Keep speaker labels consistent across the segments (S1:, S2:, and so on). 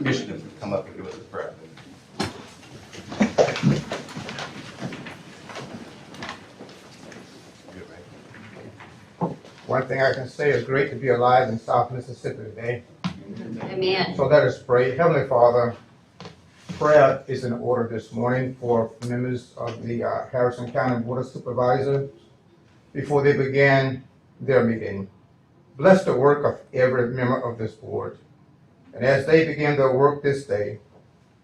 S1: commissioners to come up and give us a prayer.
S2: One thing I can say is great to be alive in South Mississippi today.
S3: Amen.
S2: So let us pray. Heavenly Father, prayer is in order this morning for members of the Harrison County Board of Supervisors before they begin their meeting. Bless the work of every member of this board. And as they begin their work this day,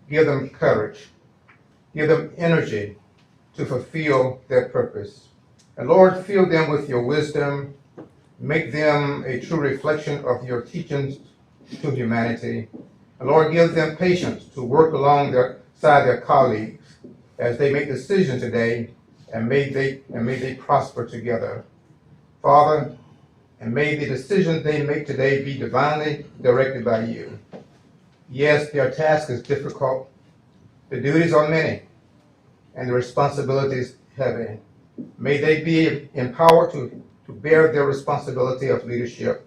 S2: give them courage, give them energy to fulfill their purpose. And Lord, fill them with your wisdom. Make them a true reflection of your teachings to humanity. And Lord, give them patience to work alongside their colleagues as they make decisions today, and may they prosper together. Father, and may the decisions they make today be divinely directed by you. Yes, their task is difficult, the duties are many, and the responsibilities heavy. May they be empowered to bear their responsibility of leadership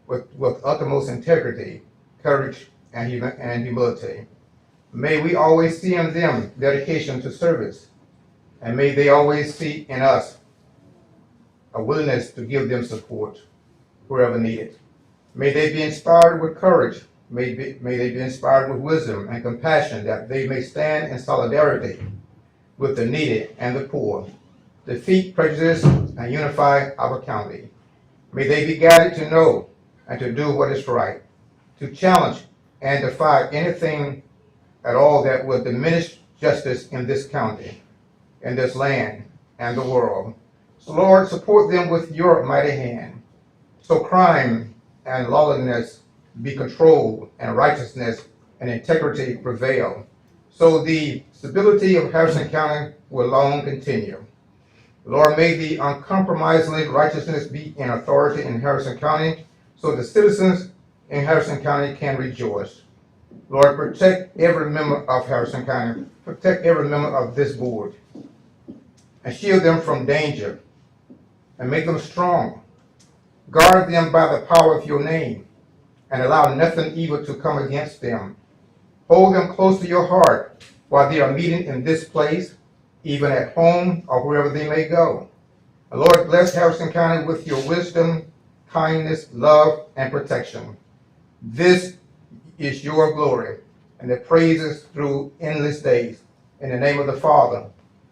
S2: with utmost integrity, courage, and humility. May we always see in them dedication to service, and may they always see in us a willingness to give them support wherever needed. May they be inspired with courage. May they be inspired with wisdom and compassion, that they may stand in solidarity with the needy and the poor, defeat prejudice, and unify our county. May they be guided to know and to do what is right, to challenge and defy anything at all that will diminish justice in this county, in this land, and the world. So Lord, support them with your mighty hand, so crime and lawlessness be controlled, and righteousness and integrity prevail, so the stability of Harrison County will long continue. Lord, may the uncompromising righteousness be in authority in Harrison County, so the citizens in Harrison County can rejoice. Lord, protect every member of Harrison County, protect every member of this board, and shield them from danger, and make them strong. Guard them by the power of your name, and allow nothing evil to come against them. Hold them close to your heart while they are meeting in this place, even at home or wherever they may go. And Lord, bless Harrison County with your wisdom, kindness, love, and protection. This is your glory, and the praises through endless days. In the name of the Father,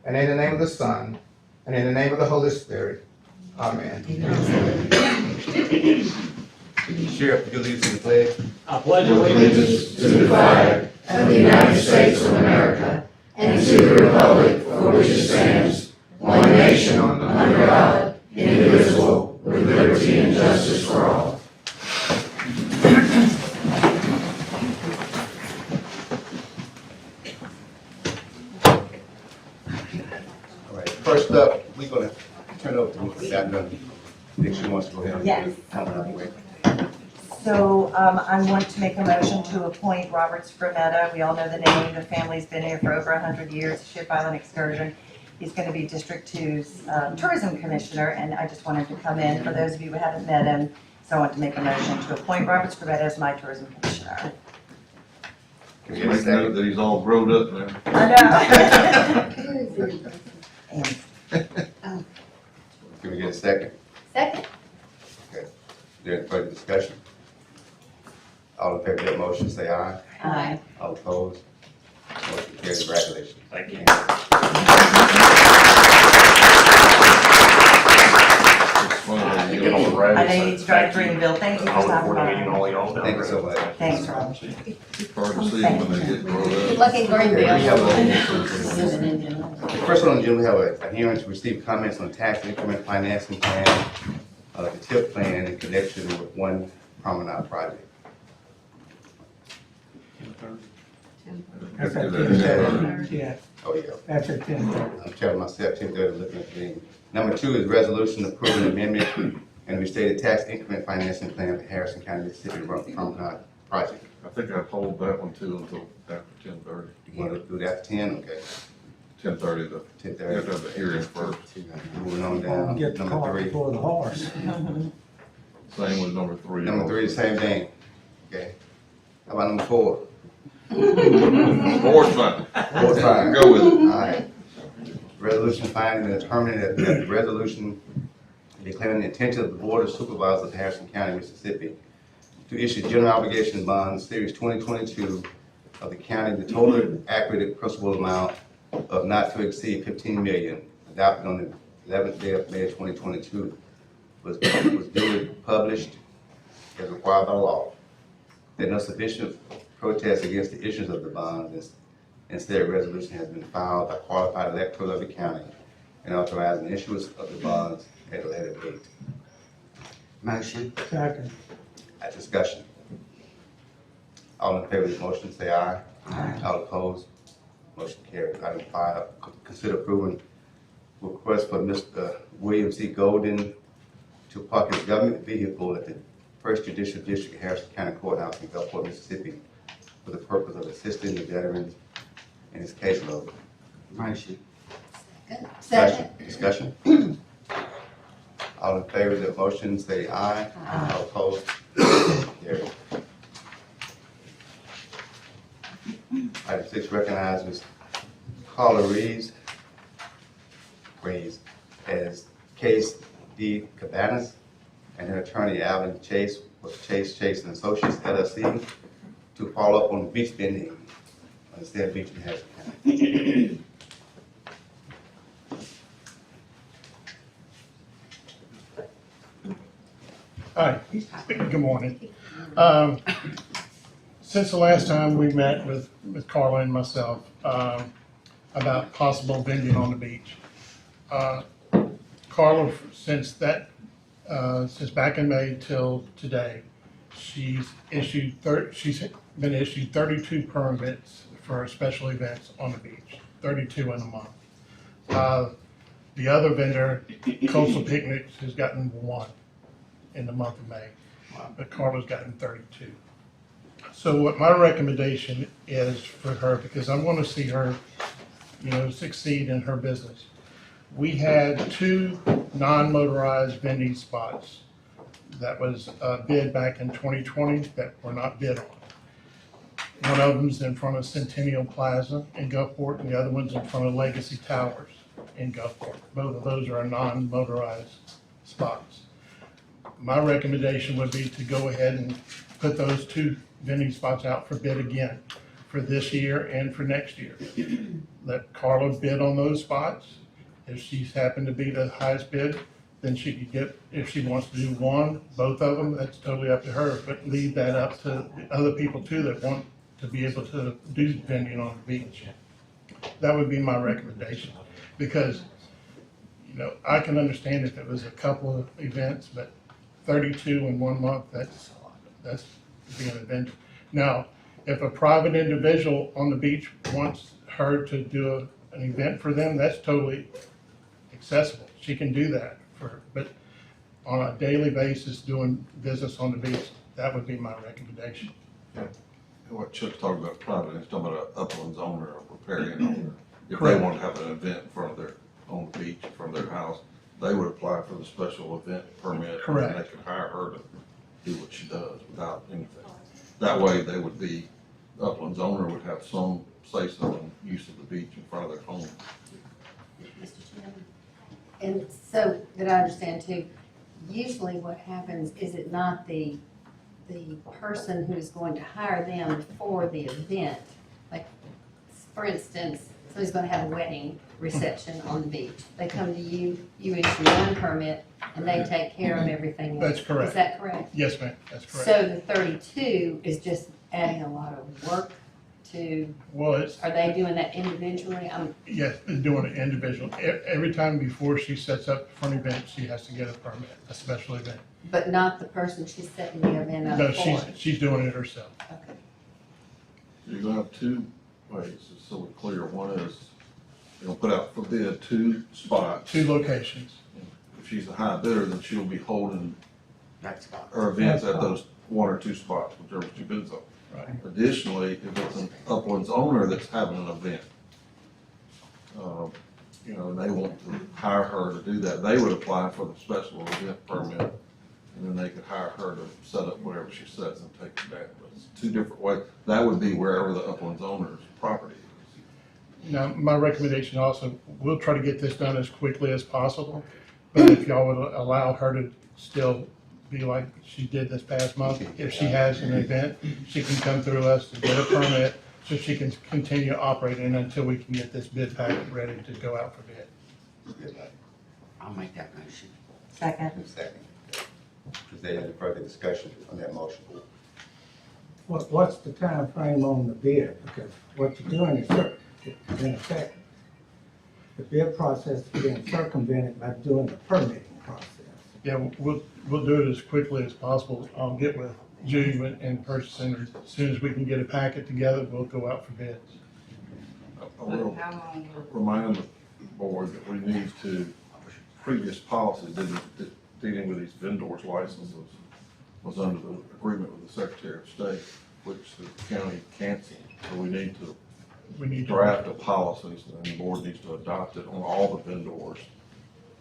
S2: and in the name of the Son, and in the name of the Holy Spirit. Amen.
S1: Sheriff, you lead us in the pledge.
S4: I pledge allegiance to the flag of the United States of America and to the republic for which it stands, one nation, under God, indivisible, with liberty and justice for all.
S1: All right, first up, we're gonna turn it over to Mrs. Sattler. If she wants to go ahead and
S5: Yes.
S1: come on way.
S5: So I want to make a motion to appoint Robert Scrimetta. We all know the name. The family's been here for over 100 years, Ship Island Excursion. He's going to be District 2's Tourism Commissioner, and I just wanted to come in, for those of you who haven't met him, so I want to make a motion to appoint Robert Scrimetta as my Tourism Commissioner.
S1: Can we get a
S6: Make note
S1: second?
S6: that he's all grown up now.
S5: I know. And
S1: Can we get a second?
S3: Second.
S1: Okay. Is there any further discussion? All in favor of that motion, say aye.
S5: Aye.
S1: All opposed? Motion carries. Congratulations.
S4: Thank you.
S6: Get on the road.
S5: I know you need to drive Greenville. Thank you for stopping by.
S1: Thank you so much.
S5: Thanks, Rob.
S6: It's hard to see them when they get grown
S3: Good
S6: up.
S3: luck in
S1: Okay, we have
S3: Greenville.
S1: The first one on the agenda, we have a hearing to receive comments on tax increment financing plan, the TIP plan in connection with one promenade project.
S6: Let's do
S7: That's at
S6: that.
S7: 10:30, yeah,
S1: Oh, yeah.
S7: that's at 10:30.
S1: I'm telling myself, 10:30, looking at the thing. Number two is resolution approving amendment and restated tax increment financing plan for Harrison County, Mississippi promenade project.
S6: I think I hold that one too until after 10:30.
S1: You want to do that at 10? Okay.
S6: 10:30, you
S1: 10:30.
S6: have to have the hearing first.
S1: Moving on down.
S7: Get the
S1: Number
S7: cart
S1: three.
S7: before the horse.
S6: Same with number 3.
S1: Number three, the same thing. Okay. How about number four?
S6: Board's fine.
S1: Board's fine.
S6: Go with it.
S1: All right. Resolution finding and determining that the resolution declaring the intention of the Board of Supervisors of Harrison County, Mississippi, to issue general obligation bonds, Series 2022 of the county, the total aggregate principal amount of not to exceed 15 million, adopted on the 11th day of May 2022, was duly published as required by law. There are no sufficient protests against the issuance of the bonds. Instead, a resolution has been filed by qualified electors of the county and authorizing the issuance of the bonds at a later date.
S7: Motion.
S8: Second.
S1: Discussion. All in favor of the motion, say aye.
S7: Aye.
S1: All opposed, motion carried. Item 5, consider approving request for Mr. William C. Golden to park his government vehicle at the First Judicial District Harrison County Courthouse in Gulfport, Mississippi, for the purpose of assisting the veterans in his caseload.
S7: Motion.
S3: Second.
S1: Discussion. All in favor of the motion, say aye.
S3: Aye.
S1: All opposed, carried. Item 6 recognizes Carla Reeves as Case D. Cabanas and her attorney Alvin Chase with Chase and Associates LLC to follow up on beach vending on the state beach in Harrison County.
S8: Hi, good morning. Since the last time we met with Carla and myself, about possible vending on the beach. Carla, since back in May till today, she's been issued 32 permits for special events on the beach, 32 in a month. The other vendor, Coastal Picnics, has gotten 1 in the month of May, but Carla's gotten 32. So what my recommendation is for her, because I want to see her, succeed in her business. We had 2 non-motorized vending spots that was bid back in 2020 that were not bid on. One of them's in front of Centennial Plaza in Gulfport, and the other one's in front of Legacy Towers in Gulfport. Both of those are non-motorized spots. My recommendation would be to go ahead and put those 2 vending spots out for bid again for this year and for next year. Let Carla bid on those spots. If she's happened to be the highest bid, then she could get, if she wants to do one, both of them, that's totally up to her. But leave that up to other people too that want to be able to do vending on the beach. That would be my recommendation. Because, I can understand if it was a couple of events, but 32 in 1 month, that's being an event. Now, if a private individual on the beach wants her to do an event for them, that's totally accessible. She can do that but on a daily basis, doing business on the beach, that would be my recommendation.
S6: What Chuck's talking about private, he's talking about an uplands owner or riparian owner. If they
S8: Correct.
S6: want to have an event in front of on the beach, in front of their house, they would apply for the special event permit.
S8: Correct.
S6: And they could hire her to do what she does without anything. That way, they would be, the uplands owner would have some say-so in use of the beach in front of their home.
S3: Mr. Chairman. And so, that I understand too, usually what happens, is it not the person who's going to hire them for the event? Like, for instance, somebody's gonna have a wedding reception on the beach. They come to you, you issue 1 permit, and they take care of everything else.
S8: That's correct.
S3: Is that correct?
S8: Yes, ma'am, that's correct.
S3: So the 32 is just adding a lot of work to,
S8: Well,
S3: are they doing that individually?
S8: yes, doing it individual. Every time before she sets up for an event, she has to get a permit, a special event.
S3: But not the person she's setting the event up
S8: No,
S3: for?
S8: she's doing it herself.
S3: Okay.
S6: You're gonna have 2 ways, just so we're clear. One is, you're gonna put out for bid 2 spots.
S8: 2 locations.
S6: If she's a high bidder, then she'll be holding
S7: That's fine.
S6: her events at those 1 or 2 spots, whichever she bids on.
S8: Right.
S6: Additionally, if it's an uplands owner that's having an event, and they want to hire her to do that, they would apply for the special event permit and then they could hire her to set up whatever she sets and take it back. But it's two different ways. That would be wherever the Uplands owner's property is.
S8: Now, my recommendation also, we'll try to get this done as quickly as possible, but if y'all would allow her to still be like she did this past month, if she has an event, she can come through us to get a permit, so she can continue operating until we can get this bid packet ready to go out for bid.
S7: I'll make that motion.
S5: Second.
S1: Second. Is there any further discussion on that motion?
S9: What's the time frame on the bid? Because what you're doing is, in effect, the bid process is being circumvented by doing the permitting process.
S8: Yeah, we'll do it as quickly as possible. I'll get with Judy and purchasing, as soon as we can get a packet together, we'll go out for bids.
S6: I will remind the board that we need to, previous policy dealing with these vendors licenses was under the agreement with the Secretary of State, which the county canceled. So we need to draft a policy, and the board needs to adopt it on all the vendors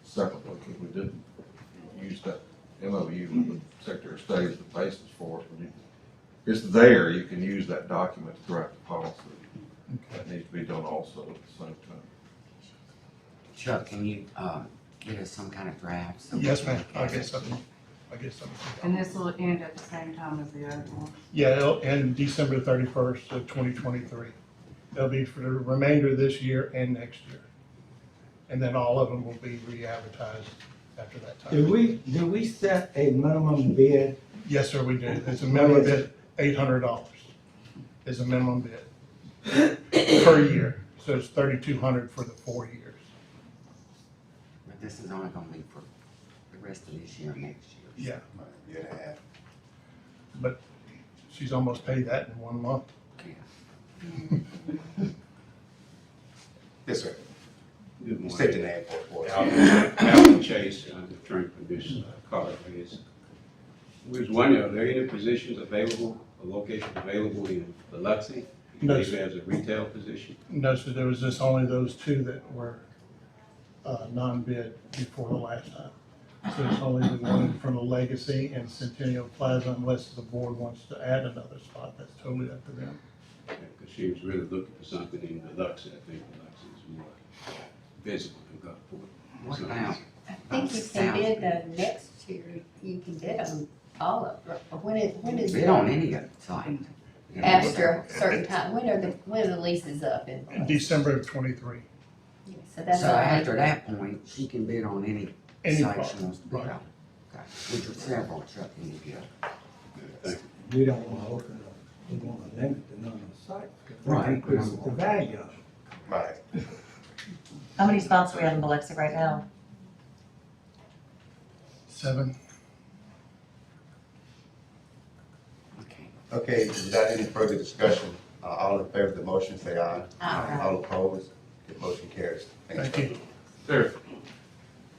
S6: separately, because we didn't use that MOU with the Secretary of State as the basis for it. It's there, you can use that document to draft the policy. That needs to be done also at the same time.
S7: Chuck, can you, get us some kind of draft? so
S8: Yes,
S7: we
S8: ma'am,
S7: can
S8: I'll
S7: have
S8: get
S7: it?
S8: something.
S10: And this will end at the same time as the other one?
S8: Yeah, it'll end December 31st of 2023. It'll be for the remainder of this year and next year. And then all of them will be re-advertised after that time.
S9: Do we set a minimum bid?
S8: Yes, sir, we do. It's a minimum bid, $800 is a minimum bid per year. So it's $3,200 for the 4 years.
S7: But this is only gonna be for the rest of this year and next year.
S8: Yeah,
S1: Year and a half.
S8: but she's almost paid that in 1 month.
S7: Yeah.
S1: Yes, sir.
S11: Good morning.
S1: State your name for
S11: Alvin Chase, I'm the attorney for this car race. We was wondering, are there any positions available, or locations available in Biloxi?
S8: No,
S11: Maybe
S8: sir.
S11: as a retail position?
S8: No, so there was just only those two that were non-bid before the last time. So it's only the one from the Legacy and Centennial Plaza, unless the board wants to add another spot, that's totally up to them.
S11: Because she was really looking for something in Biloxi. I think Biloxi is more visible than Gulfport.
S7: What about?
S3: I think you can bid the next year, you can bid on all of them. When is?
S7: Bid on any site. You know,
S3: After a certain time, when are the leases up in?
S8: December of '23.
S3: So that's.
S7: So
S3: all right.
S7: after that point, she can bid on any
S8: Any
S7: site
S8: product,
S7: she wants to bid
S8: right.
S7: on. Okay, which are several, Chuck, in the
S11: Thank you.
S9: We don't want to open up, we want to limit the number of sites. Because
S7: Right.
S9: that increases the value of it.
S1: Right.
S5: How many spots do we have in Biloxi right now?
S8: 7.
S7: Okay.
S1: Okay, without any further discussion, all in favor of the motion, say aye.
S3: Aye.
S1: All opposed, the motion carries.
S8: Thank you.
S12: Sir,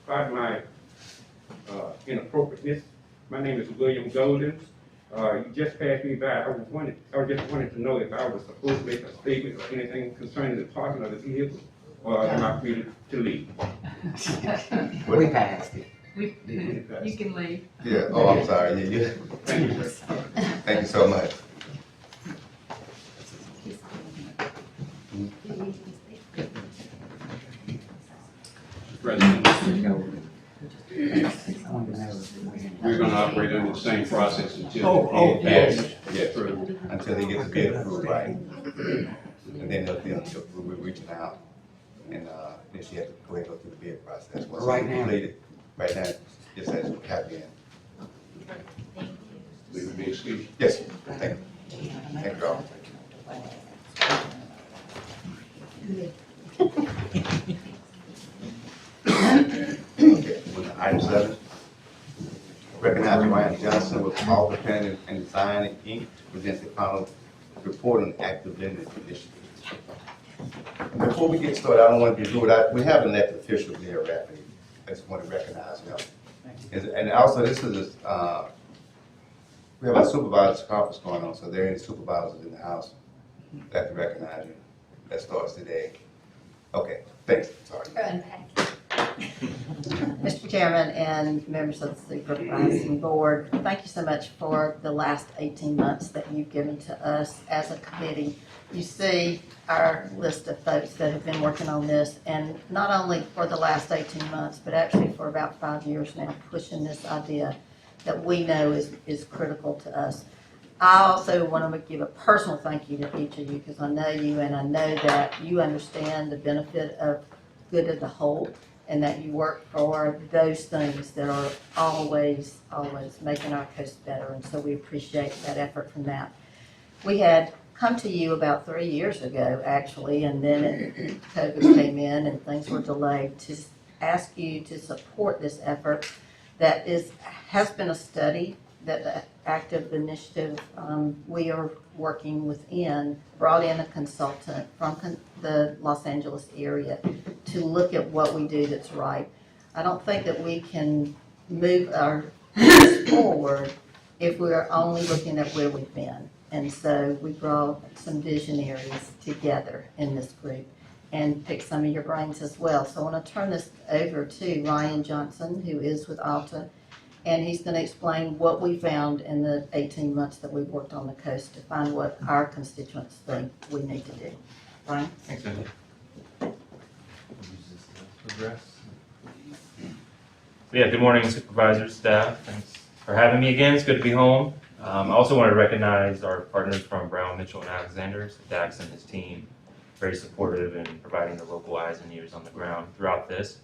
S12: pardon my inappropriateness. My name is William Golden. You just passed me by. I just wanted to know if I was supposed to make a statement or anything concerning the parking of the vehicle, or am I free to leave?
S7: We passed it.
S10: You can leave.
S1: Yeah, oh, I'm sorry, yeah.
S12: Thank you, sir.
S1: Thank you so much.
S11: President, we're gonna operate under the same process until the bid passes.
S1: Yes, until they get the bid approved, right? And then we're reaching out, and then she has to go ahead and go through the bid process. Once it's
S7: Right now.
S1: completed, right now, just as we have been.
S11: We would be excused.
S1: Yes, thank you. Thank you all. Okay, item 7. Recognize Ryan Johnson with Author Planning and Design Inc. to present the final report on active vendor initiatives. Before we get started, I don't want to be rude. We have an elected official there, Rafi. I just want to recognize him. And also, this is, we have a supervisors conference going on, so there are any supervisors in the house that can recognize you. That starts today. Okay, thanks, sorry.
S3: Unpack. Mr. Chairman and members of the Supervising Board, thank you so much for the last 18 months that you've given to us as a committee. You see our list of folks that have been working on this, and not only for the last 18 months, but actually for about 5 years now, pushing this idea that we know is critical to us. I also want to give a personal thank you to each of you, because I know you and I know that you understand the benefit of good of the whole, and that you work for those things that are always making our coast better. And so we appreciate that effort from that. We had come to you about 3 years ago, actually, and then COVID came in and things were delayed, to ask you to support this effort that has been a study that the active initiative we are working within brought in a consultant from the Los Angeles area to look at what we do that's right. I don't think that we can move our forward if we're only looking at where we've been. And so we brought some visionaries together in this group and picked some of your brains as well. So I want to turn this over to Ryan Johnson, who is with Alta, and he's going to explain what we found in the 18 months that we've worked on the coast to find what our constituents think we need to do. Ryan?
S13: Thanks, Cindy. Yeah, good morning, supervisors, staff. Thanks for having me again. It's good to be home. I also want to recognize our partners from Brown, Mitchell, and Alexander. Dax and his team, very supportive in providing the local eyes and ears on the ground throughout this.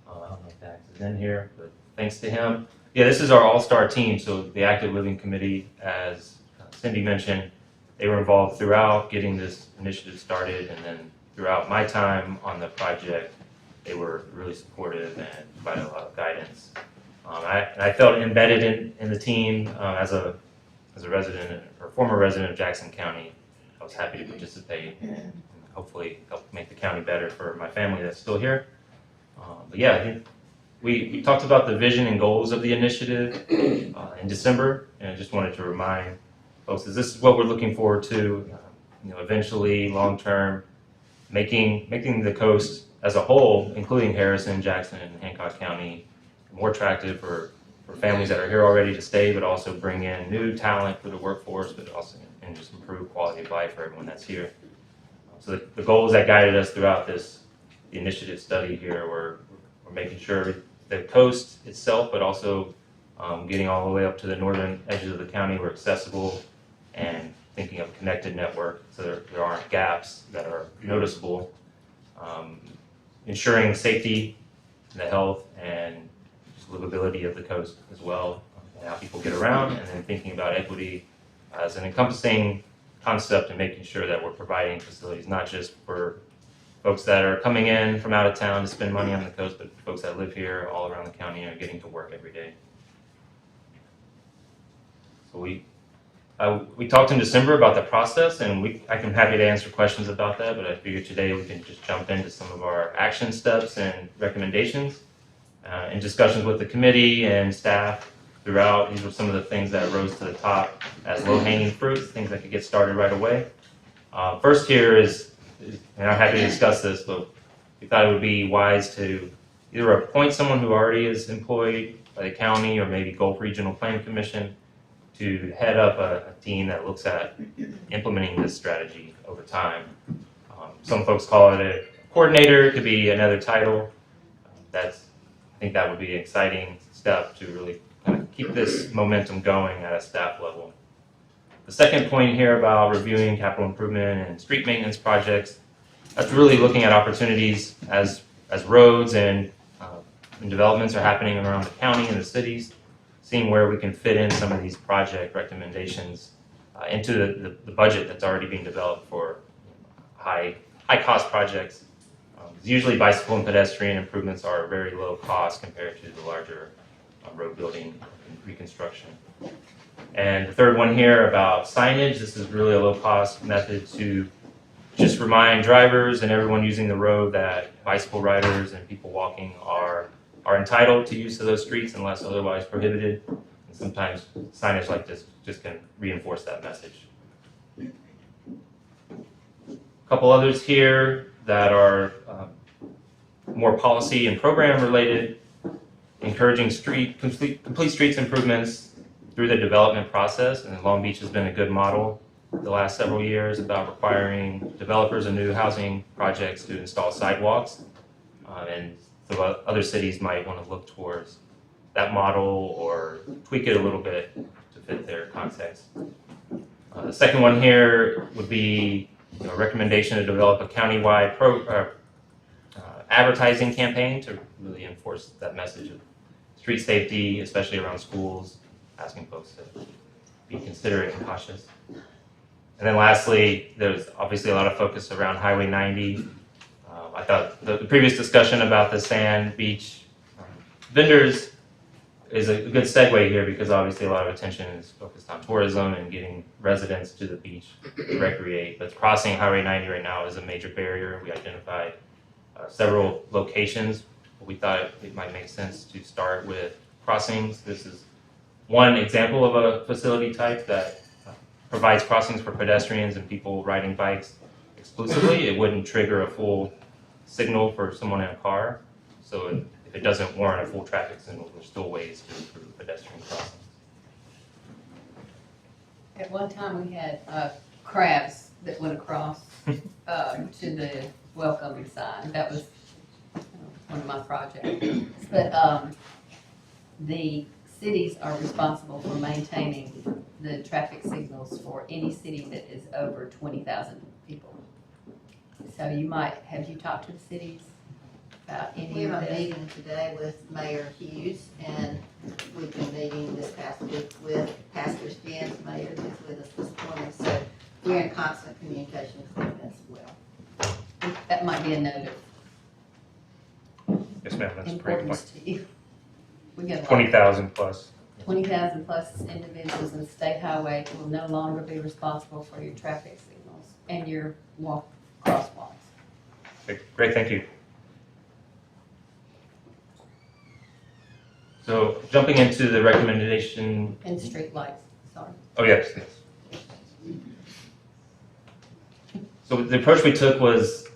S13: I don't know if Dax is in here, but thanks to him. Yeah, this is our all-star team. So the Active Living Committee, as Cindy mentioned, they were involved throughout getting this initiative started, and then throughout my time on the project, they were really supportive and provided a lot of guidance. I felt embedded in the team as a resident or former resident of Jackson County. I was happy to participate and hopefully help make the county better for my family that's still here. But yeah, I think we talked about the vision and goals of the initiative in December, and I just wanted to remind folks that this is what we're looking forward to. Eventually, long term, making the coast as a whole, including Harrison, Jackson, and Hancock County, more attractive for families that are here already to stay, but also bring in new talent for the workforce, but also and just improve quality of life for everyone that's here. So the goals that guided us throughout the initiative study here were making sure the coast itself, but also getting all the way up to the northern edges of the county were accessible, and thinking of a connected network so there aren't gaps that are noticeable. Ensuring safety, the health, and just livability of the coast as well, and how people get around, and then thinking about equity as an encompassing concept and making sure that we're providing facilities not just for folks that are coming in from out of town to spend money on the coast, but folks that live here all around the county and are getting to work every day. So we talked in December about the process, and I'm happy to answer questions about that, but I figured today we can just jump into some of our action steps and recommendations. In discussions with the committee and staff throughout, these were some of the things that rose to the top as low-hanging fruits, things that could get started right away. First here is, and I'm happy to discuss this, but we thought it would be wise to either appoint someone who already is employed by the county or maybe Gulf Regional Planning Commission to head up a team that looks at implementing this strategy over time. Some folks call it a coordinator, it could be another title. I think that would be an exciting step to really kind of keep this momentum going at a staff level. The second point here about reviewing capital improvement and street maintenance projects, that's really looking at opportunities as roads and developments are happening around the county and the cities, seeing where we can fit in some of these project recommendations into the budget that's already being developed for high cost projects. Usually bicycle and pedestrian improvements are very low cost compared to the larger road building and reconstruction. And the third one here about signage, this is really a low cost method to just remind drivers and everyone using the road that bicycle riders and people walking are entitled to use of those streets unless otherwise prohibited. And sometimes signage like this just can reinforce that message. A couple others here that are more policy and program related, encouraging complete streets improvements through the development process. And Long Beach has been a good model the last several years about requiring developers of new housing projects to install sidewalks. And so other cities might want to look towards that model or tweak it a little bit to fit their context. The second one here would be a recommendation to develop a countywide advertising campaign to really enforce that message of street safety, especially around schools, asking folks to be considerate and cautious. And then lastly, there's obviously a lot of focus around Highway 90. I thought the previous discussion about the sand beach vendors is a good segue here because obviously a lot of attention is focused on tourism and getting residents to the beach to recreate. But crossing Highway 90 right now is a major barrier. We identified several locations. We thought it might make sense to start with crossings. This is one example of a facility type that provides crossings for pedestrians and people riding bikes exclusively. It wouldn't trigger a full signal for someone in a car. So if it doesn't warrant a full traffic signal, there's still ways to improve pedestrian crossings.
S3: At one time, we had crabs that went across to the welcoming sign. That was one of my projects. But the cities are responsible for maintaining the traffic signals for any city that is over 20,000 people. So have you talked to the cities about any of this?
S14: We have a meeting today with Mayor Hughes, and we've been meeting this past week with Pastor Stan's mayor, who's with us this morning, so we're in constant communication with them as well.
S3: That might be a note of
S13: Yes, ma'am, that's a great
S3: importance
S13: point.
S3: to you. We get
S13: 20,000 plus.
S3: 20,000 plus individuals in the state highway will no longer be responsible for your traffic signals and your crosswalks.
S13: Great, thank you. So jumping into the recommendation.
S3: And street lights, sorry.
S13: Oh, yes. So the approach we took was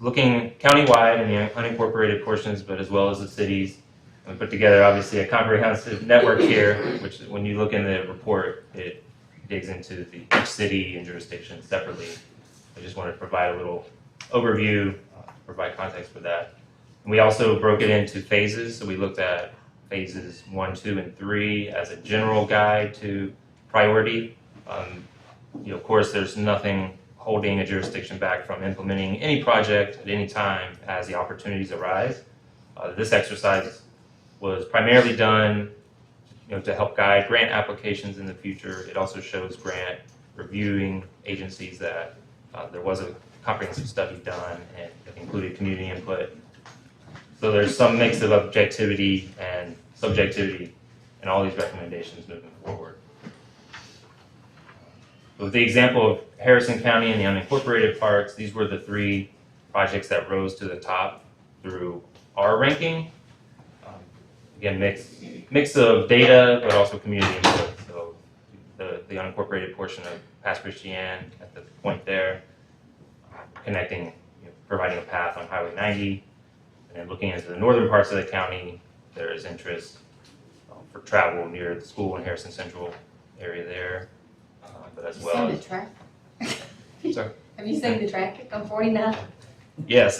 S13: looking countywide in the unincorporated portions, but as well as the cities. And we put together obviously a comprehensive network here, which when you look in the report, it digs into each city and jurisdiction separately. I just wanted to provide a little overview, provide context for that. And we also broke it into phases. So we looked at phases 1, 2, and 3 as a general guide to priority. Of course, there's nothing holding a jurisdiction back from implementing any project at any time as the opportunities arise. This exercise was primarily done to help guide grant applications in the future. It also shows grant reviewing agencies that there was a comprehensive study done and it included community input. So there's some mix of objectivity and subjectivity in all these recommendations moving forward. With the example of Harrison County and the unincorporated parts, these were the 3 projects that rose to the top through our ranking. Again, mix of data, but also community input. So the unincorporated portion of Pass Christian at the point there, connecting, providing a path on Highway 90, and then looking into the northern parts of the county, there is interest for travel near the school in Harrison Central area there, but as well.
S3: Have you seen the traffic?
S13: Sorry?
S3: Have you seen the traffic on 49?
S13: Yes,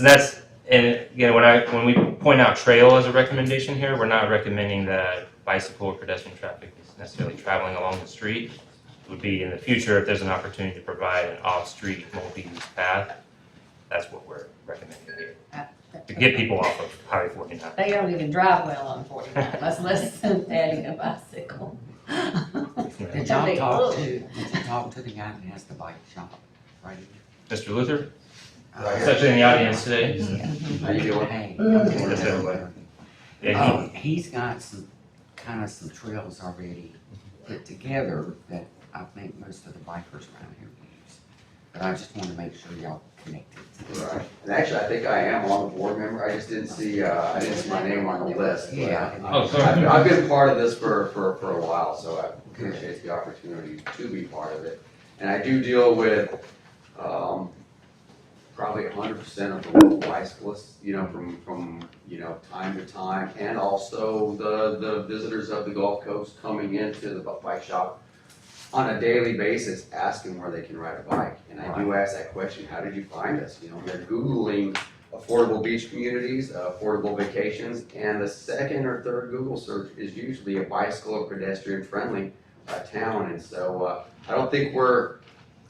S13: and again, when we point out trail as a recommendation here, we're not recommending that bicycle or pedestrian traffic is necessarily traveling along the street. It would be in the future if there's an opportunity to provide an off-street multi-use path. That's what we're recommending here, to get people off of Highway 49.
S3: They don't even drive well on 49, much less adding a bicycle.
S7: Did y'all talk to the guy that has the bike shop, right?
S13: Mr. Luther? He's actually in the audience today.
S7: How you doing? Hey.
S13: Yeah,
S7: He's got some trails already put together that I think most of the bikers around here use. But I just want to make sure y'all connected to this.
S15: Right, and actually, I think I am on the board member, I just didn't see, my name on the list. But
S7: Yeah.
S13: Oh, sorry.
S15: I've been part of this for a while, so I appreciate the opportunity to be part of it. And I do deal with, probably probably 100% of the local bicyclists, from time to time, and also the visitors of the Gulf Coast coming into the bike shop on a daily basis, asking where they can ride a bike. And I do ask that question, how did you find us? They're Googling affordable beach communities, affordable vacations, and the second or third Google search is usually a bicycle or pedestrian friendly town. And so I don't think we're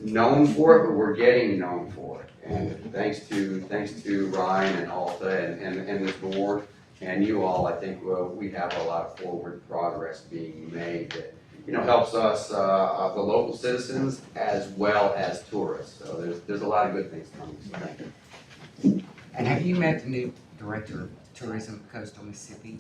S15: known for it, but we're getting known for it. And thanks to Ryan and Alta and this board and you all, I think we have a lot of forward progress being made that helps us, the local citizens, as well as tourists. So there's a lot of good things coming. So thank you.
S7: And have you met the new director of tourism of coastal Mississippi?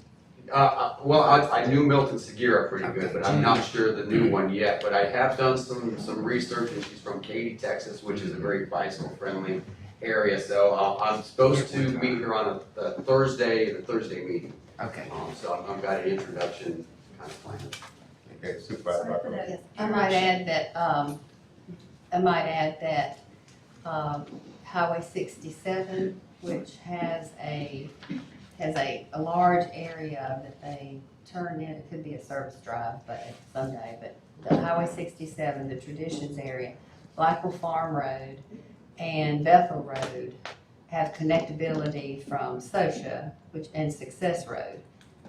S15: Well, I knew Milton Segura pretty good, but I'm not sure the new one yet. But I have done some research, and she's from Katy, Texas, which is a very bicycle-friendly area. So I'm supposed to meet her on the Thursday meeting.
S7: Okay.
S15: So I've got an introduction kind of plan.
S1: Okay, Supervisor Rocco.
S3: Yes, I might add that Highway 67, which has a large area that they turned in. It could be a service drive, but someday. But the Highway 67, the Traditions area, Blackwell Farm Road, and Bethel Road have connectability from Sosha, and Success Road.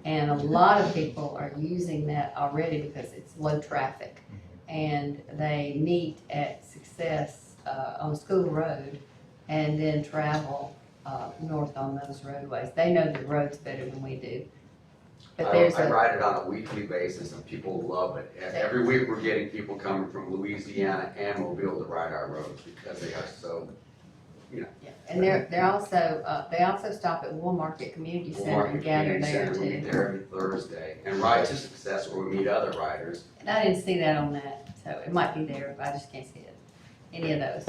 S3: And a lot of people are using that already because it's low traffic. And they meet at Success on School Road and then travel north on those roadways. They know the roads better than we do. But
S15: I ride it on a weekly basis and people love it. Every week we're getting people coming from Louisiana and Mobile to ride our roads because they are so,
S3: Yeah. And they also stop at Wool Market Community Center and gather there too.
S15: We meet there every Thursday and ride to Success where we meet other riders.
S3: And I didn't see that on that, so it might be there, but I just can't see it. Any of those.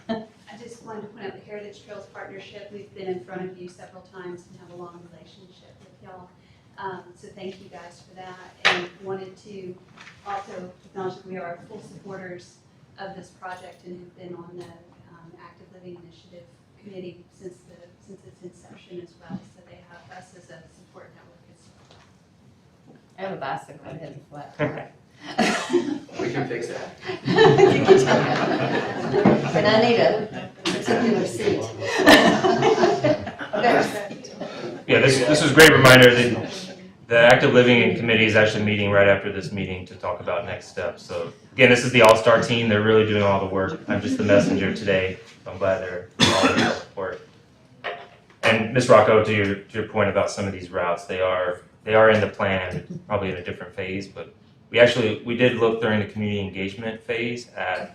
S16: I just wanted to point out the Heritage Trails Partnership. We've been in front of you several times and have a long relationship with y'all. So thank you guys for that. And wanted to also acknowledge that we are full supporters of this project and have been on the Active Living Initiative Committee since its inception as well. So they have us as a support network as well.
S3: I have a bicycle that has a flat tire.
S15: We can fix that.
S3: And I need a particular seat.
S13: Yeah, this was a great reminder that the Active Living Committee is actually meeting right after this meeting to talk about next steps. So again, this is the all-star team. They're really doing all the work. I'm just the messenger today. I'm glad they're all in your support. And Ms. Rocco, to your point about some of these routes, they are in the plan, probably in a different phase, but we did look during the community engagement phase at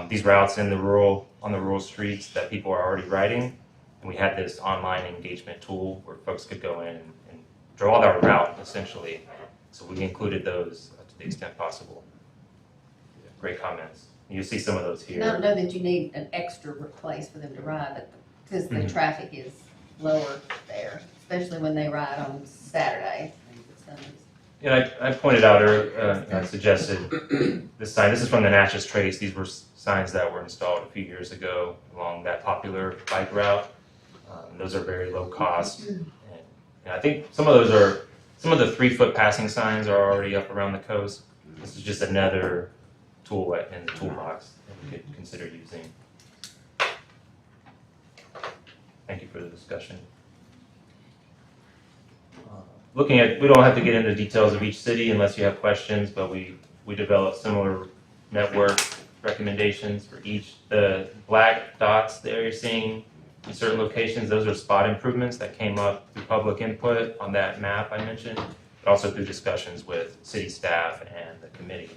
S13: these routes on the rural streets that people are already riding. And we had this online engagement tool where folks could go in and draw their route, essentially. So we included those to the extent possible. Great comments. You see some of those here.
S3: I don't know that you need an extra place for them to ride, but because the traffic is lower there, especially when they ride on Saturday.
S13: Yeah, I pointed out, or I suggested this sign. This is from the Natchez Trace. These were signs that were installed a few years ago along that popular bike route. Those are very low cost. And I think some of the 3-foot passing signs are already up around the coast. This is just another tool in the toolbox that we could consider using. Thank you for the discussion. We don't have to get into details of each city unless you have questions, but we developed similar network recommendations for each. The black dots there you're seeing in certain locations, those are spot improvements that came up through public input on that map I mentioned, but also through discussions with city staff and the committee.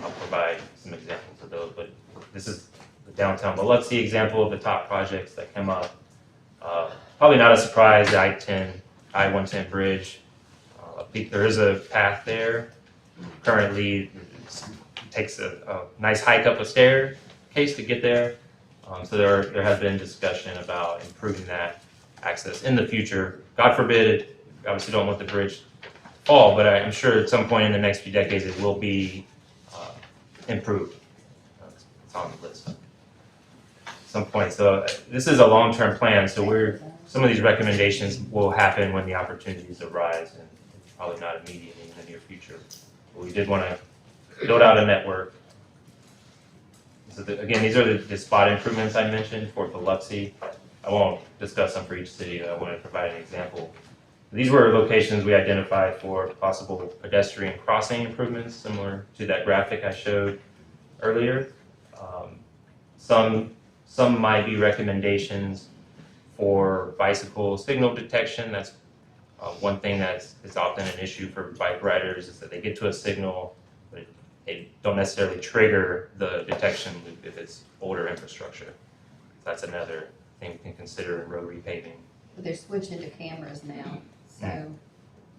S13: I'll provide some examples of those, but this is the downtown Biloxi example of the top projects that came up. Probably not a surprise, the I-110 bridge. There is a path there. Currently, it takes a nice hike up a staircase to get there. So there has been discussion about improving that access in the future. God forbid, obviously don't want the bridge to fall, but I'm sure at some point in the next few decades it will be improved. It's on the list. some point. So this is a long-term plan, so some of these recommendations will happen when the opportunities arise, and probably not immediately in the near future. But we did want to build out a network. So again, these are the spot improvements I mentioned for Biloxi. I won't discuss them for each city. I want to provide an example. These were locations we identified for possible pedestrian crossing improvements, similar to that graphic I showed earlier. Some might be recommendations for bicycle signal detection. That's one thing is often an issue for bike riders, is that they get to a signal, but they don't necessarily trigger the detection loop if it's older infrastructure. That's another thing we can consider in road repaving.
S3: But they're switching to cameras now, so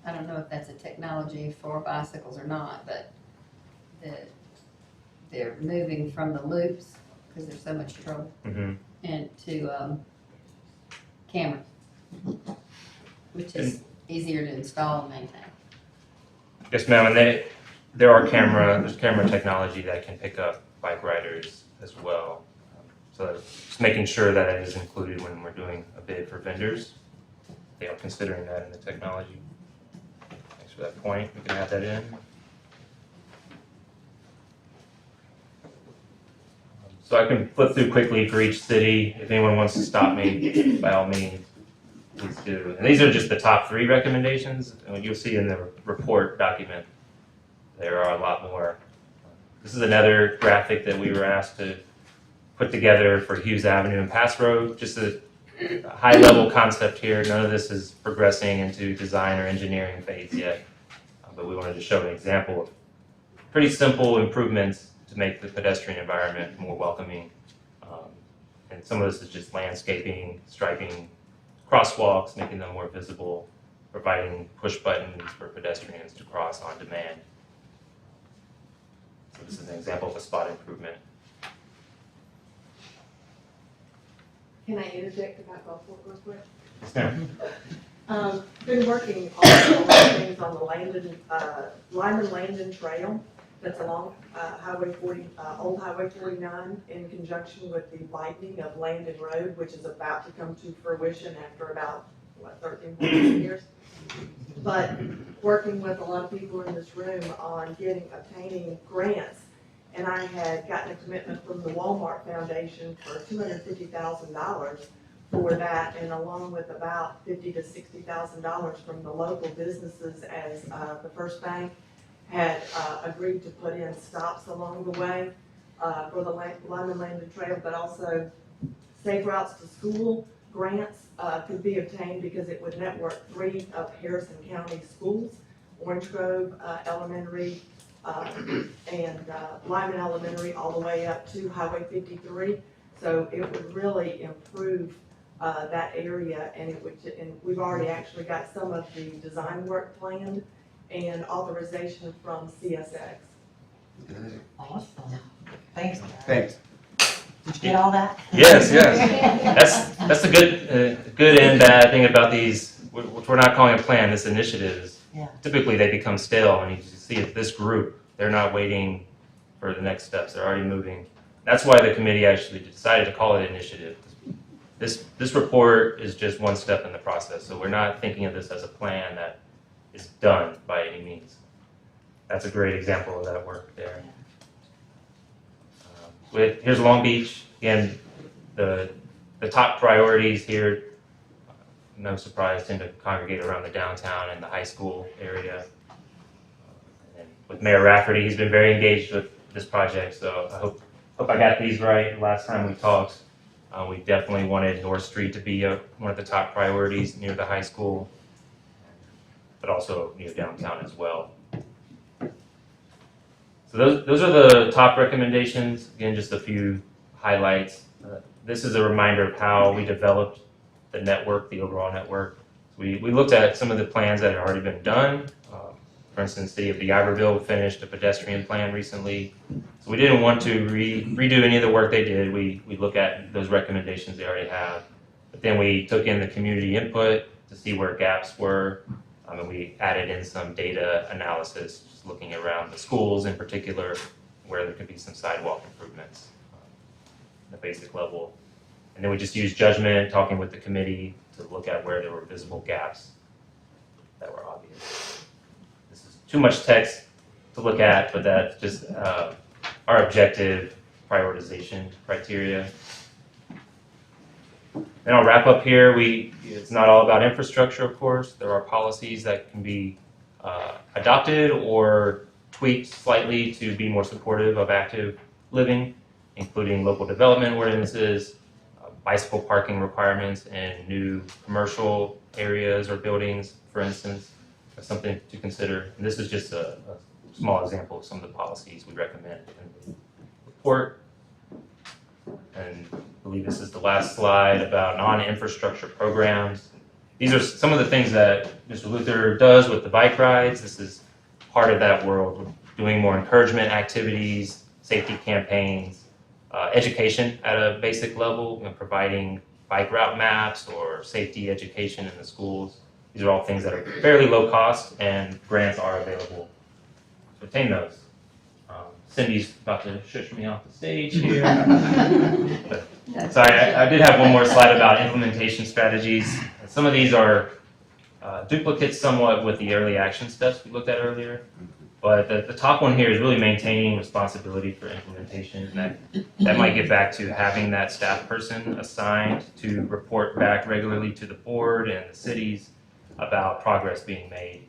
S3: I don't know if that's a technology for bicycles or not, but they're moving from the loops, because there's so much trouble, and to cameras, which is easier to install and maintain.
S13: Yes, ma'am, and there's camera technology that can pick up bike riders as well. So just making sure that it is included when we're doing a bid for vendors. They are considering that in the technology. Thanks for that point. We can add that in. So I can flip through quickly for each city. If anyone wants to stop me, by all means, please do. And these are just the top 3 recommendations. And you'll see in the report document, there are a lot more. This is another graphic that we were asked to put together for Hughes Avenue and Pass Road. Just a high-level concept here. None of this is progressing into design or engineering phase yet, but we wanted to show an example of pretty simple improvements to make the pedestrian environment more welcoming. And some of this is just landscaping, striping crosswalks, making them more visible, providing push buttons for pedestrians to cross on demand. So this is an example of a spot improvement.
S17: Can I interject about Gulfport real quick?
S13: Yes, ma'am.
S17: Been working on a lot of things on the Lyman Landon Trail that's along Old Highway 49 in conjunction with the widening of Landon Road, which is about to come to fruition after about, 13, 14 years. But working with a lot of people in this room on obtaining grants, and I had gotten a commitment from the Walmart Foundation for $250,000 for that, and along with about $50,000 to $60,000 from the local businesses, as the First Bank had agreed to put in stops along the way for the Lyman Landon Trail, but also safe routes to school grants could be obtained because it would network 3 of Harrison County schools, Orange Grove Elementary, and Lyman Elementary, all the way up to Highway 53. So it would really improve that area, and we've already actually got some of the design work planned and authorization from CSX.
S5: Awesome. Thanks.
S1: Thanks.
S5: Did you get all that?
S13: Yes. That's the good and bad thing about these, which we're not calling a plan, this initiatives.
S5: Yeah.
S13: Typically they become stale, and you see it, this group, they're not waiting for the next steps, they're already moving. That's why the committee actually decided to call it initiative. This report is just one step in the process, so we're not thinking of this as a plan that is done by any means. That's a great example of that work there. Here's Long Beach. Again, the top priorities here, no surprise, tend to congregate around the downtown and the high school area. And with Mayor Rafferty, he's been very engaged with this project, so I hope I got these right last time we talked. We definitely wanted North Street to be one of the top priorities near the high school, but also near downtown as well. So those are the top recommendations. Again, just a few highlights. This is a reminder of how we developed the network, the overall network. We looked at some of the plans that had already been done. For instance, the City of D'Iberville finished a pedestrian plan recently. So we didn't want to redo any of the work they did. We look at those recommendations they already have. But then we took in the community input to see where gaps were. And we added in some data analysis, just looking around the schools in particular, where there could be some sidewalk improvements at the basic level. And then we just used judgment, talking with the committee to look at where there were visible gaps that were obvious. This is too much text to look at, but that's just our objective prioritization criteria. And I'll wrap up here. It's not all about infrastructure, of course. There are policies that can be adopted or tweaked slightly to be more supportive of active living, including local development ordinances, bicycle parking requirements in new commercial areas or buildings, for instance. That's something to consider. And this is just a small example of some of the policies we recommend in the report. And I believe this is the last slide about non-infrastructure programs. These are some of the things that Mr. Luther does with the bike rides. This is part of that world. We're doing more encouragement activities, safety campaigns, education at a basic level, providing bike route maps or safety education in the schools. These are all things that are fairly low cost, and grants are available to obtain those. Cindy's about to shush me off the stage here. So I did have one more slide about implementation strategies. Some of these are duplicates somewhat with the early action steps we looked at earlier. But the top one here is really maintaining responsibility for implementation. And that might get back to having that staff person assigned to report back regularly to the board and the cities about progress being made.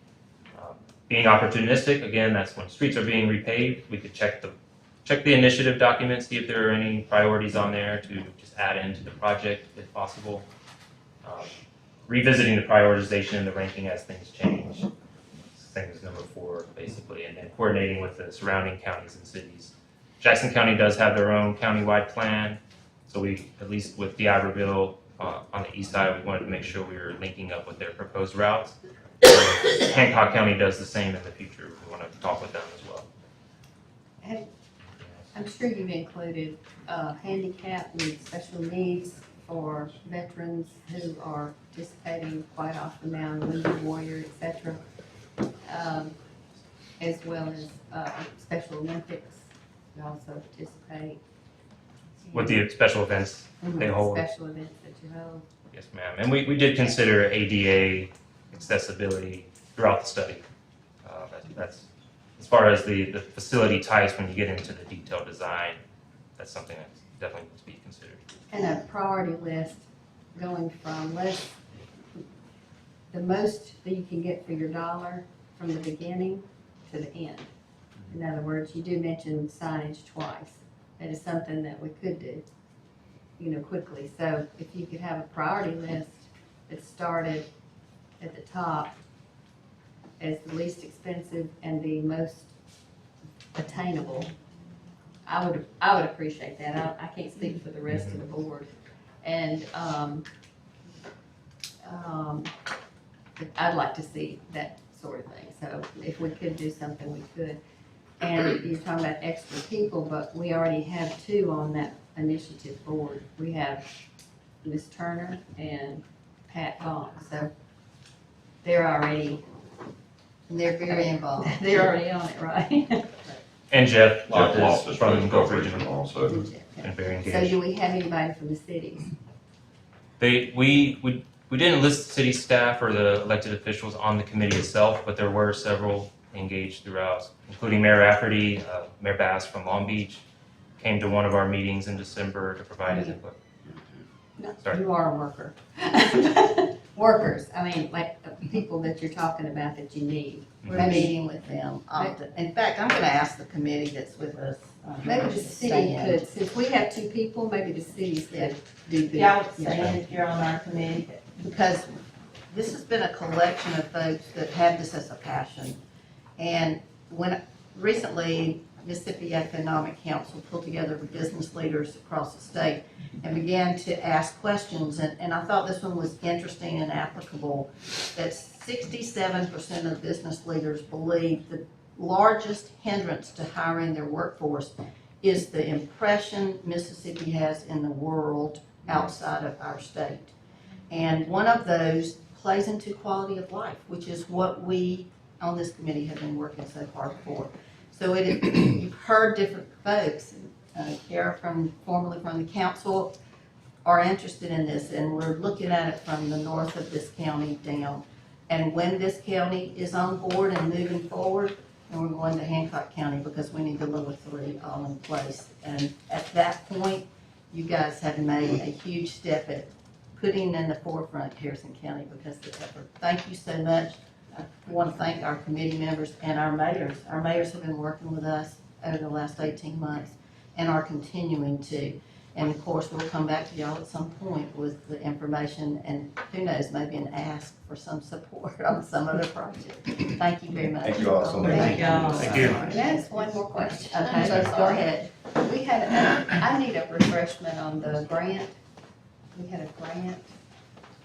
S13: Being opportunistic, again, that's when streets are being repaved. We could check the initiative document, see if there are any priorities on there to just add into the project if possible. Revisiting the prioritization and the ranking as things change. Thing is number 4, basically, and then coordinating with the surrounding counties and cities. Jackson County does have their own countywide plan, so we, at least with D'Iberville on the east side, we wanted to make sure we were linking up with their proposed routes. Hancock County does the same in the future. We want to talk with them as well.
S3: I'm sure you've included handicap and special needs for veterans who are participating quite often now in Wounded Warrior, etc., as well as Special Olympics. We also participate.
S13: With the special events they hold.
S3: Special events that you hold.
S13: Yes, ma'am. And we did consider ADA accessibility throughout the study. That's as far as the facility types, when you get into the detailed design, that's something that definitely needs to be considered.
S3: And a priority list going from the most that you can get for your dollar from the beginning to the end. In other words, you do mention signage twice. That is something that we could do, quickly. So if you could have a priority list that started at the top as the least expensive and the most attainable, I would appreciate that. I can't speak for the rest of the board. And I'd like to see that sort of thing. So if we could do something, we could. And you're talking about extra people, but we already have 2 on that initiative board. We have Ms. Turner and Pat Vaughn. So they're very involved. They're already on it, right?
S13: And Jeff
S6: Loftus
S13: Loftus from Gulf Region
S6: also.
S13: and very engaged.
S3: So do we have anybody from the cities?
S13: We didn't list city staff or the elected officials on the committee itself, but there were several engaged throughout, including Mayor Rafferty, Mayor Bass from Long Beach, came to one of our meetings in December to provide his input.
S3: No,
S13: Sorry.
S3: you are a worker. Workers, I mean, like the people that you're talking about that you need.
S14: We're meeting with them often. In fact, I'm gonna ask the committee that's with us.
S3: Maybe the city could, since we have 2 people, maybe the cities could do the.
S14: Yeah, I would say if you're on our committee, because this has been a collection of folks that have this as a passion. And recently, Mississippi Economic Council pulled together business leaders across the state and began to ask questions. And I thought this one was interesting and applicable, that 67% of business leaders believe the largest hindrance to hiring their workforce is the impression Mississippi has in the world outside of our state. And one of those plays into quality of life, which is what we on this committee have been working so hard for. So you've heard different folks, Kara formerly from the council,
S3: are interested in this, and we're looking at it from the north of this county down. And when this county is on board and moving forward, then we're going to Hancock County because we need the lower three all in place. And at that point, you guys have made a huge step at putting in the forefront Harrison County because of the effort. Thank you so much. I want to thank our committee members and our mayors. Our mayors have been working with us over the last 18 months and are continuing to. And of course, we'll come back to y'all at some point with the information and who knows, maybe an ask for some support on some other project. Thank you very much.
S1: Thank you all so much.
S3: Thank y'all.
S13: Thank you.
S3: Can I ask one more question? Okay, let's go ahead. We had, I need a refreshment on the grant. We had a grant.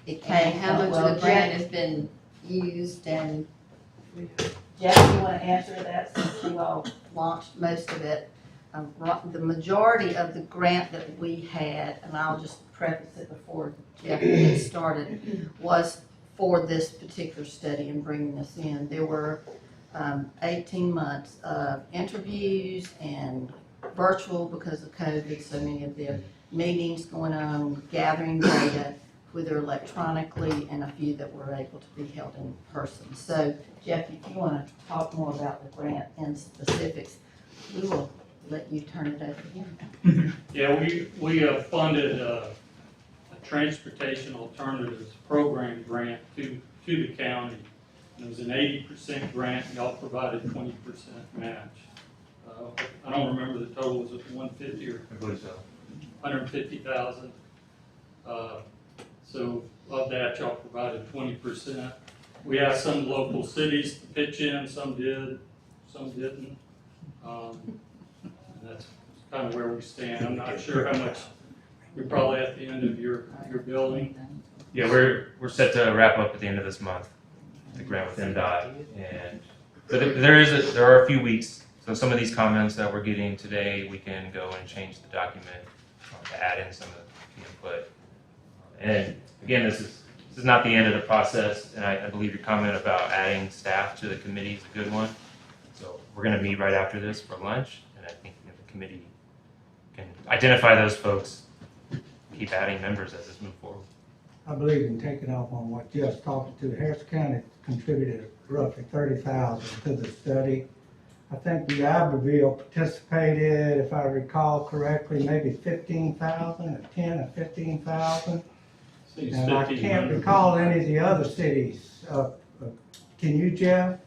S5: It came
S3: And how
S5: from-
S3: much
S5: well,
S3: of the grant
S5: Jeff-
S3: has been used and
S5: Jeff, you want to answer that since you all
S3: launched most of it. The majority of the grant that we had, and I'll just preface it before Jeff gets started, was for this particular study and bringing this in. There were 18 months of interviews and virtual because of COVID, so many of the meetings going on, gathering data, whether electronically, and a few that were able to be held in person. So, Jeff, if you want to talk more about the grant and specifics, we will let you turn it over to him.
S18: Yeah, we funded a transportation alternatives program grant to the county. It was an 80% grant, y'all provided 20% match. I don't remember the total, was it 150 or?
S13: I believe so.
S18: 150,000. So of that, y'all provided 20%. We asked some local cities to pitch in, some did, some didn't. And that's kind of where we stand. I'm not sure how much, you're probably at the end of your building.
S13: Yeah, we're set to wrap up at the end of this month, the grant with MDOT, and but there are a few weeks. So some of these comments that we're getting today, we can go and change the document to add in some of the input. And again, this is not the end of the process, and I believe your comment about adding staff to the committee is a good one. So we're going to meet right after this for lunch, and I think the committee can identify those folks, keep adding members as this moves forward.
S9: I believe in taking off on what Jeff's talking to. Harrison County contributed roughly $30,000 to the study. I think the Iberville participated, if I recall correctly, maybe 15,000 or 10 or 15,000. And I can't recall any of the other cities. Can you, Jeff?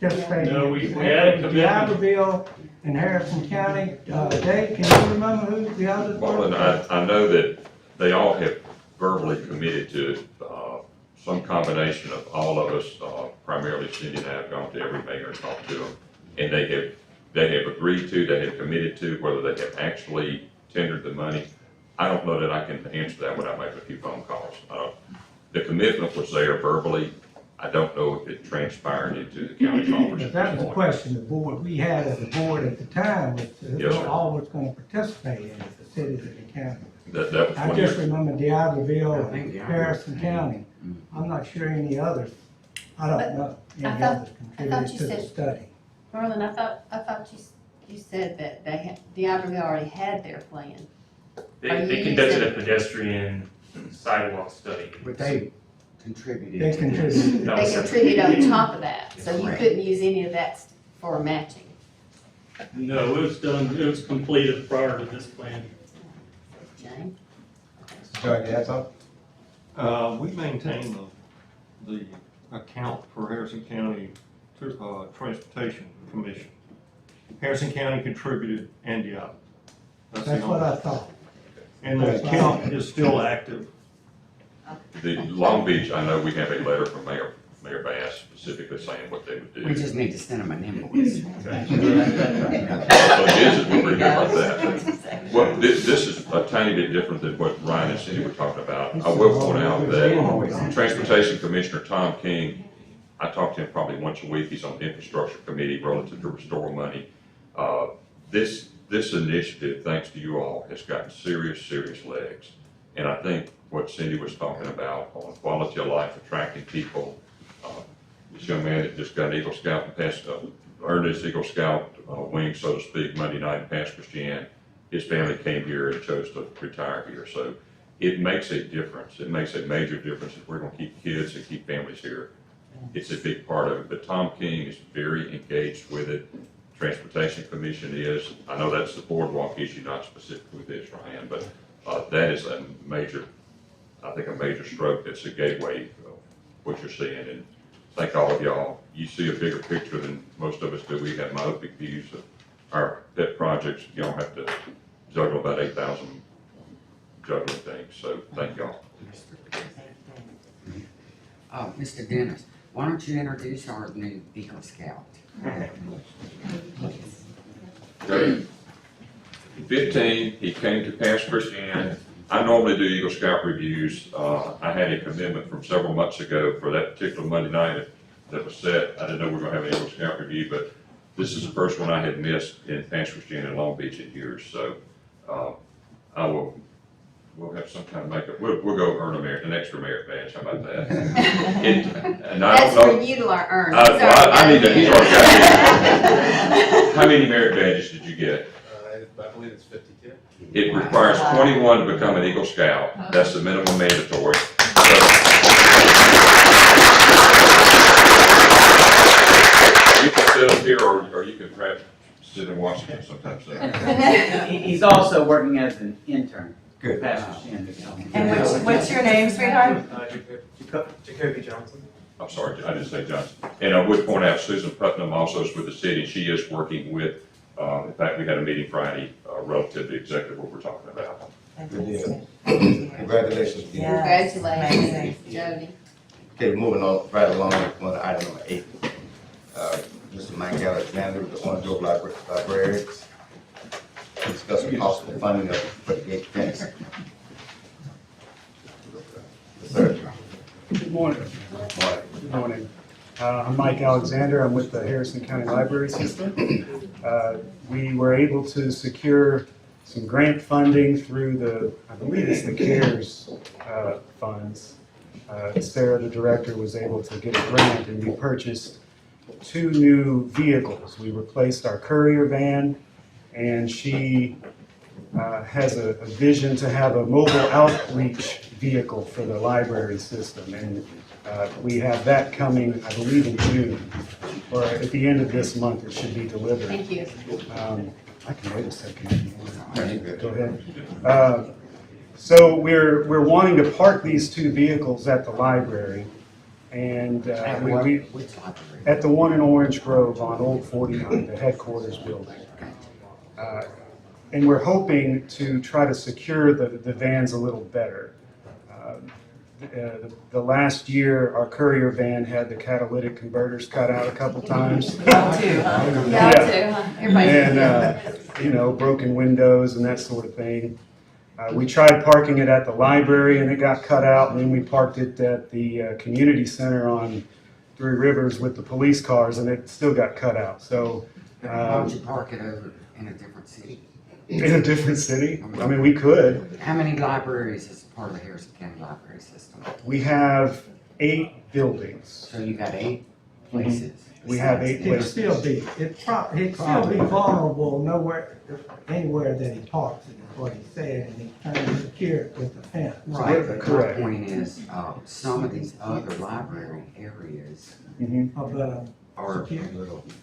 S9: Participate?
S18: No, we had a commitment.
S9: Iberville and Harrison County. Dave, can you remember who the others were?
S19: Well, and I know that they all have verbally committed to some combination of all of us, primarily Cindy and I have gone to every mayor and talked to them. And they have agreed to, they have committed to, whether they have actually tendered the money. I don't know that I can answer that without making a few phone calls. The commitment was there verbally. I don't know if it transpired into the county coffers.
S9: That was the question the board, we had as a board at the time, was
S19: Yes, sir.
S9: all was going to participate in it, the cities of the county.
S19: That was
S9: I
S19: one
S9: just
S19: year.
S9: remember D'Iberville
S7: I think
S9: and
S7: D'Iberville.
S9: Harrison County. I'm not sure any others, I
S3: But
S9: don't know, any
S3: I thought-
S9: others
S3: I thought
S9: contributed
S3: you
S9: to the
S3: said-
S9: study.
S3: Merlin, I thought you said that the Iberville already had their plan. Are
S13: They
S3: you
S13: conducted a
S3: using-
S13: pedestrian sidewalk study.
S7: But they contributed.
S9: They
S7: to
S9: contributed.
S13: That
S3: They
S13: was separate.
S3: contribute on top of that, so you
S7: Correct.
S3: couldn't use any of that for matching.
S18: No, it was done, it was completed prior to this plan.
S3: Jane?
S1: Judge, you have something?
S20: We maintain the account for Harrison County Transportation Commission. Harrison County contributed and Diablo.
S9: That's what I thought.
S20: And the account is still active.
S19: The Long Beach, I know we have a letter from Mayor Bass specifically saying what they would do.
S7: We just need to send them an invoice.
S19: So this is what we're here about that. Well, this is a tiny bit different than what Ryan and Cindy were talking about. I will point out that Transportation Commissioner Tom King, I talk to him probably once a week. He's on the infrastructure committee relative to restore money. This initiative, thanks to you all, has gotten serious legs. And I think what Cindy was talking about on quality of life, attracting people, this young man that just got an Eagle Scout and passed, earned his Eagle Scout wing, so to speak, Monday night in Pass Christian. His family came here and chose to retire here. So it makes a difference. It makes a major difference if we're gonna keep kids and keep families here. It's a big part of it, but Tom King is very engaged with it. Transportation Commission is. I know that's the boardwalk issue, not specifically this, Ryan, but that is a major, I think a major stroke that's a gateway of what you're seeing. And thank all of y'all. You see a bigger picture than most of us do. We have myopic views of our pet projects. You don't have to juggle about 8,000 juggling things. So thank y'all.
S7: Mr. Dennis, why don't you introduce our new Eagle Scout?
S19: 15, he came to Pass Christian. I normally do Eagle Scout reviews. I had a commitment from several months ago for that particular Monday night that was set. I didn't know we were going to have an Eagle Scout review, but this is the first one I had missed in Pass Christian and Long Beach in years. So we'll have some kind of makeup. We'll go earn an extra merit badge. How about that? And I
S3: That's
S19: don't know.
S3: for you to earn.
S19: I need to. He's already got me. How many merit badges did you get?
S1: I believe it's 52.
S19: It requires 21 to become an Eagle Scout. That's the minimum mandatory. You can sit up here, or you can perhaps sit in Washington sometime soon.
S21: He's also working as an intern.
S1: Good.
S21: Pastor Shannon.
S5: And what's your name, sweetheart?
S20: Jacoby Johnson.
S19: I'm sorry, I didn't say Johnson. And I would point out Susan Putnam also is with the city. She is working with, in fact, we had a meeting Friday relative to exactly what we're talking about.
S1: Good deal. Congratulations.
S3: Congratulations, Jody.
S1: Okay, moving on right along on to item number 8. Mr. Mike Alexander with the Orange Grove Libraries to discuss the possible funding of for the gate fence. Yes, sir.
S22: Good morning.
S1: Morning.
S22: Good morning. I'm Mike Alexander. I'm with the Harrison County Library System. We were able to secure some grant funding through the, I believe it's the CARES funds. Sarah, the director, was able to get a grant, and we purchased 2 new vehicles. We replaced our courier van, and she has a vision to have a mobile outreach vehicle for the library system. And we have that coming, I believe, in June, or at the end of this month it should be delivered.
S3: Thank you.
S22: I can wait a second. Go ahead. So we're wanting to park these 2 vehicles at the library, and at the one in Orange Grove on Old 49, the headquarters building. And we're hoping to try to secure the vans a little better. The last year, our courier van had the catalytic converters cut out a couple times.
S3: Y'all too, huh? Y'all too, huh? Everybody.
S22: And, broken windows and that sort of thing. We tried parking it at the library and it got cut out, and then we parked it at the community center on Three Rivers with the police cars, and it still got cut out. So,
S7: Why don't you park it over in a different city?
S22: In a different city? I mean, we could.
S7: How many libraries is part of the Harrison County Library System?
S22: We have 8 buildings.
S7: So you got 8 places?
S22: We have 8 places.
S9: It'd still be vulnerable anywhere that he parks it, is what he said, and he's trying to secure it with the fence.
S7: Right, but my point is, some of these other library areas are a little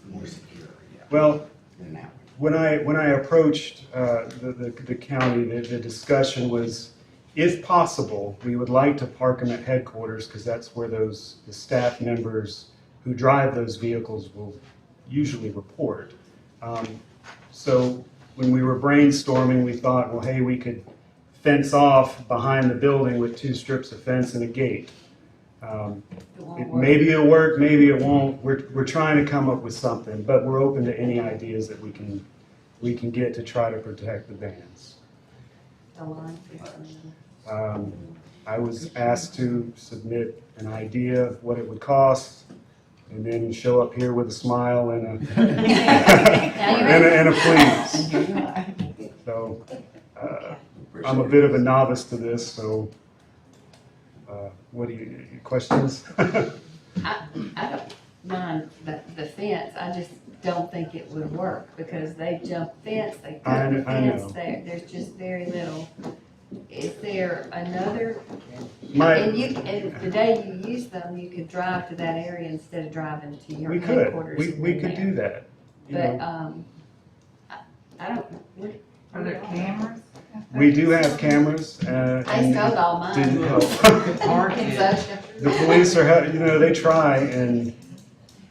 S7: more secure.
S22: Well,
S7: than that.
S22: when I approached the county, the discussion was, if possible, we would like to park them at headquarters, because that's where the staff members who drive those vehicles will usually report. So when we were brainstorming, we thought, well, hey, we could fence off behind the building with 2 strips of fence and a gate. Maybe it'll work, maybe it won't. We're trying to come up with something, but we're open to any ideas that we can get to try to protect the vans. I was asked to submit an idea of what it would cost, and then show up here with a smile and a please. So I'm a bit of a novice to this, so what do you, questions?
S3: I don't mind the fence, I just don't think it would work, because they jump fence, they cut the fence, there's just very little is there another,
S22: My,
S3: and the day you use them, you could drive to that area instead of driving to your
S22: we could,
S3: headquarters.
S22: we
S3: in
S22: could
S3: there.
S22: do that. You
S3: But,
S22: know,
S3: I don't, what?
S10: Are there cameras?
S22: we do have cameras,
S3: I
S22: and
S3: installed all
S22: it
S3: mine.
S22: didn't help.
S3: In Sasha.
S22: The police are, you know, they try, and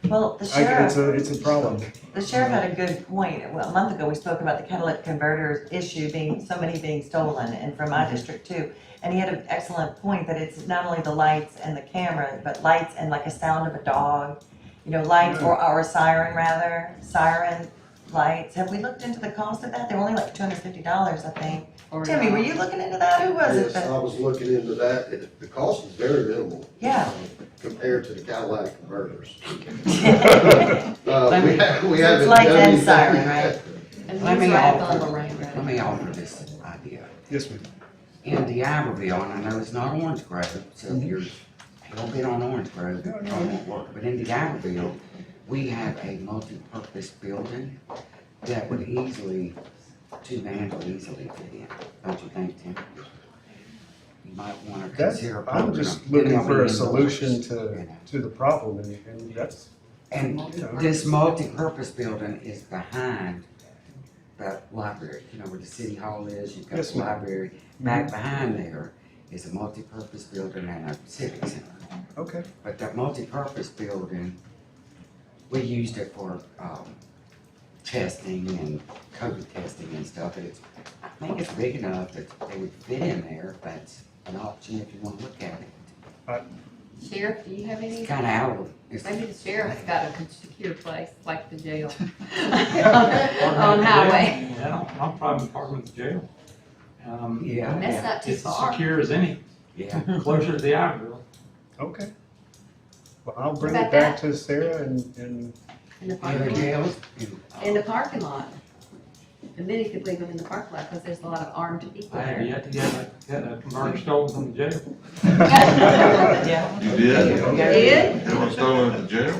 S5: Well, the
S22: it's
S5: sheriff,
S22: a problem.
S5: the sheriff had a good point. Well, a month ago, we spoke about the catalytic converters issue being, so many being stolen, and from my district too. And he had an excellent point that it's not only the lights and the camera, but lights and like a sound of a dog, you know, lights or a siren rather, siren lights. Have we looked into the cost of that? They were only like $250, I think. Timmy, were you looking into that? Who was it?
S2: Yes, I was looking into that. The cost is very minimal.
S5: Yeah.
S2: Compared to the Cadillac converters. We
S5: So
S2: haven't
S5: it's lights
S2: done
S5: and
S2: anything.
S5: siren, right?
S3: And
S7: Let
S3: these
S7: me
S3: are all
S7: offer,
S3: Lorraine, right?
S7: let me offer this idea.
S22: Yes, ma'am.
S7: In D'Iberville, and I know it's not Orange Grove, so if you're a little bit on Orange Grove, it probably won't work, but in D'Iberville, we have a multi-purpose building that would easily, two vans would easily fit in, don't you think, Tim? You might wanna
S22: That's,
S7: consider.
S22: I'm just looking for a solution to the problem, and that's,
S7: And
S22: you know.
S7: this multi-purpose building is behind the library, you know where the city hall is, you've got
S22: Yes,
S7: the
S22: ma'am.
S7: library. Back behind there is a multi-purpose building and a civic center.
S22: Okay.
S7: But that multi-purpose building, we used it for, testing and COVID testing and stuff, and it's, I think it's big enough that they would fit in there, if that's an option if you wanna look at it.
S3: Sheriff, do you have any?
S7: It's kinda out of, it's.
S3: Maybe the sheriff's got a secure place, like the jail. On highway.
S4: Yeah, I'm probably part of the jail.
S7: Yeah.
S3: That's not too
S4: It's as
S3: far.
S4: secure as any,
S7: Yeah.
S4: closer to the Iberville.
S22: Okay. Well, I'll bring
S3: What
S22: it
S3: about
S22: back to Sarah and
S3: In the
S7: Yeah,
S3: parking
S7: the
S3: lot.
S7: jails.
S3: In the parking lot. And then you could leave them in the parking lot, because there's a lot of armed people
S4: I have
S3: there.
S4: yet to get a converter stolen from the jail.
S5: Yeah.
S6: You did?
S3: Did?
S6: It was stolen at the jail?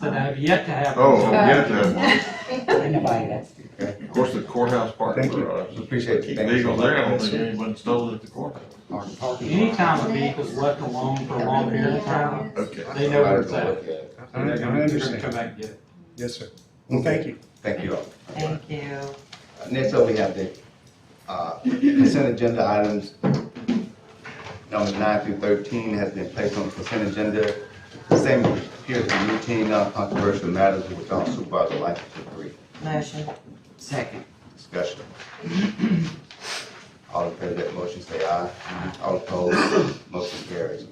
S4: Said I have yet to have.
S6: Oh, yet to have one.
S7: Anybody that's.
S6: Of course, the courthouse parking
S22: Thank you.
S6: garage.
S1: Appreciate it.
S6: Keep
S1: Thank you so
S6: vehicles there, I don't
S1: much.
S6: think anyone stole it at the courthouse.
S7: Or the parking lot.
S4: Anytime a vehicle's left alone for a long period of time,
S6: Okay.
S4: they know where it's at.
S22: I
S4: They're gonna come
S22: understand.
S4: back and get it.
S22: Yes, sir. Well, thank you.
S1: Thank you all.
S5: Thank you.
S1: Next up, we have the consent agenda items. Numbers 9 through 13 has been placed on the consent agenda. The same appears to be routine, non-controversial matters with without supervisor license to agree.
S5: Motion.
S7: Second.
S1: Discussion. All in favor of that motion, say aye. All opposed, motion carries.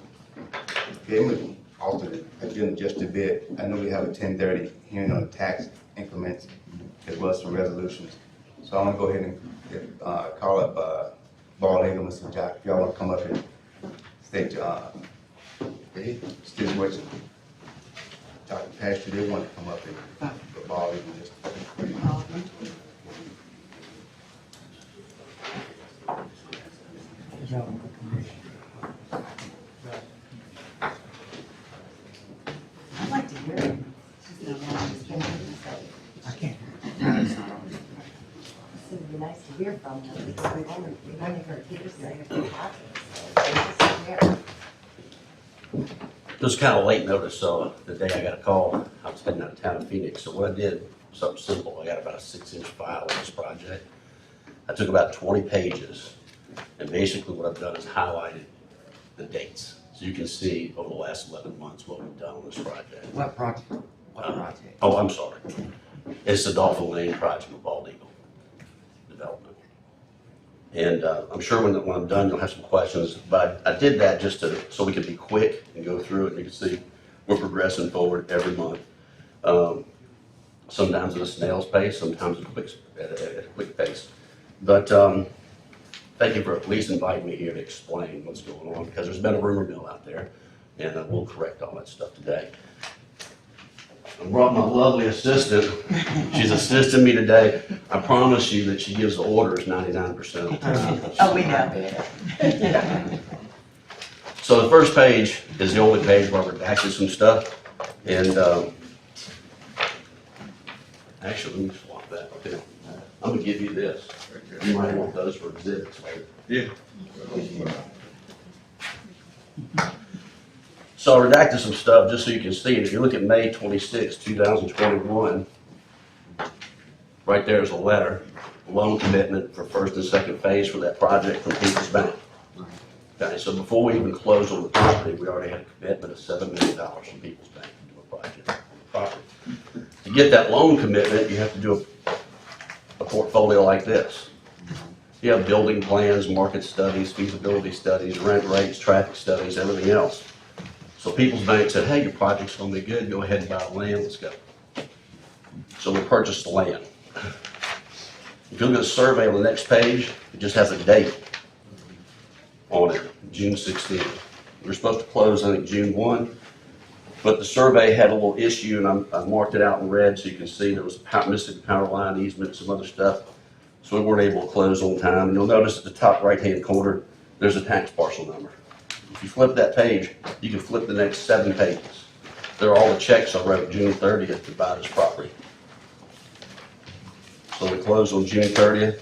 S1: Okay, moving alternate agenda just a bit. I know we have a 10:30 hearing on tax increments as well as some resolutions. So I'm gonna go ahead and call up Ball Eagle, Mr. Jack, if y'all wanna come up and state your situation. Dr. Pastor, they want to come up and the Ball Eagle just.
S5: I'd like to hear it.
S7: I can't. No, it's not on.
S5: It would be nice to hear from them, because we've only heard hearsay of what happened, so.
S23: Just kind of late notice, so the day I got a call, I was heading out of town in Phoenix, so what I did, something simple, I got about a 6-inch file on this project. I took about 20 pages, and basically what I've done is highlighted the dates. So you can see over the last 11 months what we've done on this project.
S7: What project? What project?
S23: Oh, I'm sorry. It's the Dolphin Lane project with Bald Eagle Development. And I'm sure when I'm done, you'll have some questions, but I did that just so we could be quick and go through it. You can see we're progressing forward every month. Sometimes at a snail's pace, sometimes at a quick pace. But thank you for at least inviting me here to explain what's going on, because there's been a rumor mill out there, and we'll correct all that stuff today. I brought my lovely assistant. She's assisting me today. I promise you that she gives the orders 99% of the time.
S5: Oh, we know.
S23: So the first page is the only page where we're actually some stuff. And actually, let me swap that too. I'm gonna give you this. You might want those for exhibits later.
S6: Yeah.
S23: So I redacted some stuff just so you can see it. If you look at May 26, 2021, right there is a letter, loan commitment for first and second phase for that project from People's Bank. Okay, so before we even closed on the property, we already had a commitment of $7 million from People's Bank to do a property. To get that loan commitment, you have to do a portfolio like this. You have building plans, market studies, feasibility studies, rent rates, traffic studies, everything else. So People's Bank said, hey, your project's gonna be good, go ahead and buy the land, let's go. So we purchased the land. If you look at the survey on the next page, it just has a date on it, June 16th. We were supposed to close, I think, June 1, but the survey had a little issue, and I marked it out in red so you can see there was missing power line easement, some other stuff. So we weren't able to close on time. And you'll notice at the top right-hand corner, there's a tax parcel number. If you flip that page, you can flip the next 7 pages. There are all the checks I wrote June 30th to buy this property. So we closed on June 30th.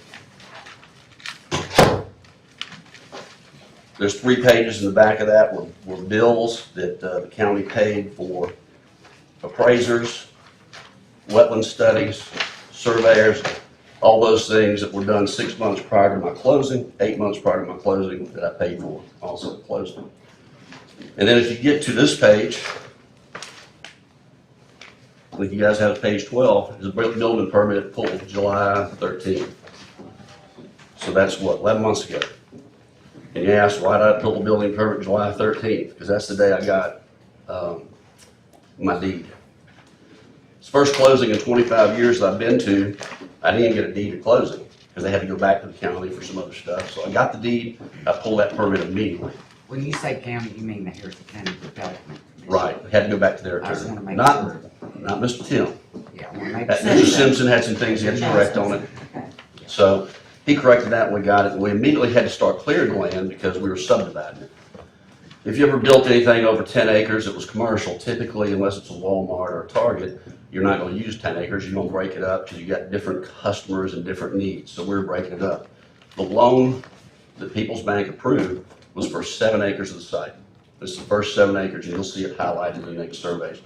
S23: There's 3 pages in the back of that were bills that the county paid for appraisers, wetland studies, surveyors, all those things that were done 6 months prior to my closing, 8 months prior to my closing that I paid for also at closing. And then if you get to this page, like you guys have page 12, is a building permit pulled July 13th. So that's what, 11 months ago. And you ask, why did I pull the building permit July 13th? Because that's the day I got my deed. It's first closing in 25 years that I've been to. I didn't get a deed at closing because they had to go back to the county for some other stuff. So I got the deed, I pulled that permit immediately.
S7: When you say county, you mean the Harrison County Development Commission?
S23: Right, had to go back to their
S7: I just
S23: attorney.
S7: wanna make
S23: Not,
S7: sure.
S23: not Mr. Tim.
S7: Yeah, I wanna make
S23: Mr.
S7: sure.
S23: Simpson had some things he had to correct on it. So he corrected that and we got it. And we immediately had to start clearing land because we were subdividing it. If you ever built anything over 10 acres, it was commercial. Typically, unless it's a Walmart or a Target, you're not going to use 10 acres. You're going to break it up because you got different customers and different needs. So we're breaking it up. The loan that People's Bank approved was for 7 acres of the site. This is the first 7 acres, and you'll see it highlighted in the next surveys.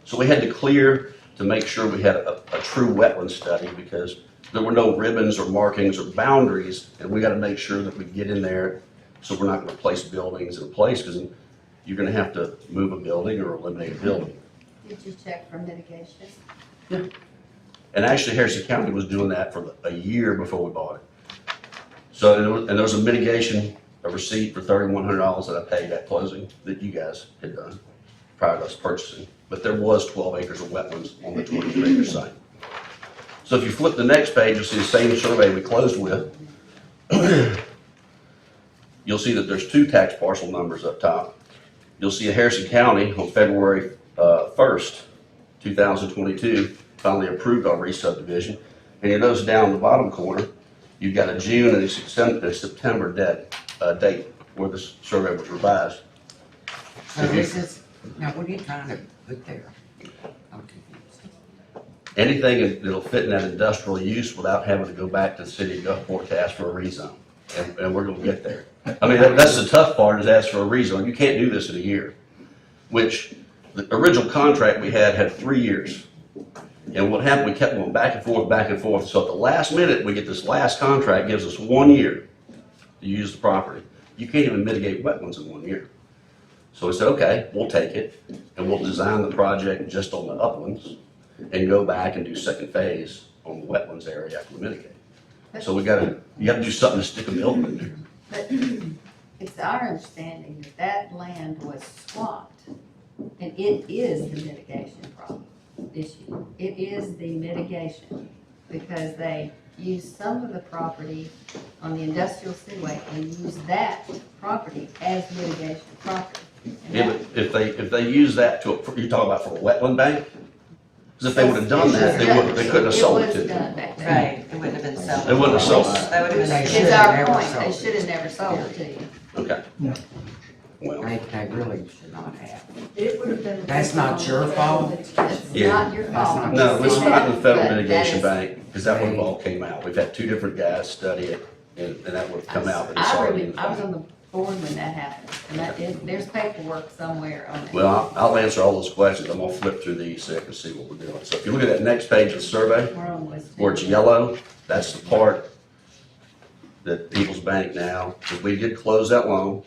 S23: So we had to clear to make sure we had a true wetland study because there were no ribbons or markings or boundaries, and we got to make sure that we get in there so we're not going to place buildings in place because you're going to have to move a building or eliminate a building.
S3: Did you check for mitigation?
S23: Yeah. And actually, Harrison County was doing that for a year before we bought it. So, and there was a mitigation, a receipt for $3,100 that I paid at closing that you guys had done prior to us purchasing. But there was 12 acres of wetlands on the 22-acre site. So if you flip the next page, you'll see the same survey we closed with. You'll see that there's 2 tax parcel numbers up top. You'll see a Harrison County on February 1st, 2022, finally approved our re-subdivision. And you notice down in the bottom corner, you've got a June and a September date where this survey was revised.
S7: So this is, now what are you trying to put there? I'm confused.
S23: Anything that'll fit in that industrial use without having to go back to the city of Gulfport to ask for a rezone. And we're gonna get there. I mean, that's the tough part is ask for a rezone. You can't do this in a year, which the original contract we had 3 years. And what happened, we kept going back and forth, back and forth. So at the last minute, we get this last contract, gives us 1 year to use the property. You can't even mitigate wetlands in 1 year. So we said, okay, we'll take it and we'll design the project just on the uplands and go back and do second phase on the wetlands area after we mitigate. So you gotta do something to stick a building in there.
S3: But it's our understanding that that land was swapped, and it is the mitigation problem issue. It is the mitigation, because they used some of the property on the industrial seaway and used that property as mitigation property. And
S23: Yeah, but if they use that you're talking about for a wetland bank? Because if they would have done that, they couldn't have sold it to
S3: was
S23: them.
S3: done back then.
S5: Right, it wouldn't have been sold.
S23: They wouldn't have sold it.
S5: That would have been.
S7: They
S3: It's
S7: should
S3: our
S7: have never
S3: point, they
S7: sold
S3: should have never sold it to you.
S23: Okay.
S9: Yeah.
S23: Well,
S7: They really should not have.
S17: It would have been.
S7: That's not your fault?
S3: It's
S23: Yeah.
S3: not your fault.
S23: no, it's not in the federal
S3: But that
S23: mitigation
S3: is-
S23: bank, because that would have all came out. We've had 2 different guys study it, and that would come out, but it's
S3: I
S23: already.
S3: remember, I was on the board when that happened, and that is, there's paperwork somewhere on it.
S23: Well, I'll answer all those questions. I'm gonna flip through these so I can see what we're doing. So if you look at that next page of the survey,
S3: We're on list.
S23: where it's yellow, that's the part that People's Bank now, because we did close that loan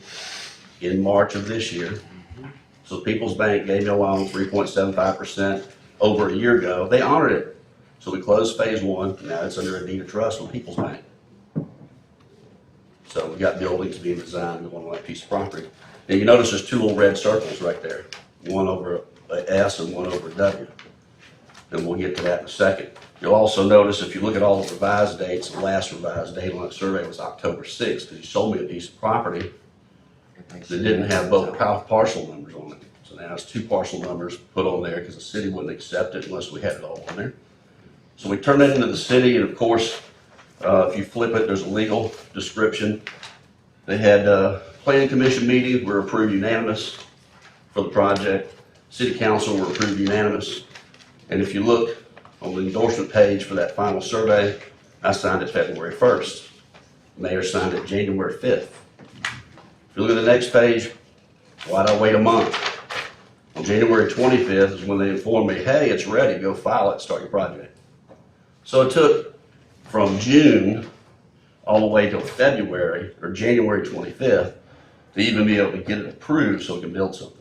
S23: in March of this year. So People's Bank gave me a loan, 3.75% over a year ago. They honored it. So we closed phase one, now it's under a deed of trust with People's Bank. So we got buildings being designed on that piece of property. And you notice there's two little red circles right there, one over a S and one over a W. And we'll get to that in a second. You'll also notice if you look at all the revised dates, the last revised date on that survey was October 6th, because you sold me a piece of property that didn't have both parcel numbers on it. So now it's two parcel numbers put on there because the city wouldn't accept it unless we had it all on there. So we turn that into the city, and of course, if you flip it, there's a legal description. They had planning commission meeting, were approved unanimous for the project. City council were approved unanimous. And if you look on the endorsement page for that final survey, I signed it February 1st. Mayor signed it January 5th. If you look at the next page, why'd I wait a month? On January 25th is when they informed me, hey, it's ready, go file it, start your project. So it took from June all the way till February, or January 25th, to even be able to get it approved so we can build something.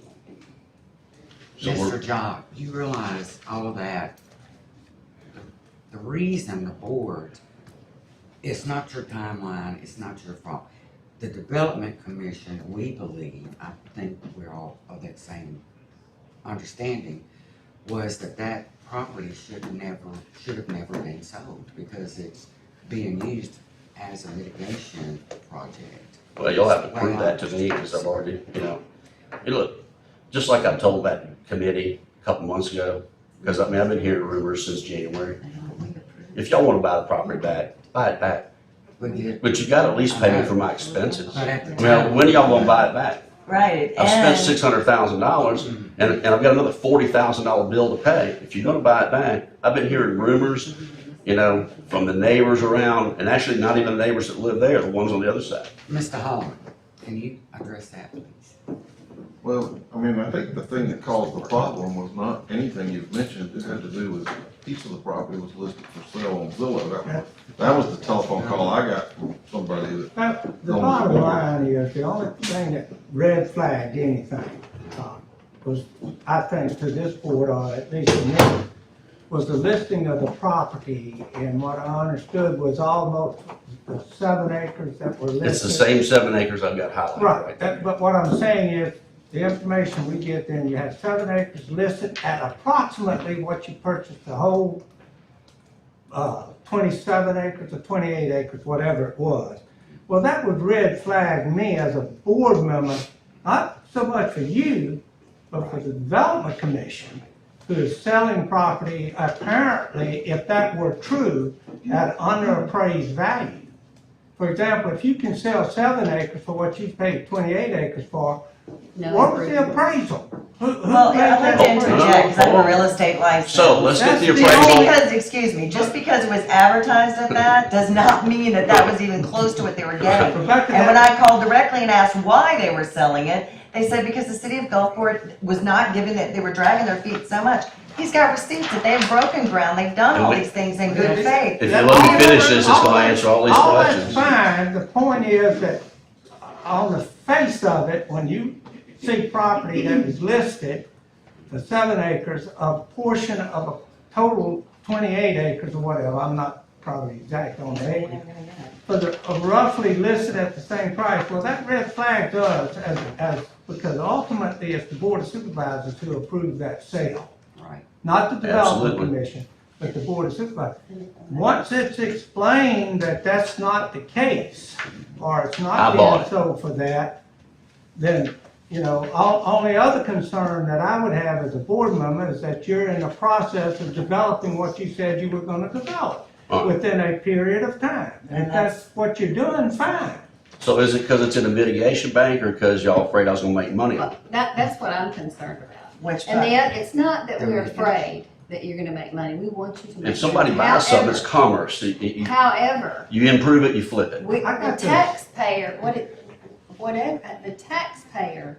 S23: So
S7: Mr. Job, you realize all of that, the reason the board, it's not your timeline, it's not your fault. The Development Commission, we believe, I think we're all of that same understanding, was that property should have never been sold because it's being used as a mitigation project.
S23: Well, you'll have to prove that to me because I've already, hey, look, just like I told that committee a couple months ago, because I've been hearing rumors since January. If y'all want to buy the property back, buy it back. But you got to at least pay me for my expenses. Well, when are y'all going to buy it back?
S5: Right.
S23: I've spent $600,000 and I've got another $40,000 bill to pay. If you're gonna buy it back, I've been hearing rumors, from the neighbors around, and actually not even the neighbors that live there, the ones on the other side.
S7: Mr. Holland, can you address that, please?
S6: Well, I think the thing that caused the problem was not anything you've mentioned. It had to do with a piece of the property was listed for sale on Zillow. That was the telephone call I got from somebody that.
S9: The bottom line is, the only thing that red flagged anything, was, I think, to this board, or at least to me, was the listing of the property, and what I understood was almost the 7 acres that were listed.
S23: It's the same 7 acres I've got highlighted right there.
S9: But what I'm saying is, the information we get then, you had 7 acres listed at approximately what you purchased the whole 27 acres or 28 acres, whatever it was. Well, that would red flag me as a board member, not so much for you, but for the Development Commission, who is selling property, apparently, if that were true, at underappraised value. For example, if you can sell 7 acres for what you paid 28 acres for, what was the appraisal?
S5: Well, I'd like to interject, because I have a real estate license.
S23: So let's get the
S5: Just
S23: appraisal.
S5: because, excuse me, just because it was advertised at that, does not mean that that was even close to what they were getting. And when I called directly and asked why they were selling it, they said because the city of Gulfport was not giving it, they were dragging their feet so much. He's got receipts that they've broken ground, they've done all these things in good faith.
S23: If you let me finish this, it's gonna answer all these questions.
S9: All that's fine, the point is that on the face of it, when you see property that is listed, the 7 acres, a portion of a total 28 acres or whatever, I'm not probably exact on the acre, but roughly listed at the same price, well, that red flags us as because ultimately it's the Board of Supervisors who approves that sale.
S7: Right.
S9: Not the Development
S23: Absolutely.
S9: Commission, but the Board of Supervisors. Once it's explained that that's not the case, or it's not being sold for that, then, only other concern that I would have as a board member is that you're in the process of developing what you said you were gonna develop within a period of time. And if that's what you're doing, fine.
S23: So is it because it's in a mitigation bank or because y'all afraid I was gonna make money on it?
S3: That's what I'm concerned about.
S5: Which
S3: And it's not that we're afraid, that you're gonna make money. We want you to make.
S23: If somebody
S3: money.
S23: buys something, it's
S3: However-
S23: commerce.
S3: However,
S23: You improve it, you flip it.
S3: the taxpayer, whatever, the taxpayer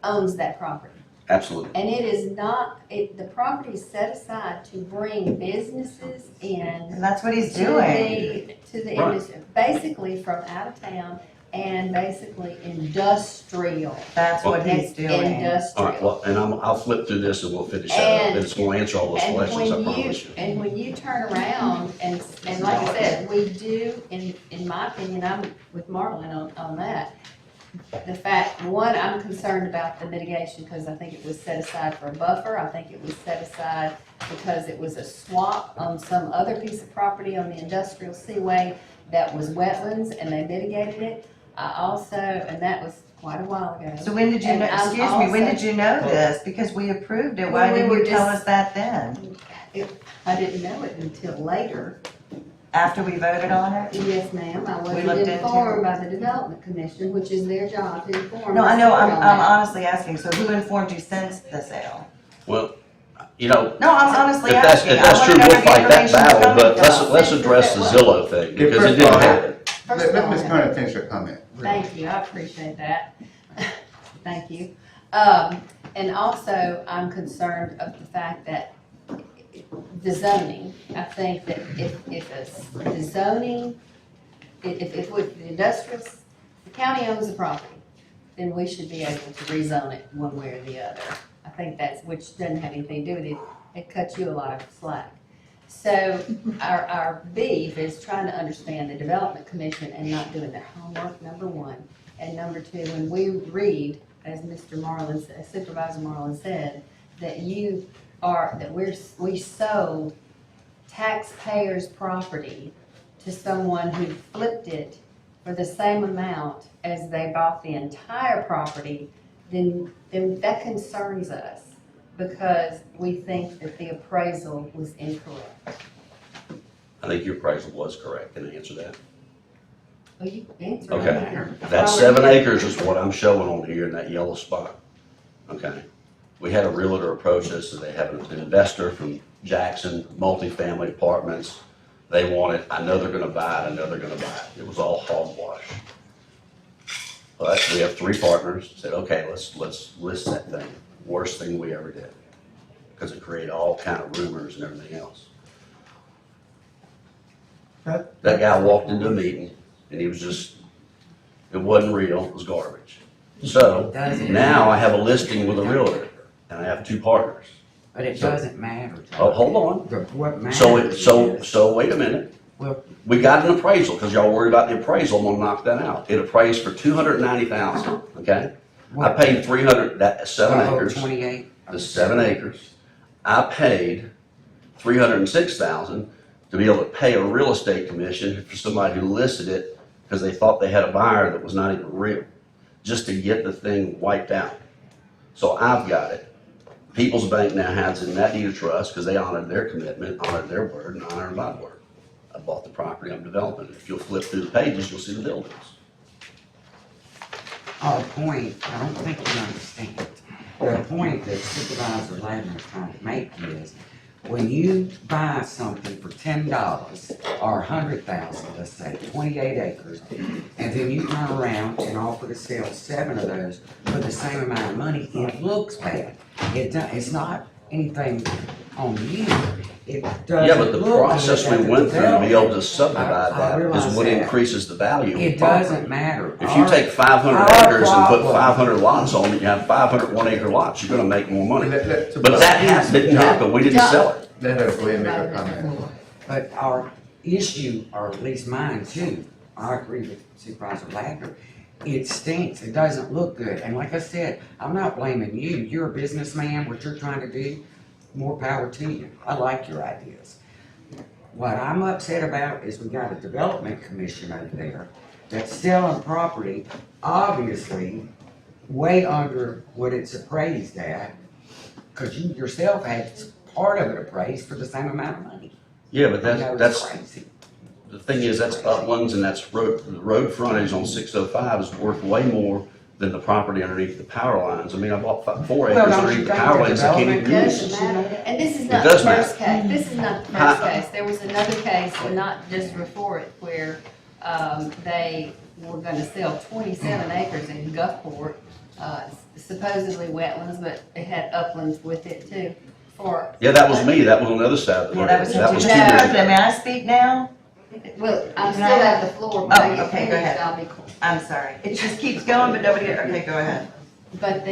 S3: owns that property.
S23: Absolutely.
S3: And it is not, the property is set aside to bring businesses in.
S5: And that's what he's
S3: to
S5: doing.
S3: To the
S23: Right.
S3: industry, basically from out of town and basically industrial.
S5: That's what he's
S3: It's
S5: doing.
S23: All right,
S3: Industrial.
S23: well, and I'll flip through this and we'll finish that up.
S3: And-
S23: And it's gonna answer all those
S3: And
S23: questions, I
S3: when
S23: promise you.
S3: and when you turn around and like I said, we do, in my opinion, I'm with Marlon on that. The fact, one, I'm concerned about the mitigation because I think it was set aside for a buffer. I think it was set aside because it was a swap on some other piece of property on the industrial seaway that was wetlands and they mitigated it. I also, and that was quite a while ago.
S5: So when did you
S3: And
S5: know,
S3: I'm
S5: excuse me, when
S3: also-
S5: did you know this? Because we approved it.
S3: When
S5: Why
S3: we
S5: didn't
S3: were
S5: you tell
S3: just-
S5: us that then?
S3: I didn't know it until later.
S5: After we voted on it?
S3: Yes, ma'am, I
S5: We
S3: wasn't
S5: looked into
S3: informed
S5: it.
S3: by the Development Commission, which is their job to inform.
S5: No,
S3: us
S5: I know, I'm
S3: on that.
S5: honestly asking, so who informed you since the sale?
S23: Well, you know,
S5: No, I'm honestly
S23: if that's
S5: asking. I
S23: true,
S5: wanna know
S23: we'll
S5: where the
S23: fight that
S5: information's
S23: battle,
S5: coming
S23: but
S5: from.
S23: let's address the Zillow thing, because it didn't happen.
S3: First of
S1: Let
S3: all,
S1: Ms. Kernan finish her comment.
S3: thank you, I appreciate that. Thank you. And also, I'm concerned of the fact that the zoning, I think that the zoning, if with the industrial, the county owns the property, then we should be able to rezone it one way or the other. I think that's, which doesn't have anything to do with it, it cuts you a lot of slack. So our beef is trying to understand the Development Commission and not doing their homework, number one. And number two, when we read, as Mr. Marlin, as Supervisor Marlin said, that we sold taxpayers' property to someone who flipped it for the same amount as they bought the entire property, then that concerns us because we think that the appraisal was incorrect.
S23: I think your appraisal was correct. Can I answer that?
S3: Well, you answered
S23: Okay.
S3: that.
S23: That 7 acres is what I'm showing on here in that yellow spot. Okay. We had a realtor approach us, so they have an investor from Jackson, multifamily apartments. They want it. I know they're gonna buy it. I know they're gonna buy it. It was all hogwash. But we have 3 partners, said, okay, let's list that thing. Worst thing we ever did. Because it created all kind of rumors and everything else. That guy walked into a meeting and he was just, it wasn't real, it was garbage. So now I have a listing with a realtor and I have 2 partners.
S7: But it doesn't matter.
S23: Oh, hold on.
S7: What matters
S23: So wait a minute.
S7: Well-
S23: We got an appraisal, because y'all worried about the appraisal, I'm gonna knock that out. It appraised for $290,000, okay? I paid 7 acres.
S7: 28.
S23: The 7 acres. I paid $306,000 to be able to pay a real estate commission for somebody who listed it because they thought they had a buyer that was not even real, just to get the thing wiped out. So I've got it. People's Bank now has it in that deed of trust because they honored their commitment, honored their word, and honored my word. I bought the property, I'm developing it. If you'll flip through the pages, you'll see the buildings.
S7: Our point, I don't think you understand. The point that Supervisor Ladner is trying to make is, when you buy something for $10 or $100,000, let's say, 28 acres, and then you turn around and offer to sell 7 of those for the same amount of money, it looks bad. It's not anything on you. It doesn't
S23: Yeah, but the
S7: look
S23: process
S7: good
S23: we
S7: at
S23: went
S7: the
S23: through to be able to
S7: developer.
S23: subdivide
S7: I
S23: that
S7: realize
S23: is what
S7: that.
S23: increases the value of the
S7: It
S23: property.
S7: doesn't matter.
S23: If you take 500
S7: our
S23: acres and put
S7: problem-
S23: 500 lots on it, you have 500 1-acre lots, you're gonna make more money.
S1: Let-
S23: But that didn't happen, we didn't sell it.
S1: Let her go ahead and make her comment.
S7: But our issue, or at least mine too, I agree with Supervisor Ladner, it stinks, it doesn't look good, and like I said, I'm not blaming you, you're a businessman, what you're trying to do, more power to you, I like your ideas. What I'm upset about is we got a development commission over there that's selling property, obviously, way under what it's appraised at, cause you yourself had part of it appraised for the same amount of money.
S23: Yeah, but
S7: You know, it's
S23: that's,
S7: crazy.
S23: the thing is, that's uplands and that's road frontage on 605 is worth way more than the property underneath the power lines. I mean, I bought 4
S5: Well,
S23: acres
S5: don't
S23: underneath
S5: you
S23: the
S5: think
S23: power
S5: the
S23: lines I can't
S3: It
S23: even
S3: doesn't
S23: use.
S3: matter, and this is
S23: It
S3: not the
S23: does
S3: first case, this is not the first
S23: How-
S3: case, there was another case, and not just before it, where, they were gonna sell 27 acres in Gulfport, supposedly wetlands, but it had uplands with it too, for.
S23: Yeah, that was me. That was on the other side of the
S5: Yeah,
S23: road.
S5: that was in
S23: That was 2
S5: Mr.
S23: years
S5: President,
S23: ago.
S5: may I speak now?
S3: Well, I
S5: Can
S3: still
S5: I-
S3: have the floor, but I
S5: Oh,
S3: get
S5: okay, go
S3: finished,
S5: ahead.
S3: I'll be quiet.
S5: I'm sorry. It just keeps going, but nobody, okay, go ahead.
S3: But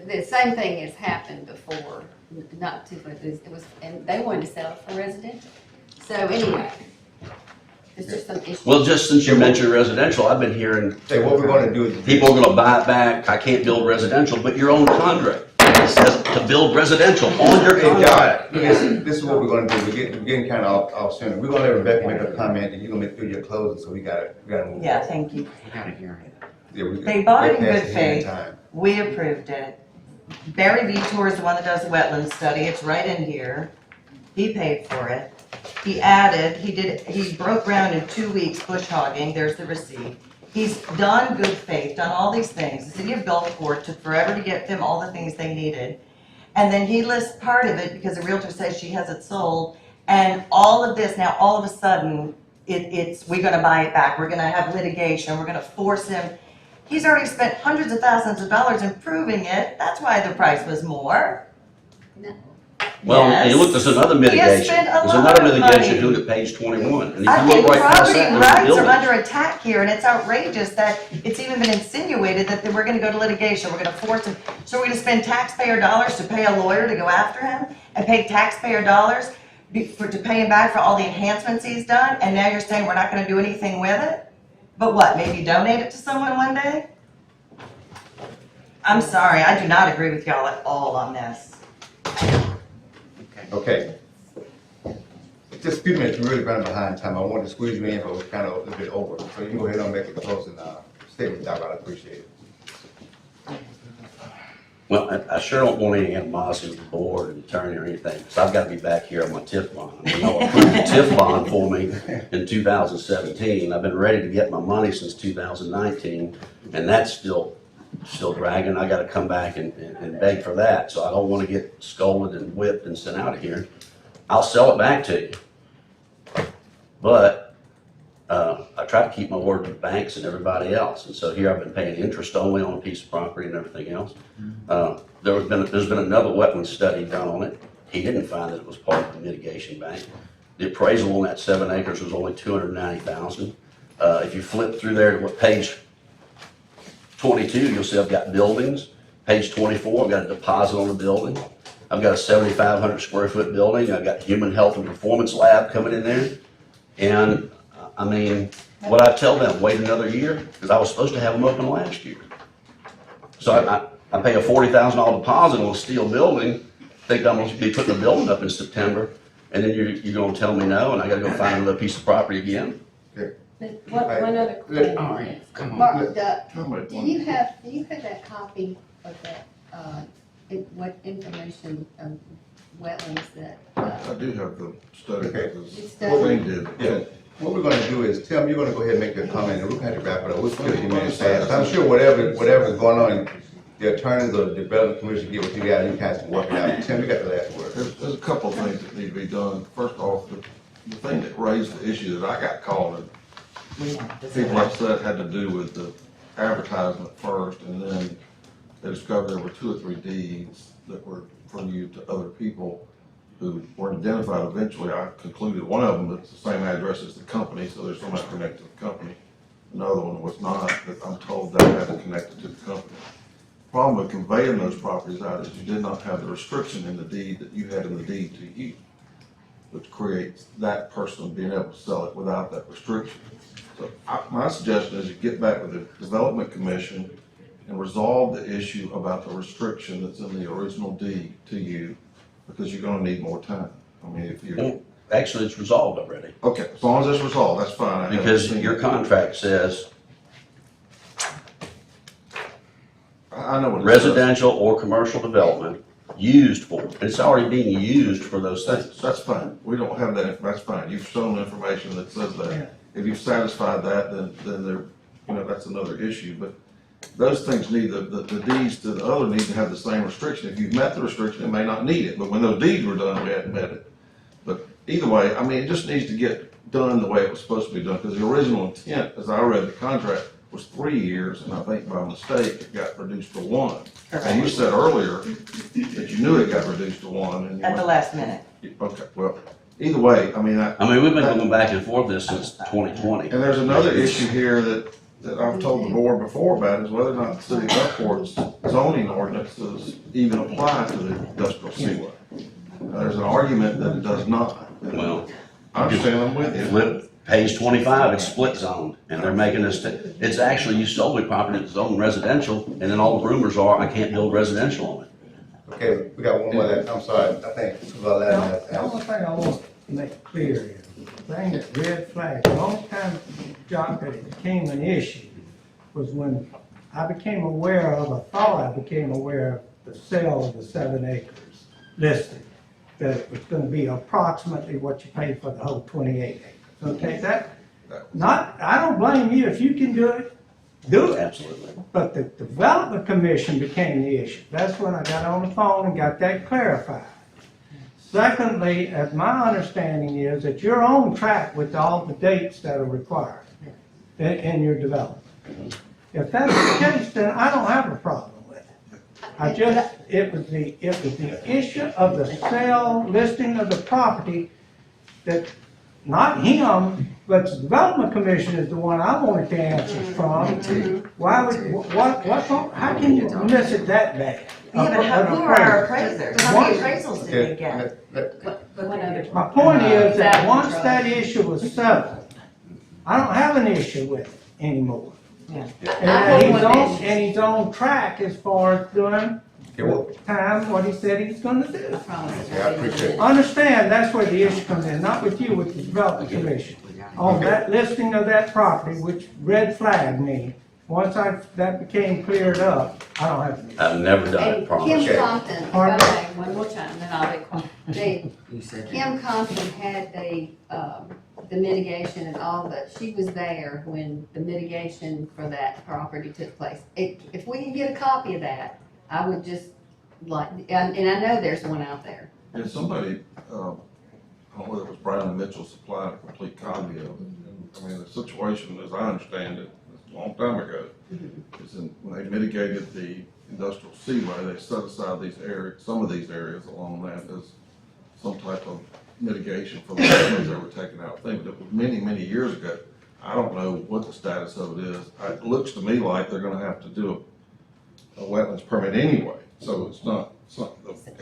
S3: the same thing has happened before, not too, but it was, and they wanted to sell it for residential. So anyway, it's just some issue.
S23: Well, just since you mentioned residential, I've been hearing
S1: Hey, what we're gonna do is.
S23: people are gonna buy it back. I can't build residential, but your own contract says to build residential on your
S1: Hey, John,
S23: contract.
S1: this is what we're gonna do, we're getting kind of off center. We're gonna let Rebecca make a comment, and you're gonna make through your closing, so we gotta move.
S5: Yeah,
S1: on.
S5: thank you.
S7: I got a hearing.
S1: Yeah, we-
S5: They bought it in
S1: we're
S5: good
S1: past the hearing
S5: faith.
S1: time.
S5: We approved it. Barry Vitor is the one that does the wetland study. It's right in here. He paid for it. He added, he broke ground in 2 weeks bush hogging. There's the receipt. He's done good faith, done all these things. The city of Gulfport took forever to get them all the things they needed. And then he lists part of it because the realtor says she has it sold. And all of this, now all of a sudden, we're gonna buy it back. We're gonna have litigation. We're gonna force him. He's already spent hundreds of thousands of dollars improving it. That's why the price was more.
S23: Well, and you look, there's another mitigation.
S5: spent a
S23: There's
S5: lot
S23: another
S5: of
S23: mitigation.
S5: money.
S23: If you look at page 21, and if
S5: I
S23: you
S5: think
S23: look right past
S5: property
S23: that, there's
S5: rights are
S23: buildings.
S5: under attack here, and it's outrageous that it's even been insinuated that we're gonna go to litigation, we're gonna force him. So we're gonna spend taxpayer dollars to pay a lawyer to go after him, and pay taxpayer dollars to pay him back for all the enhancements he's done, and now you're saying we're not gonna do anything with it? But what, maybe donate it to someone one day? I'm sorry, I do not agree with y'all at all on this.
S1: Okay. Just a few minutes, we're really running behind time. I wanted to squeeze you in, but we're kind of a little bit over. So you can go ahead and make a closing statement, Doc, I appreciate it.
S23: Well, I sure don't want any animosity with the board and attorney or anything, because I've got to be back here on my TIF bond. Y'all approved the TIF bond for me in 2017. I've been ready to get my money since 2019, and that's still dragging. I got to come back and beg for that, so I don't want to get scolded and whipped and sent out of here. I'll sell it back to you. But I try to keep my word with banks and everybody else, and so here I've been paying interest only on a piece of property and everything else. There's been another wetland study done on it. He didn't find that it was part of the mitigation bank. The appraisal on that 7 acres was only $290,000. If you flip through there to what page 22, you'll see I've got buildings. Page 24, I've got a deposit on the building. I've got a 7,500 square foot building. I've got human health and performance lab coming in there. And I mean, what I tell them, wait another year, because I was supposed to have them open last year. So I pay a $40,000 deposit on a steel building, think I'm gonna be putting a building up in September, and then you're gonna tell me no, and I gotta go find another piece of property again?
S3: One other question.
S7: All right, come on.
S3: Mark,
S6: Somebody-
S3: do you have that copy of that, what information, wetlands that,
S6: I do have the study that
S3: It's
S6: the
S3: done.
S6: thing did.
S1: Yeah, what we're gonna do is, Tim, you're gonna go ahead and make your comment, and we're gonna have to wrap it up. We're still a few minutes past. I'm sure whatever's going on, the attorneys or the development commission get what you got, you guys can work it out. Tim, you got the last word.
S6: There's a couple of things that need to be done. First off, the thing that raised the issue that I got called, and people upset had to do with the advertisement first, and then they discovered there were 2 or 3 deeds that were from you to other people who weren't identified. Eventually, I concluded one of them that's the same address as the company, so there's somehow connected to the company. Another one was not, but I'm told that had to connect it to the company. Problem with conveying those properties out is you did not have the restriction in the deed that you had in the deed to you, which creates that person being able to sell it without that restriction. So my suggestion is you get back with the development commission and resolve the issue about the restriction that's in the original deed to you, because you're gonna need more time. I mean, if you.
S23: Well, actually, it's resolved already.
S6: Okay, as long as it's resolved, that's fine. I haven't
S23: Because
S6: seen
S23: your
S6: it.
S23: contract says
S6: I know what it says.
S23: residential or commercial development used for, and it's already being used for those things.
S6: That's fine. We don't have that, that's fine. You've shown information that says that. If you've satisfied that, then there, you know, that's another issue, but those things need, the deeds to the other need to have the same restriction. If you've met the restriction, it may not need it, but when those deeds were done, we hadn't met it. But either way, I mean, it just needs to get done the way it was supposed to be done, because the original intent, as I read the contract, was 3 years, and I think by mistake, it got reduced to 1. And you said earlier that you knew it got reduced to 1, and you
S5: At the
S6: went,
S5: last minute.
S6: okay, well, either way, I mean,
S23: we've been going back and forth this since 2020.
S6: and there's another issue here that I've told the board before about, is whether or not the city of Gulfport's zoning ordinances even apply to the industrial seaway. There's an argument that it does not.
S23: Well,
S6: I understand, I'm with you.
S23: flip page 25, it's split zone, and they're making us, it's actually, you sold the property that's zoned residential, and then all the rumors are, I can't build residential on it.
S1: Okay, we got one more that, I'm sorry, I think Supervisor Ladner has
S9: The only thing I want to make clear is, the thing that red flag, the only time, Jock, that it became an issue was when I became aware of, I thought I became aware of the sale of the 7 acres listed, that it was gonna be approximately what you paid for the whole 28 acres. Okay, I don't blame you, if you can do it, do it.
S23: Absolutely.
S9: But the Development Commission became the issue. That's when I got on the phone and got that clarified. Secondly, as my understanding is that you're on track with all the dates that are required in your development. If that's the case, then I don't have a problem with it. It was the issue of the sale listing of the property that, not him, but the Development Commission is the one I wanted the answers from. Why would, how can you miss it that bad?
S5: Yeah, but who are our appraisers? How many appraisals did we get?
S9: My point is that once that issue was settled, I don't have an issue with it anymore.
S5: Yeah.
S9: And he's on track as far as doing what he said he's gonna do.
S1: Yeah, I appreciate it.
S9: Understand, that's where the issue comes in, not with you, with the Development Commission. On that listing of that property, which red flagged me, once that became cleared up, I don't have an issue.
S23: I've never done it,
S3: And
S23: promise.
S3: Kim Compton, if I may, one more time, then I'll be quiet.
S7: You said that.
S3: Kim Compton had the mitigation and all, but she was there when the mitigation for that property took place. If we can get a copy of that, I would just like, and I know there's one out there.
S6: Yeah, somebody, I don't know whether it was Brown and Mitchell, supplied a complete copy of it. And, I mean, the situation, as I understand it, a long time ago, is when they mitigated the industrial seaway, they set aside these areas, some of these areas along that as some type of mitigation for the wetlands that were taken out. I think that was many, many years ago. I don't know what the status of it is. It looks to me like they're gonna have to do a wetlands permit anyway, so it's not the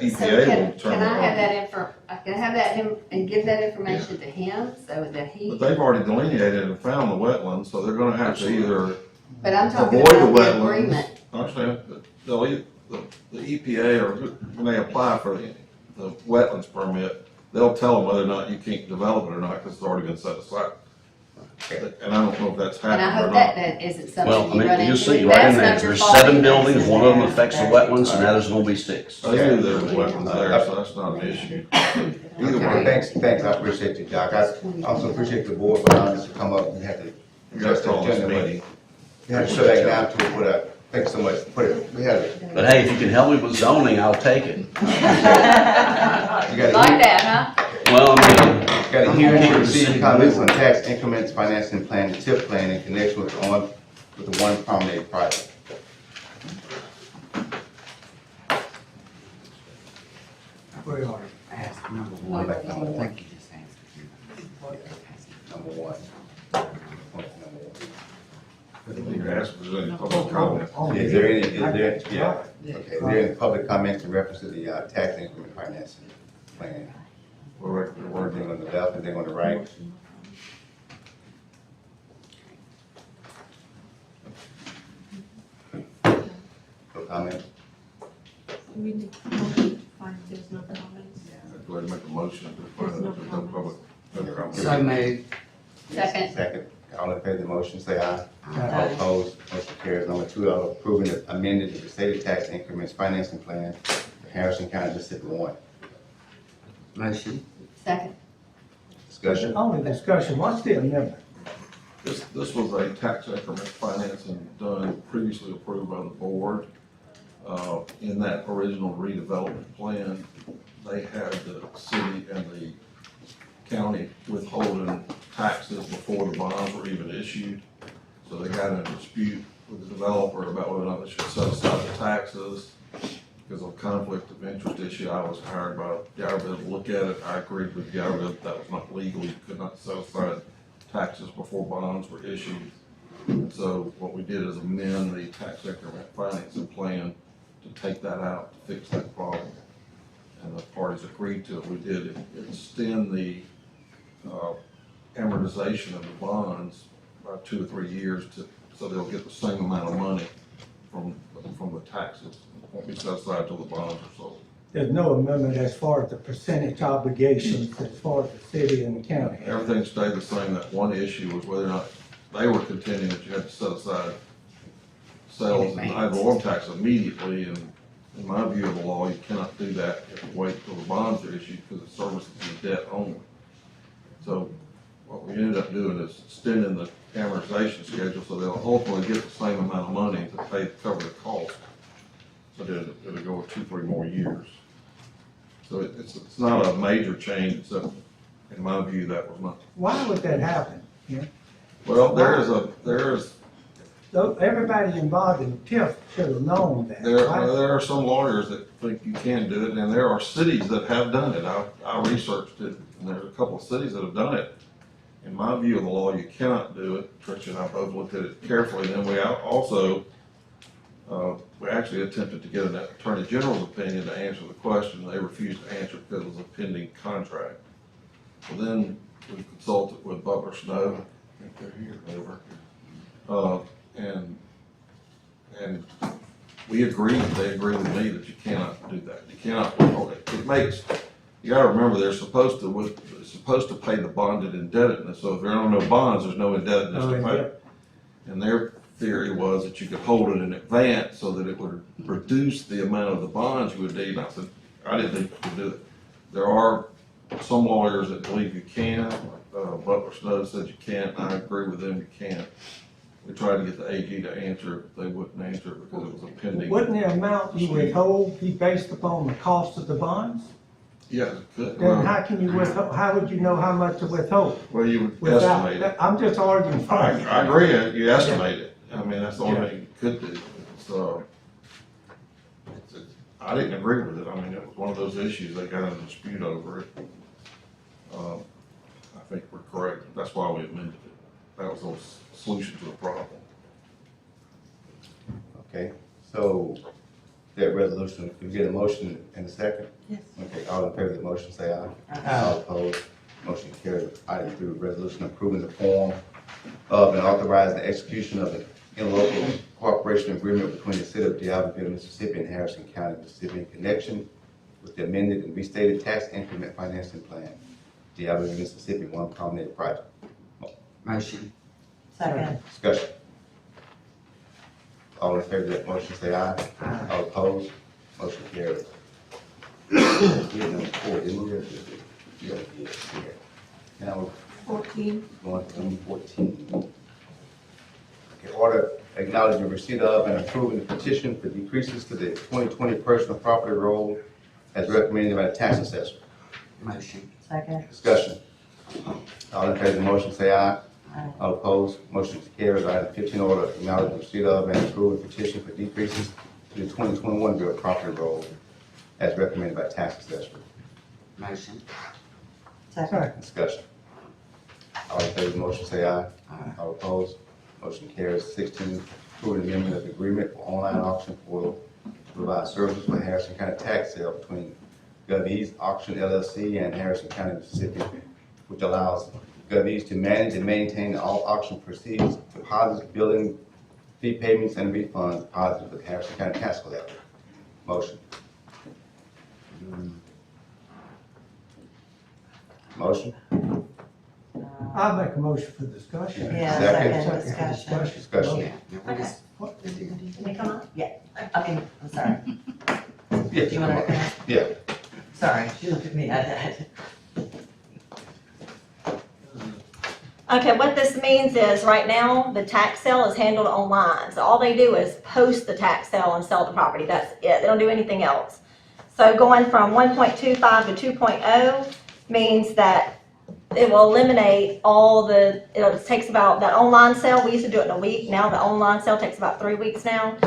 S6: EPA will determine.
S3: Can I have that and give that information to him so that he?
S6: But they've already delineated and found the wetlands, so they're gonna have to either
S3: But I'm talking
S6: avoid the
S3: about the
S6: wetlands.
S3: agreement.
S6: I understand, but they'll the EPA, or when they apply for the wetlands permit, they'll tell them whether or not you can't develop it or not, because it's already been set aside. And I don't know if that's
S3: And I
S6: happened or
S3: hope
S6: not.
S3: that isn't
S23: Well,
S3: something you
S23: I
S3: run
S23: mean, you'll
S3: into.
S23: see
S3: If
S23: right in
S3: that's
S23: there,
S3: not your
S23: there's
S3: fault,
S23: 7
S3: then
S23: buildings,
S3: that's
S23: one of them
S3: bad.
S23: affects the wetlands, and now there's gonna be 6.
S6: I knew there was wetlands there, so that's not an issue. Either
S1: Okay,
S6: way,
S1: thanks, I appreciate you, Doc. I also appreciate the board for allowing us to come up and have to
S6: you got
S1: address
S6: to
S1: the
S6: call this
S1: agenda, but
S6: meeting.
S1: we had to sit back down to it, but thanks so much. We had it.
S23: But hey, if you can help me with zoning, I'll take it.
S1: You got a
S3: Like that, huh?
S23: Well, I mean,
S1: got a hearing to receive comments on tax increments, financing plan, and TIP plan in connection with the One Promenade project.
S9: Where are you?
S7: Ask number one. I think you just answered.
S1: Number one.
S6: You asked if there's any public comment.
S1: Is there any public comments in reference to the tax increment financing plan?
S6: We're
S1: Anything on the left, anything on the right? No comment?
S10: We need to find there's no comments.
S6: Go ahead and make a motion to find that there's no public. no comment.
S7: So moved.
S3: Second.
S1: Second. All in favor of the motion, say aye. All opposed, motion carries. Number two, approving the amended the state tax increments financing plan for Harrison County District 1.
S7: Motion.
S3: Second.
S1: Discussion?
S9: Only discussion, what's the amendment?
S6: This was a tax increment financing done, previously approved by the board. In that original redevelopment plan, they had the city and the county withholding taxes before the bonds were even issued. So they got in a dispute with the developer about whether or not they should set aside the taxes. Because of conflict of interest issue, I was hired by Galvin to look at it. I agreed with Galvin that was not legal. You could not set aside taxes before bonds were issued. And so what we did is amend the tax increment financing plan to take that out, to fix that problem. And the parties agreed to it. We did extend the amortization of the bonds by 2 or 3 years so they'll get the same amount of money from the taxes. It won't be set aside till the bonds are sold.
S9: There's no amendment as far as the percentage obligations as far as the city and the county.
S6: Everything stayed the same. That one issue was whether or not they were contending that you had to set aside sales and ad valorem tax immediately. And in my view of the law, you cannot do that. You have to wait until the bonds are issued because it services the debt only. So what we ended up doing is extending the amortization schedule so they'll ultimately get the same amount of money to cover the cost. So it'll go 2 or 3 more years. So it's not a major change, except in my view, that was not.
S9: Why would that happen? Yeah.
S6: Well,
S9: Everybody involved in TIF should have known that.
S6: there are some lawyers that think you can do it, and there are cities that have done it. I researched it, and there's a couple of cities that have done it. In my view of the law, you cannot do it. Tricia and I both looked at it carefully, and then we also we actually attempted to get an attorney general's opinion to answer the question. They refused to answer because it was a pending contract. So then we consulted with Butler Snow. I think they're here. They work here. And we agreed. They agreed with me that you cannot do that. You cannot withhold it. You got to remember they're supposed to pay the bonded indebtedness. So if there are no bonds, there's no indebtedness to pay. And their theory was that you could hold it in advance so that it would reduce the amount of the bonds you would need. And I said, I didn't think you could do it. There are some lawyers that believe you can. Butler Snow said you can't, and I agree with them, you can't. We tried to get the AG to answer it, but they wouldn't answer it because it was a pending.
S9: Wouldn't the amount you withhold be based upon the cost of the bonds?
S6: Yeah, it could.
S9: Then how can you withhold, how would you know how much to withhold?
S6: Well, you would estimate it.
S9: I'm just arguing for it.
S6: I agree, you estimate it. I mean, that's the only thing you could do. So, I didn't agree with it. I mean, it was one of those issues, they got in a dispute over it. I think we're correct. That's why we amended it. That was a solution to the problem.
S1: Okay, so that resolution, can we get a motion in a second?
S5: Yes.
S1: Okay, all in favor of the motion, say aye. All opposed, motion carried. Item 3, resolution approving the form of and authorizing the execution of an interlocal cooperation agreement between the city of D'Iberville, Mississippi and Harrison County, Mississippi in connection with the amended and restated tax increment financing plan, D'Iberville, Mississippi, one promenade project.
S7: Motion.
S5: Second.
S1: Discussion. All in favor of that motion, say aye. All opposed, motion carried. We had number 4, didn't we? Yeah, yeah. Now,
S17: 14.
S1: going to number 14. Okay, order acknowledging receipt of and approving the petition for decreases to the 2020 personal property roll as recommended by the tax assessor.
S7: Motion.
S5: Second.
S1: Discussion. All in favor of the motion, say aye. All opposed, motion carries. Item 15, order acknowledging receipt of and approving petition for decreases to the 2021 real property roll as recommended by the tax assessor.
S7: Motion.
S5: Second.
S1: Discussion. All in favor of the motion, say aye. All opposed, motion carries. 16, approving amendment of the agreement for online auction portal to provide services for Harrison County tax sale between GovEase Auction LLC and Harrison County, Mississippi, which allows GovEase to manage and maintain all auction proceeds, deposits, billing, fee payments, and refunds deposited with Harrison County tax collector. Motion. Motion.
S9: I'll make a motion for discussion.
S5: Yeah,
S1: Second.
S5: second discussion.
S1: Discussion.
S7: Yeah. Now,
S5: Okay.
S9: What?
S5: Can we come on? Yeah. Okay, I'm sorry.
S1: Yeah,
S5: Do you want to?
S1: yeah.
S5: Sorry, she looked at me, I did.
S8: Okay, what this means is, right now, the tax sale is handled online. So all they do is post the tax sale and sell the property. That's it. They don't do anything else. So going from 1.25 to 2.0 means that it will eliminate all the, it takes about, that online sale, we used to do it in a week. Now the online sale takes about 3 weeks now.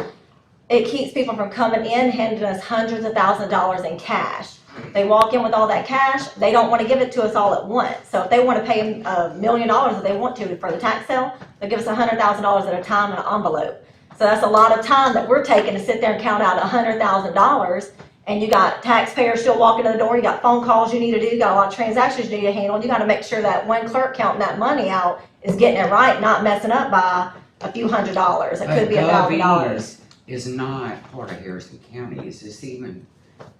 S8: It keeps people from coming in, handing us hundreds of thousands of dollars in cash. They walk in with all that cash, they don't want to give it to us all at once. So if they want to pay $1 million if they want to for the tax sale, they'll give us $100,000 at a time in an envelope. So that's a lot of time that we're taking to sit there and count out $100,000, and you got taxpayers still walking to the door, you got phone calls you need to do, you got a lot of transactions you need to handle, and you got to make sure that one clerk counting that money out is getting it right, not messing up by a few $100s. It could be $1,000.
S7: Is not part of Harrison County, is this even?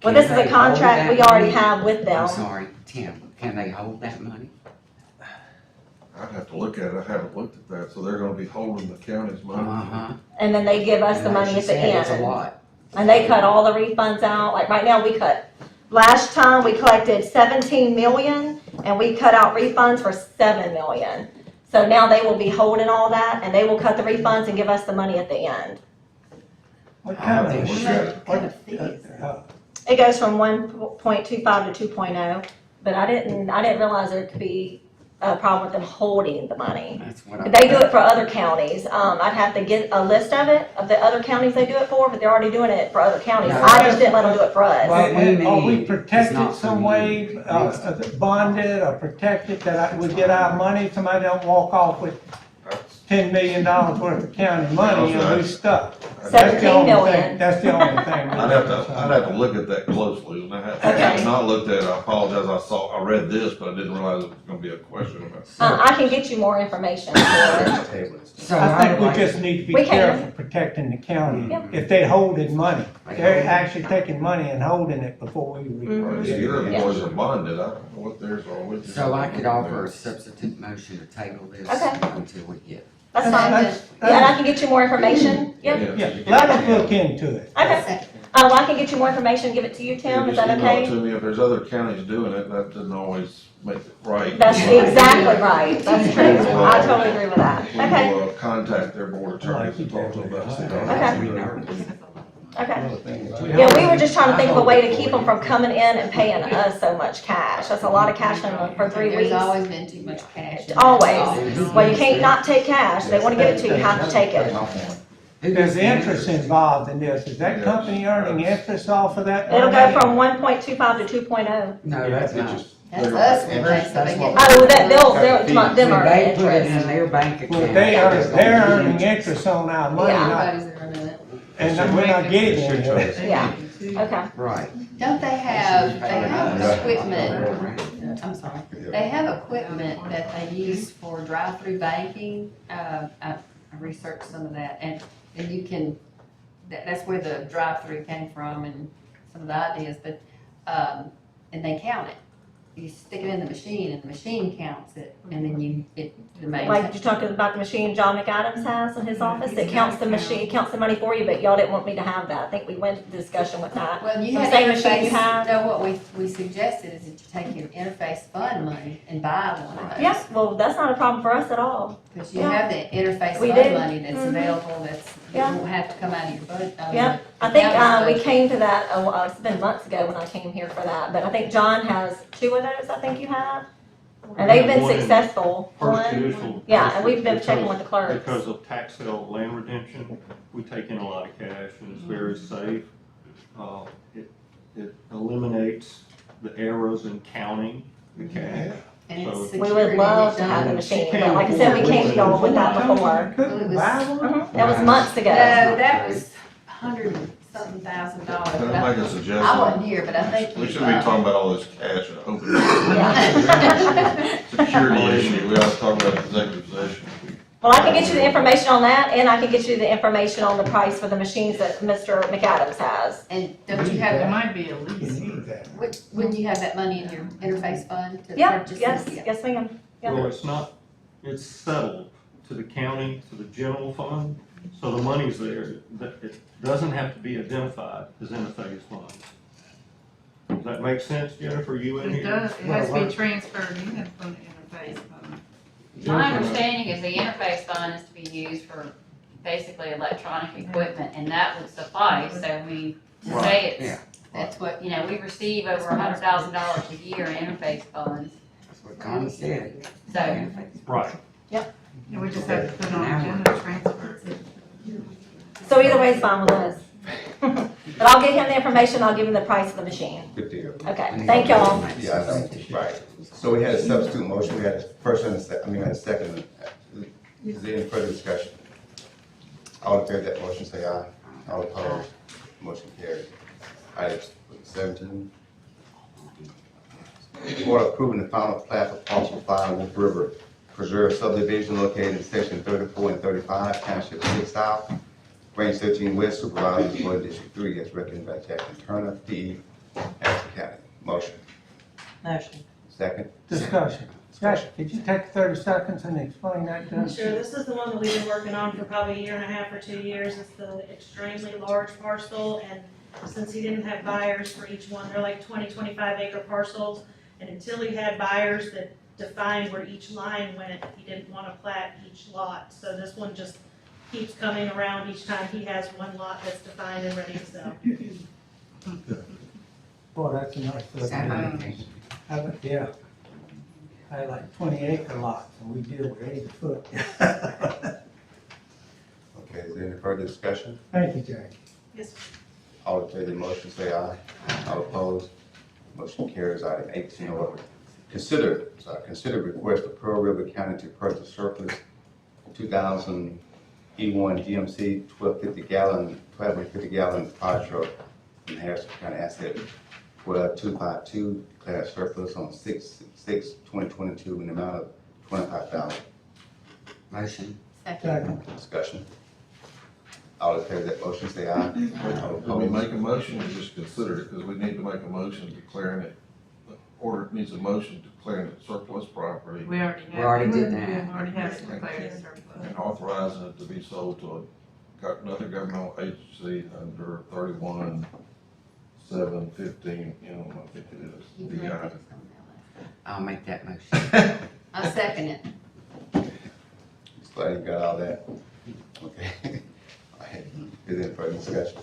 S8: Well, this is a contract we already have with them.
S7: I'm sorry, Tim, can they hold that money?
S6: I'd have to look at it, I haven't looked at that, so they're gonna be holding the county's money.
S7: Uh-huh.
S8: And then they give us the
S7: And
S8: money
S7: like
S8: at
S7: she
S8: the
S7: said,
S8: end.
S7: it's a lot.
S8: And they cut all the refunds out, like right now we cut, last time we collected 17 million and we cut out refunds for 7 million. So now they will be holding all that and they will cut the refunds and give us the money at the end.
S9: What kind of,
S8: It goes from 1.25 to 2.0, but I didn't realize there could be a problem with them holding the money.
S7: That's what I.
S8: They do it for other counties. I'd have to get a list of it, of the other counties they do it for, but they're already doing it for other counties.
S7: No.
S8: I just didn't let them do it for us.
S7: What we
S9: are we
S7: need is
S9: protected
S7: not
S9: some
S7: for
S9: way,
S7: you.
S9: bonded or protected that we get our money, somebody don't walk off with $10 million worth of county money and we stuck. That's the
S8: 17
S9: only
S8: million.
S9: thing, that's the only thing.
S6: I'd have to look at that closely, and I have not looked at it, I apologize, I read this, but I didn't realize it was gonna be a question about.
S8: I can get you more information.
S7: So
S9: I think we
S7: like-
S9: just need to
S8: We
S9: be
S8: can.
S9: careful protecting the county.
S8: Yeah.
S9: If they holding money, they're actually taking money and holding it before we.
S6: Well, your employees are bonded, I don't know what theirs are with.
S7: So I could offer a substitute motion to table this
S8: Okay.
S7: until we get.
S8: That's fine. Yeah, and I can get you more information. Yep.
S9: Yeah, let us look into it.
S8: Okay. Well, I can get you more information, give it to you, Tim. Is that
S6: Just email it
S8: okay?
S6: to me, if there's other counties doing it, that doesn't always make it right.
S8: That's exactly right. That's true. I totally agree with that.
S6: We
S8: Okay.
S6: will contact their board attorneys and talk to them about it.
S8: Okay. Yeah, we were just trying to think of a way to keep them from coming in and paying us so much cash. That's a lot of cash for 3 weeks.
S3: There's always been too much cash.
S8: Always. Well, you can't not take cash. They want to give it to you, you have to take it.
S9: There's interest involved in this. Is that company earning interest off of that?
S8: It'll
S9: money?
S8: go from 1.25 to 2.0.
S7: No, that's not.
S3: That's us, so they get.
S8: Oh, that they're them
S7: When
S8: are
S7: they put it in
S8: interest.
S7: their bank account.
S9: Well, they're earning interest on our money,
S8: Yeah.
S9: not,
S3: Everybody's earning it.
S9: and we're not getting any of it.
S8: Yeah, okay.
S7: Right.
S3: Don't they have equipment, I'm sorry, they have equipment that they use for drive-through banking. I researched some of that, and you can, that's where the drive-through came from and some of the ideas, but, and they count it. You stick it in the machine and the machine counts it, and then the main.
S8: Like you're talking about the machine John McAdams has in his office, it counts the machine, counts the money for you, but y'all didn't want me to have that. I think we went into discussion with that.
S3: Well, you
S8: The
S3: had
S8: same machine you
S3: interface,
S8: have.
S3: no, what we suggested is that you take your interface fund money and buy one of those.
S8: Yes, well, that's not a problem for us at all.
S3: Because you
S8: Yeah.
S3: have the interface
S8: We
S3: fund
S8: do.
S3: money that's
S8: Mhm.
S3: available, that
S8: Yeah.
S3: won't have to come out of your budget.
S8: Yeah, I think, we came to that, it's been months ago when I came here for that, but I think John has 2 of those, I think you have. And they've been
S20: One in
S8: successful.
S20: First
S8: One,
S20: Judicial.
S8: yeah, and we've been checking with the clerks.
S20: Because of tax sale land redemption, we take in a lot of cash and it's very safe. It eliminates the errors in counting the cash.
S3: And it's
S20: So-
S3: security.
S8: We would love to have the machine, but like I said, we came to y'all with that before.
S9: Couldn't buy one?
S8: That was months ago.
S3: No, that was $100-something thousand.
S6: Can I make a suggestion?
S3: I wasn't here, but I think.
S6: We shouldn't be talking about all this cash and open
S8: Yeah.
S6: security issue, we ought to talk about executive session.
S8: Well, I can get you the information on that, and I can get you the information on the price for the machines that Mr. McAdams has.
S3: And don't you have,
S10: There might be a lease.
S3: wouldn't you have that money in your interface fund to
S8: Yeah,
S3: purchase?
S8: yes,
S3: it?
S8: yes, ma'am. Yeah.
S20: Well, it's not, it's settled to the county, to the general fund, so the money's there. It doesn't have to be identified as interface funds. Does that make sense, Jennifer, you in
S10: It
S20: here?
S10: does, it has to be transferred in from the interface fund.
S11: My understanding is the interface fund is to be used for basically electronic equipment, and that would suffice, so we, to say
S7: Yeah.
S11: it's, that's what, you know, we receive over $100,000 a year in interface funds,
S7: That's what Connie said.
S11: so.
S20: Right.
S10: And we just have to put on agenda transfer.
S8: So either way is fine with us. But I'll get him the information, I'll give him the price of the machine.
S1: Good deal.
S8: Okay, thank y'all.
S1: Yeah, I know, right. So we had a substitute motion, we had a first and a second, a second. Is there any further discussion? All in favor of that motion, say aye. All opposed, motion carries. Item 17. Order approving the final plat for parcel 5 Wolf River Preserve subdivision located in section 34 and 35, township 6 south, range 13 west, supervisors, Board District 3, as recommended by Jackson Turner, P.E., Harrison County. Motion.
S5: Motion.
S1: Second.
S9: Discussion. Jack, could you take 30 seconds and explain that to us?
S12: Sure, this is the one that we've been working on for probably a year and a half or 2 years. It's the extremely large parcel, and since he didn't have buyers for each one, they're like 20, 25 acre parcels. And until he had buyers that defined where each line went, he didn't want to plat each lot. So this one just keeps coming around each time he has one lot that's defined and ready to sell.
S9: Boy, that's a nice subdivision. Yeah. I had like 20 acre lots and we deal with 80 foot.
S1: Okay, is there any further discussion?
S9: Thank you, Jack.
S12: Yes,
S1: All in favor of the motion, say aye. All opposed, motion carries. Item 18, order. Consider request of Pearl River County to purchase surplus 2000 E1 GMC 1250 gallon fire truck from Harrison County Asset 12252, declared surplus on 6/6/2022 in the amount of $25,000.
S7: Motion.
S9: Second.
S1: Discussion. All in favor of that motion, say aye. All
S6: Can we
S1: opposed?
S6: make a motion or just consider it, because we need to make a motion declaring it, order needs a motion declaring it surplus property
S10: We already have.
S7: We already did
S10: We
S7: that.
S10: already have it declared as surplus.
S6: and authorizing it to be sold to another governmental agency under 31/7/15, I think it is, DI.
S7: I'll make that motion.
S3: I second it.
S1: Just glad you got all that. Okay. All right. Is there any further discussion?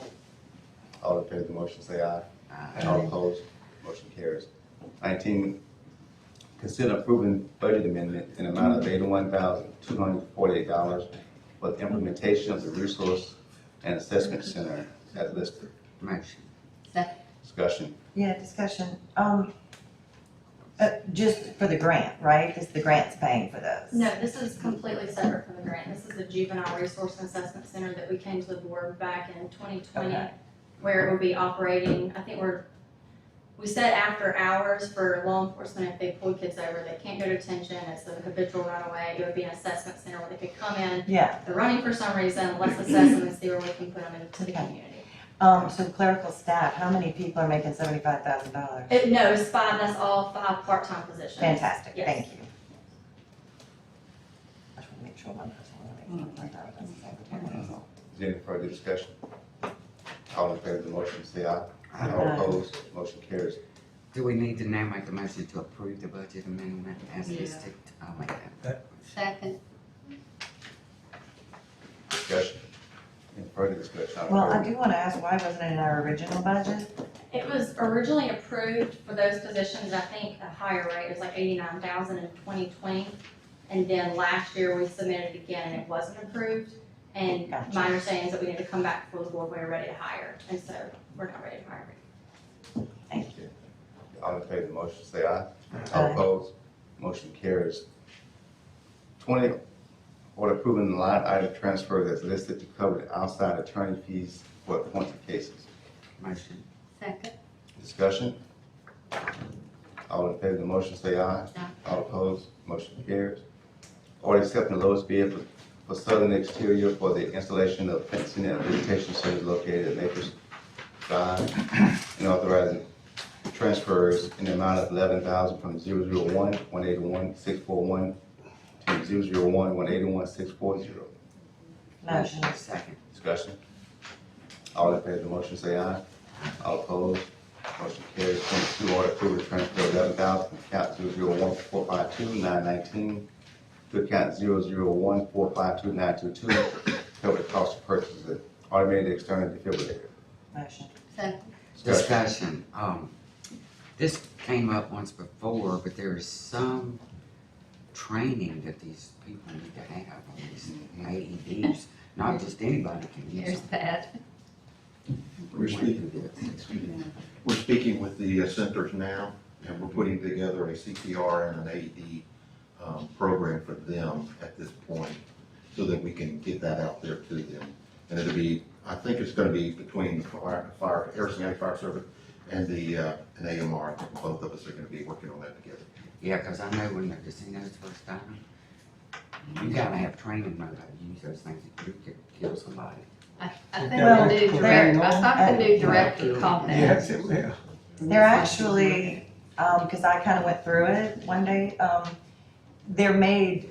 S1: All in favor of the motion, say aye. All opposed, motion carries. 19, consider approving budget amendment in amount of $81,248 for the implementation of the Resource and Assessment Center as listed.
S7: Motion.
S3: Second.
S1: Discussion.
S5: Yeah, discussion. Just for the grant, right? This, the grant's paying for those.
S11: No, this is completely separate from the grant. This is a juvenile resource and assessment center that we came to the board back in 2020,
S5: Okay.
S11: where it will be operating, I think we said after hours for law enforcement, if they pull kids over, they can't go to detention, it's a habitual runaway, it would be an assessment center where they could come in,
S5: Yeah.
S11: they're running for some reason, let's assess them and see where we can put them into the community.
S5: So clerical staff, how many people are making $75,000?
S11: No, it's 5, that's all 5 part-time positions.
S5: Fantastic,
S11: Yes.
S5: thank you. I just want to make sure one person.
S1: Is there any further discussion? All in favor of the motion, say aye. All opposed, motion carries.
S7: Do we need to now make a motion to approve the budget amendment as
S10: Yeah.
S7: listed? I'll make that.
S3: Second.
S1: Discussion. Any further discussion? All in
S5: Well, I
S1: favor?
S5: do want to ask, why wasn't it in our original budget?
S11: It was originally approved for those positions, I think a higher rate, it was like 89,000 in 2020. And then last year we submitted it again and it wasn't approved. And
S5: Gotcha.
S11: my understanding is that we need to come back before the board when we're ready to hire. And so we're not ready to hire.
S5: Thank you.
S1: All in favor of the motion, say aye. All opposed, motion carries. 20, order approving the line item transfer that's listed to cover the outside attorney fees for appointed cases.
S7: Motion.
S3: Second.
S1: Discussion. All in favor of the motion, say aye. All opposed, motion carries. Order accepting the lowest bid for southern exterior for the installation of fencing at visitation centers located at Naples Drive and authorizing transfers in the amount of $11,000 from 001-181-641 to 001-181-640.
S5: Motion.
S7: Second.
S1: Discussion. All in favor of the motion, say aye. All opposed, motion carries. 22, order approving the transfer of $11,000 from account 001-452-919 to account 001452922, cover the cost of purchase of the automated external defibrillator.
S5: Motion.
S3: Second.
S7: Discussion, this came up once before, but there is some training that these people need to have on these AEDs. Not just anybody can use
S3: There's
S7: them.
S3: that.
S14: We're speaking with the centers now, and we're putting together a CPR and an AED program for them at this point, so that we can get that out there to them. And it'll be, I think it's gonna be between the Harrison County Fire Service and the, an AMR. I think both of us are gonna be working on that together.
S7: Yeah, because I know when the casinos first time, you gotta have training on how to use those things. You could kill somebody.
S3: I think we'll do direct, I thought we'll do direct contact.
S9: Yes, it will.
S5: They're actually, because I kind of went through it one day, they're made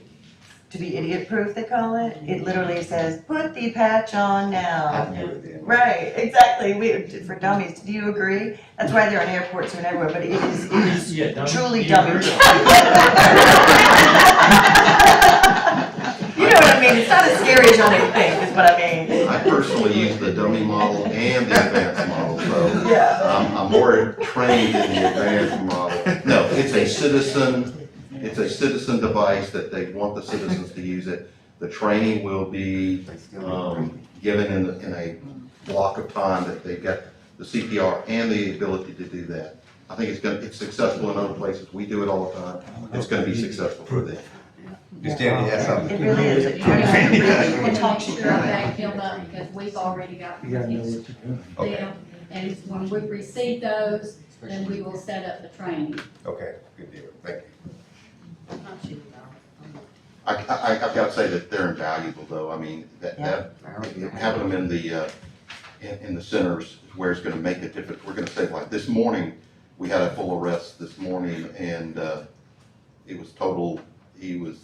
S5: to be idiot-proof, they call it. It literally says, put the patch on now. Right, exactly, for dummies, do you agree? That's why they're in airports and everywhere, but it is
S4: Yeah, dummy.
S5: truly
S4: You
S5: dummy.
S4: agree?
S5: You know what I mean, it's not as scary as y'all may think, is what I mean.
S14: I personally use the dummy model and the advanced model, so
S5: Yeah.
S14: I'm more trained in the advanced model. No, it's a citizen device that they want the citizens to use it. The training will be given in a block of time that they've got the CPR and the ability to do that. I think it's successful in other places. We do it all the time. It's gonna be successful for them.
S1: Just Danny has something.
S5: It really is.
S3: You can talk to your back filled up because we've already got
S9: You gotta know what you're doing.
S1: Okay.
S11: them. And when we receive those, then we will set up the training.
S1: Okay, good deal, thank you.
S14: I've got to say that they're invaluable, though. I mean, having them in the centers where it's going to make a difference. We're going to say, like this morning, we had a full arrest this morning, and it was total. He was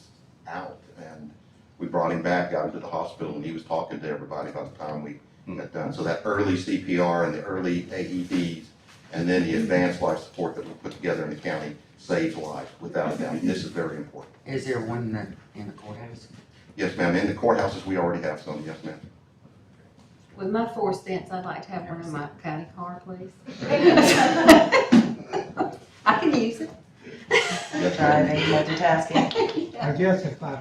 S14: out, and we brought him back out into the hospital, and he was talking to everybody by the time we got done. So that early CPR and the early AEDs, and then the advanced life support that we put together in the county saves lives, without a doubt. This is very important.
S7: Is there one in the courthouse?
S14: Yes, ma'am. In the courthouses, we already have some. Yes, ma'am.
S3: With my 4 cents, I'd like to have one in my county car, please. I can use it.
S5: Driving, multitasking.
S9: I guess if I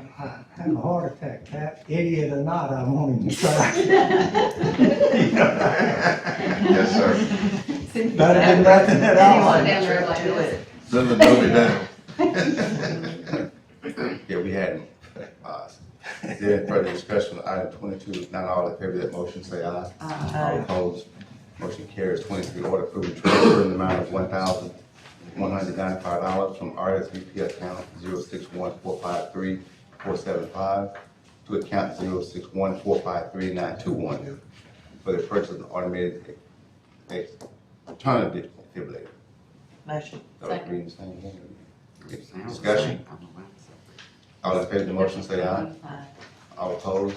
S9: have a heart attack, that idiot or not, I want him to try.
S14: Yes, sir.
S9: Better than nothing at all.
S5: Anyone down there like this.
S1: Send the note down. Yeah, we had him. Is there any further discussion on item 22? If not, all in favor of that motion, say aye. All opposed, motion carries. 23, order approving transfer in the amount of $1,195 from RSVP account 061453475 to account 061453921 for the purchase of the automated alternative defibrillator.
S5: Motion.
S1: Reading the same thing.
S7: Sounds
S1: Discussion?
S7: like-
S1: All in favor of the motion, say aye. All opposed?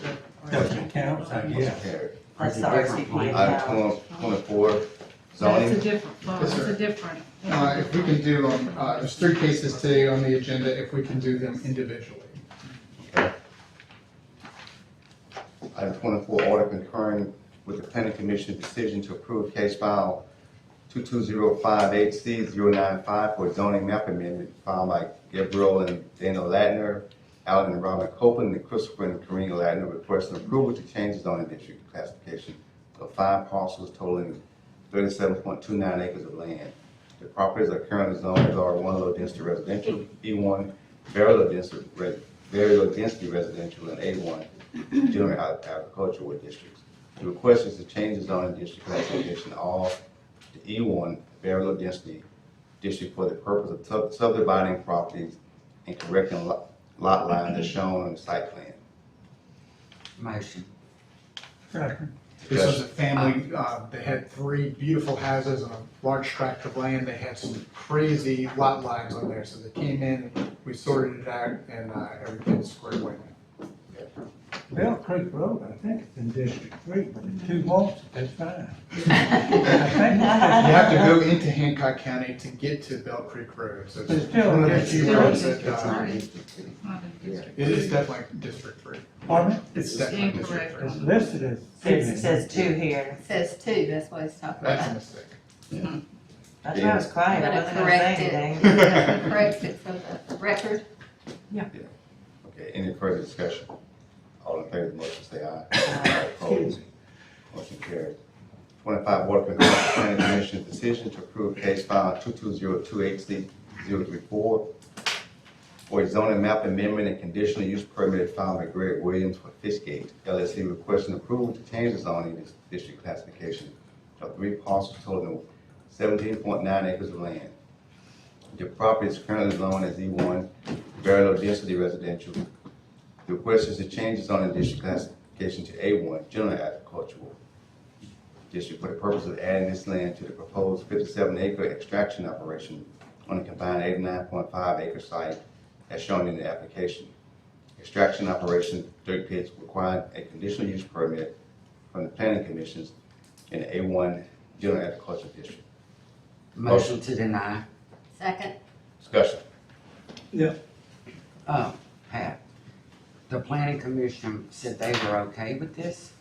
S9: Doesn't count, I
S1: Motion
S9: guess.
S1: carried.
S5: That's the RSVP
S1: Item
S5: account.
S1: 24,
S10: That's a
S1: zoning.
S10: different fund,
S15: Yes,
S10: it's
S15: sir.
S10: a different.
S15: If we can do, there's 3 cases today on the agenda, if we can do them individually.
S1: Okay. Item 24, order concurring with the planning commission decision to approve case file 22058C095 for zoning map amendment filed by Gabriel and Dana Ladner, Alan and Robin Copeland, and Christopher and Karina Ladner, requesting approval to change the zoning district classification of 5 parcels totaling 37.29 acres of land. The properties are currently zoned as R1 low density residential, E1 very low density residential, and A1 general agricultural districts. The request is to change the zoning district classification all to E1 very low density district for the purpose of subdividing properties and correcting lot lines as shown on the site plan.
S7: Motion.
S15: This was a family, they had 3 beautiful houses on a large tract of land. They had some crazy lot lines on there, so they came in, we sorted it out, and everything's squared away now.
S9: Bell Creek Road, I think it's in District 3, but if 2 wants it, that's fine. I think
S15: You have to go into Hancock County to get to Bell Creek Road, so
S9: It's still
S15: one of the
S9: in
S15: few
S9: District
S15: roads
S9: three.
S15: that, it is definitely District 3.
S9: Pardon me?
S15: It's definitely District 3.
S9: It's listed as.
S5: It says 2 here.
S3: It says 2, that's what he's talking
S15: That's a
S3: about.
S15: mistake.
S5: That's why I was quiet, I
S3: Gotta
S5: wasn't gonna
S3: correct
S5: say
S3: it.
S5: anything.
S3: Gotta correct it for the record.
S1: Okay, any further discussion? All in favor of the motion, say aye. Opposed? Motion carries. 25, order for the planning commission's decision to approve case file 22028C034 for a zoning map amendment and conditional use permit filed by Greg Williams for Fishgate LLC, requesting approval to change the zoning district classification of 3 parcels totaling 17.9 acres of land. The property is currently zoned as E1, very low density residential. The request is to change the zoning district classification to A1, general agricultural district, for the purpose of adding this land to the proposed 57-acre extraction operation on a combined 89.5 acre site as shown in the application. Extraction operation dirt pits require a conditional use permit from the planning commissions in the A1 general agricultural district.
S7: Motion to deny.
S3: Second.
S1: Discussion.
S7: Pat, the planning commission said they were okay with this?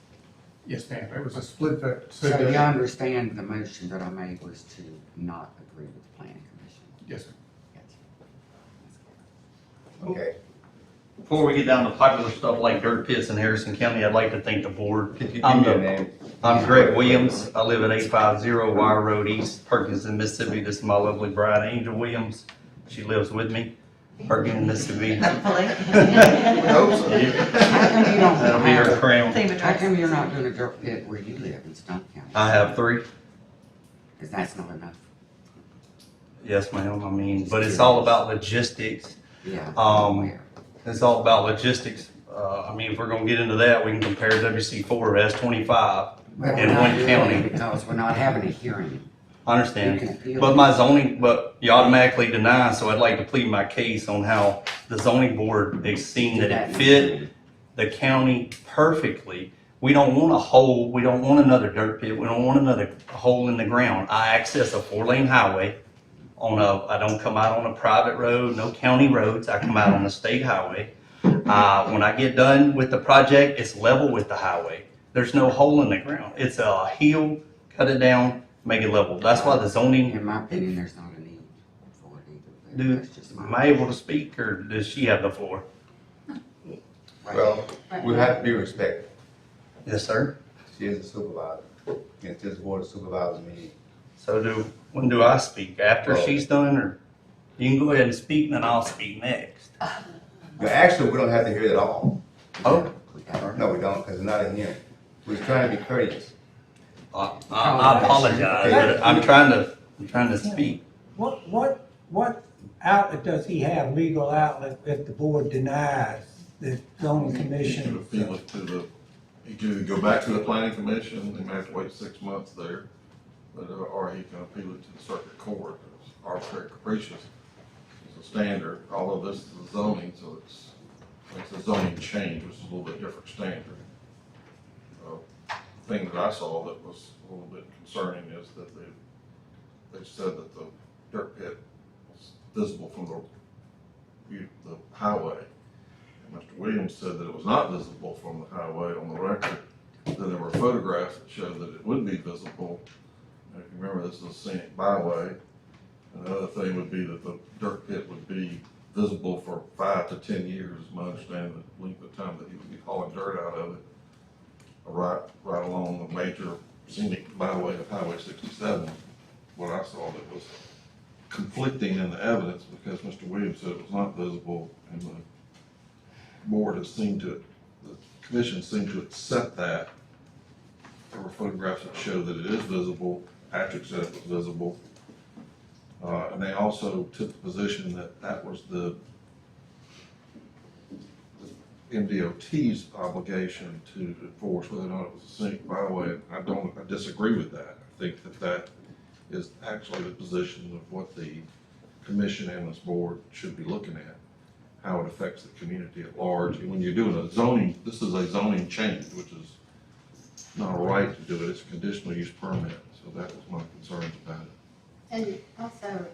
S15: Yes, ma'am, it was a split vote.
S7: So
S15: the-
S7: you understand the motion that I made was to not agree with the planning commission?
S15: Yes, ma'am.
S1: Okay.
S13: Before we get down to popular stuff like dirt pits in Harrison County, I'd like to thank the board.
S1: Give me
S13: I'm
S1: your
S13: the-
S1: name.
S13: I'm Greg Williams. I live at 850 Wire Road East, Perkins, Mississippi. This is my lovely bride, Angel Williams. She lives with me, Perkins, Mississippi.
S5: Hopefully.
S7: How come you don't
S13: That'll be her
S7: have,
S13: crown.
S7: how come you're not doing a dirt pit where you live in Stone County?
S13: I have 3.
S7: Because that's not enough.
S13: Yes, ma'am. I mean, but it's all about logistics.
S7: Yeah.
S13: It's all about logistics. I mean, if we're gonna get into that, we can compare WC4 as 25
S7: But we're
S13: in
S7: not
S13: one
S7: doing
S13: county.
S7: it because we're not having a hearing.
S13: I
S7: You can
S13: understand,
S7: appeal
S13: but
S7: it.
S13: my zoning, but you automatically deny, so I'd like to plead my case on how the zoning board has seen that it fit the county perfectly. We don't want a hole, we don't want another dirt pit, we don't want another hole in the ground. I access a 4-lane highway I don't come out on a private road, no county roads, I come out on a state highway. When I get done with the project, it's level with the highway. There's no hole in the ground. It's a hill, cut it down, make it level. That's why the zoning.
S7: In my opinion, there's not a need for it either.
S13: Do,
S7: That's just my
S13: am I able to speak, or does she have the floor?
S1: Well, we have to be respectful.
S13: Yes, sir.
S1: She is a supervisor. And it's this board of supervisors meeting.
S13: So when do I speak? After
S1: Well-
S13: she's done, or you can go ahead and speak, and then I'll speak next.
S1: But actually, we don't have to hear it at all.
S13: Oh,
S1: No, we don't, because it's not a hearing. We're trying to be courteous.
S13: I apologize, but I'm trying to speak.
S9: What outlet does he have, legal outlet, if the board denies the zoning
S6: He can
S9: commission?
S6: appeal it to the, he can either go back to the planning commission, they may have to wait 6 months there, but, or he can appeal it to the circuit court. It's arbitrary capricious. It's a standard, although this is a zoning, so it's a zoning change, which is a little bit different standard. Thing that I saw that was a little bit concerning is that they said that the dirt pit was visible from the highway. And Mr. Williams said that it was not visible from the highway on the record. Then there were photographs that showed that it would be visible. And if you remember, this is a scenic byway. And the other thing would be that the dirt pit would be visible for 5 to 10 years, is my understanding, the length of time that he would be hauling dirt out of it. Right along the major scenic byway of Highway 67, what I saw that was conflicting in the evidence, because Mr. Williams said it was not visible, and the board has seemed to, the commission seemed to accept that. There were photographs that showed that it is visible. Patrick said it was visible. And they also took the position that that was the MDOT's obligation to enforce whether or not it was a scenic byway. I disagree with that. I think that is actually the position of what the commission and this board should be looking at. how it affects the community at large. And when you're doing a zoning, this is a zoning change, which is not a right to do it, it's a conditional use permit. So that was my concerns about it.
S3: And also,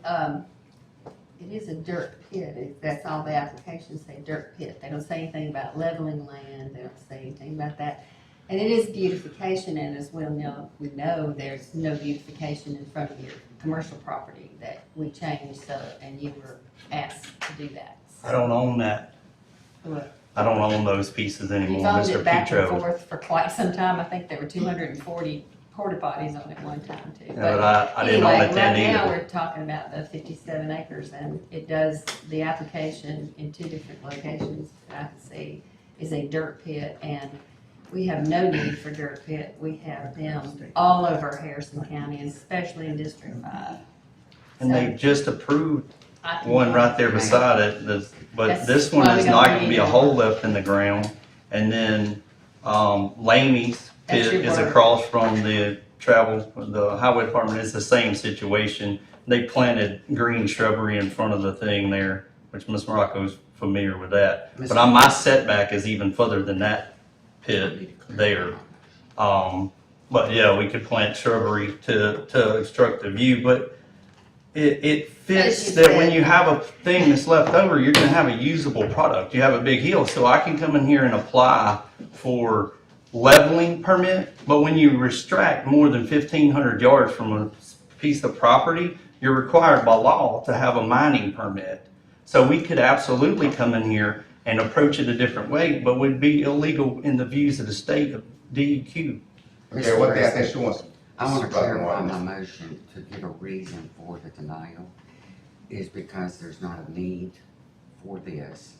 S3: it is a dirt pit, that's all the applications say, dirt pit. They don't say anything about leveling land, they don't say anything about that. And it is beautification, and as we know, there's no beautification in front of your commercial property that we changed, so, and you were asked to do that.
S13: I don't own that.
S3: What?
S13: I don't own those pieces anymore,
S3: You've owned
S13: Mr.
S3: it back and
S13: Petro.
S3: forth for quite some time. I think there were 240 porta potties on it one time too.
S13: Yeah, but I didn't own it then
S3: Right now,
S13: either.
S3: we're talking about the 57 acres, and it does, the application in 2 different locations that I can see is a dirt pit, and we have no need for dirt pit. We have them all over Harrison County, and especially in District 5.
S13: And they just approved
S3: I think
S13: one right there beside it, but
S3: That's
S13: this one
S3: why we
S13: is
S3: don't
S13: not gonna
S3: need
S13: be a
S3: it.
S13: hole left in the ground. And then, Lamey's
S3: That's
S13: pit
S3: your
S13: is
S3: word.
S13: across from the highway department, it's the same situation. They planted green shrubbery in front of the thing there, which Ms. Morocco's familiar with that. But my setback is even further than that pit there. But yeah, we could plant shrubbery to obstruct the view, but it fits
S3: As you
S13: that when
S3: said.
S13: you have a thing that's left over, you're gonna have a usable product. You have a big hill, so I can come in here and apply for leveling permit, but when you restrict more than 1,500 yards from a piece of property, you're required by law to have a mining permit. So we could absolutely come in here and approach it a different way, but would be illegal in the views of the state of DEQ.
S1: Okay, one thing I think she wants.
S7: I want to
S1: Supervisor
S7: clarify
S1: Martin.
S7: my motion to give a reason for the denial is because there's not a need for this.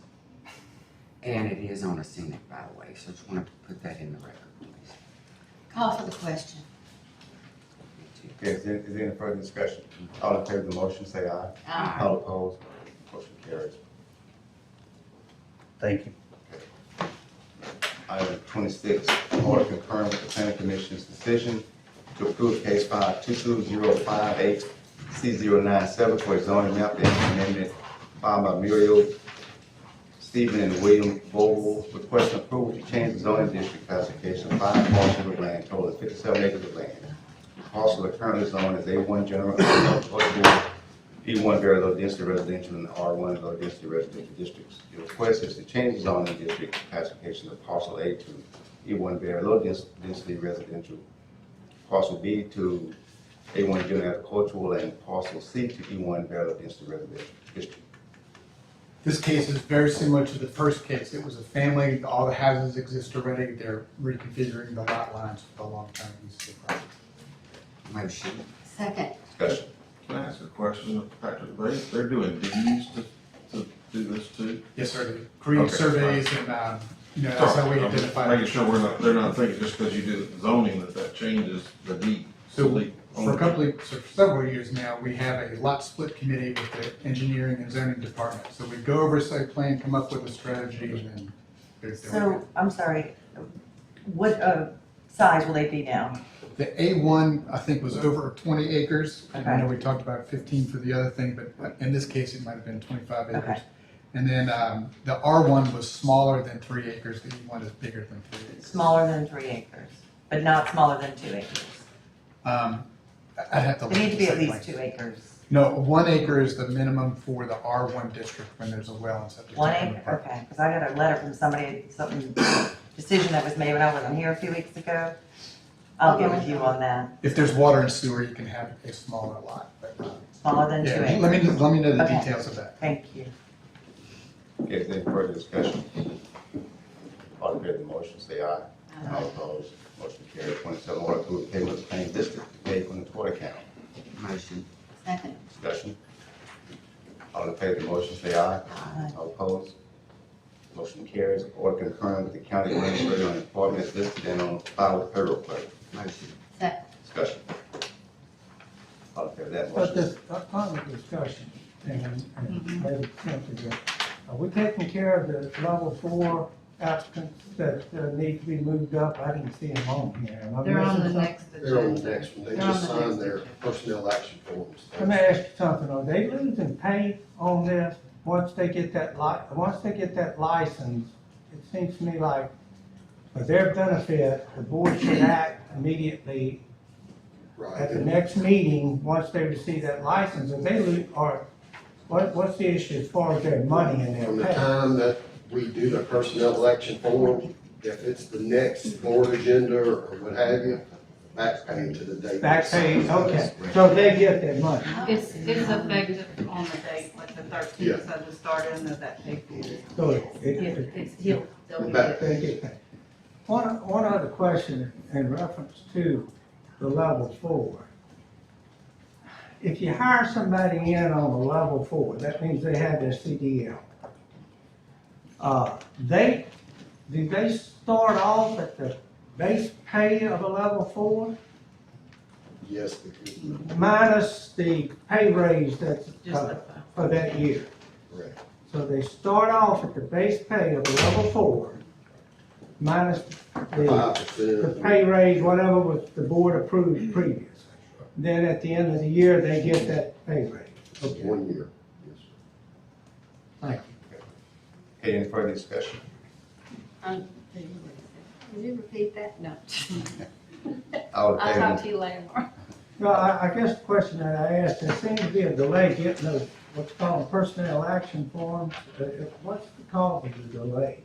S7: And it is on a scenic byway, so I just want to put that in the record, please.
S3: Call for the question.
S1: Okay, is there any further discussion? All in favor of the motion, say aye.
S3: Aye.
S1: All opposed, motion carries.
S13: Thank you.
S1: Item 26, order concurring with the planning commission's decision to approve case file 22058C097 for a zoning map amendment filed by Muriel Stephen and William Vogel, requesting approval to change the zoning district classification of 5 parcels of land, total of 57 acres of land. Parcels are currently zoned as A1 general, E1 very low density residential, and R1 low density residential districts. The request is to change the zoning district classification of parcel A to E1 very low density residential, parcel B to A1 general agricultural, and parcel C to E1 very low density residential district.
S15: This case is very similar to the first case. It was a family, all the houses exist already. They're reconfiguring the lot lines for the long-term use of the property.
S7: Motion.
S3: Second.
S1: Discussion.
S6: Can I ask a question, Patrick? They're doing deeds to do this too?
S15: Yes, sir. They create
S6: Okay,
S15: surveys and, that's how we
S6: I'm
S15: identify.
S6: Making sure they're not thinking just because you do zoning that changes the deed.
S15: So for several years now, we have a lot split committee with the engineering and zoning department. So we go over a site plan, come up with a strategy, and then they're doing it.
S5: So, I'm sorry, what size will they be now?
S15: The A1, I think, was over 20 acres. And I know
S5: Okay.
S15: we talked about 15 for the other thing, but in this case, it might have been 25 acres.
S5: Okay.
S15: And then the R1 was smaller than 3 acres, the E1 is bigger than 3 acres.
S5: Smaller than 3 acres, but not smaller than 2 acres.
S15: I'd have to.
S5: They need to be at
S15: look
S5: least
S15: the
S5: 2 acres.
S15: No, 1 acre is the minimum for the R1 district when there's a well and septic.
S5: 1
S15: tank on the
S5: acre,
S15: property.
S5: okay, because I got a letter from somebody, decision that was made when I wasn't here a few weeks ago. I'll get with you on that.
S15: If there's water and sewer, you can have a smaller lot, but.
S5: Smaller than 2
S15: Yeah,
S5: acres.
S15: let me know the
S5: Okay.
S15: details of that.
S5: Thank you.
S1: Okay, is there any further discussion? All in favor of the motion, say aye. All opposed, motion carries. 27, order to approve payment of claim listed paid from the tort account.
S7: Motion.
S3: Second.
S1: Discussion. All in favor of the motion, say aye.
S5: Aye.
S1: All opposed, motion carries. Order concurring with the county administrator on appointments listed and on file with payroll clerk.
S7: Motion.
S3: Second.
S1: Discussion. All in favor of that
S9: But
S1: motion?
S9: this, on the discussion, and maybe simply that, are we taking care of the level 4 applicants that need to be moved up? I didn't see them on here. Am I
S10: They're on
S9: missing
S10: the
S9: something?
S10: next agenda.
S2: They're on the next one. They
S10: They're on
S2: just
S10: the
S2: signed
S10: next
S2: their
S10: agenda.
S2: personnel action forms.
S9: Let me ask you something, are they losing pay on this? once they get that license, it seems to me like for their benefit, the board should act immediately at the next meeting, once they receive that license, and they lose, or what's the issue as far as their money in
S2: From
S9: their
S2: the
S9: pay?
S2: time that we do the personnel election form, if it's the next board agenda or what have you, back pay to the date.
S9: Back pay, okay, so they get their money.
S10: It's effective on the date, like the
S2: Yeah.
S10: 13th of the start of that pay period.
S9: So
S10: They'll be
S2: Back
S9: they get paid. One other question in reference to the level 4. If you hire somebody in on a level 4, that means they have their CDL. Do they start off at the base pay of a level 4?
S2: Yes, because,
S9: Minus the pay raise that's for that year.
S2: correct.
S9: So they start off at the base pay of a level 4, minus the
S2: 5%.
S9: pay raise, whatever was the board approved previous. Then at the end of the year, they get that pay raise. Okay,
S2: 1 year. Yes, sir.
S9: thank
S1: Okay, any further discussion?
S3: Did you repeat that? No.
S1: All in
S3: I'll
S1: favor?
S3: talk to you later, Mark.
S9: you. Well, I guess the question that I asked, there seems to be a delay getting those, what's called personnel action forms. What's the cause of the delay?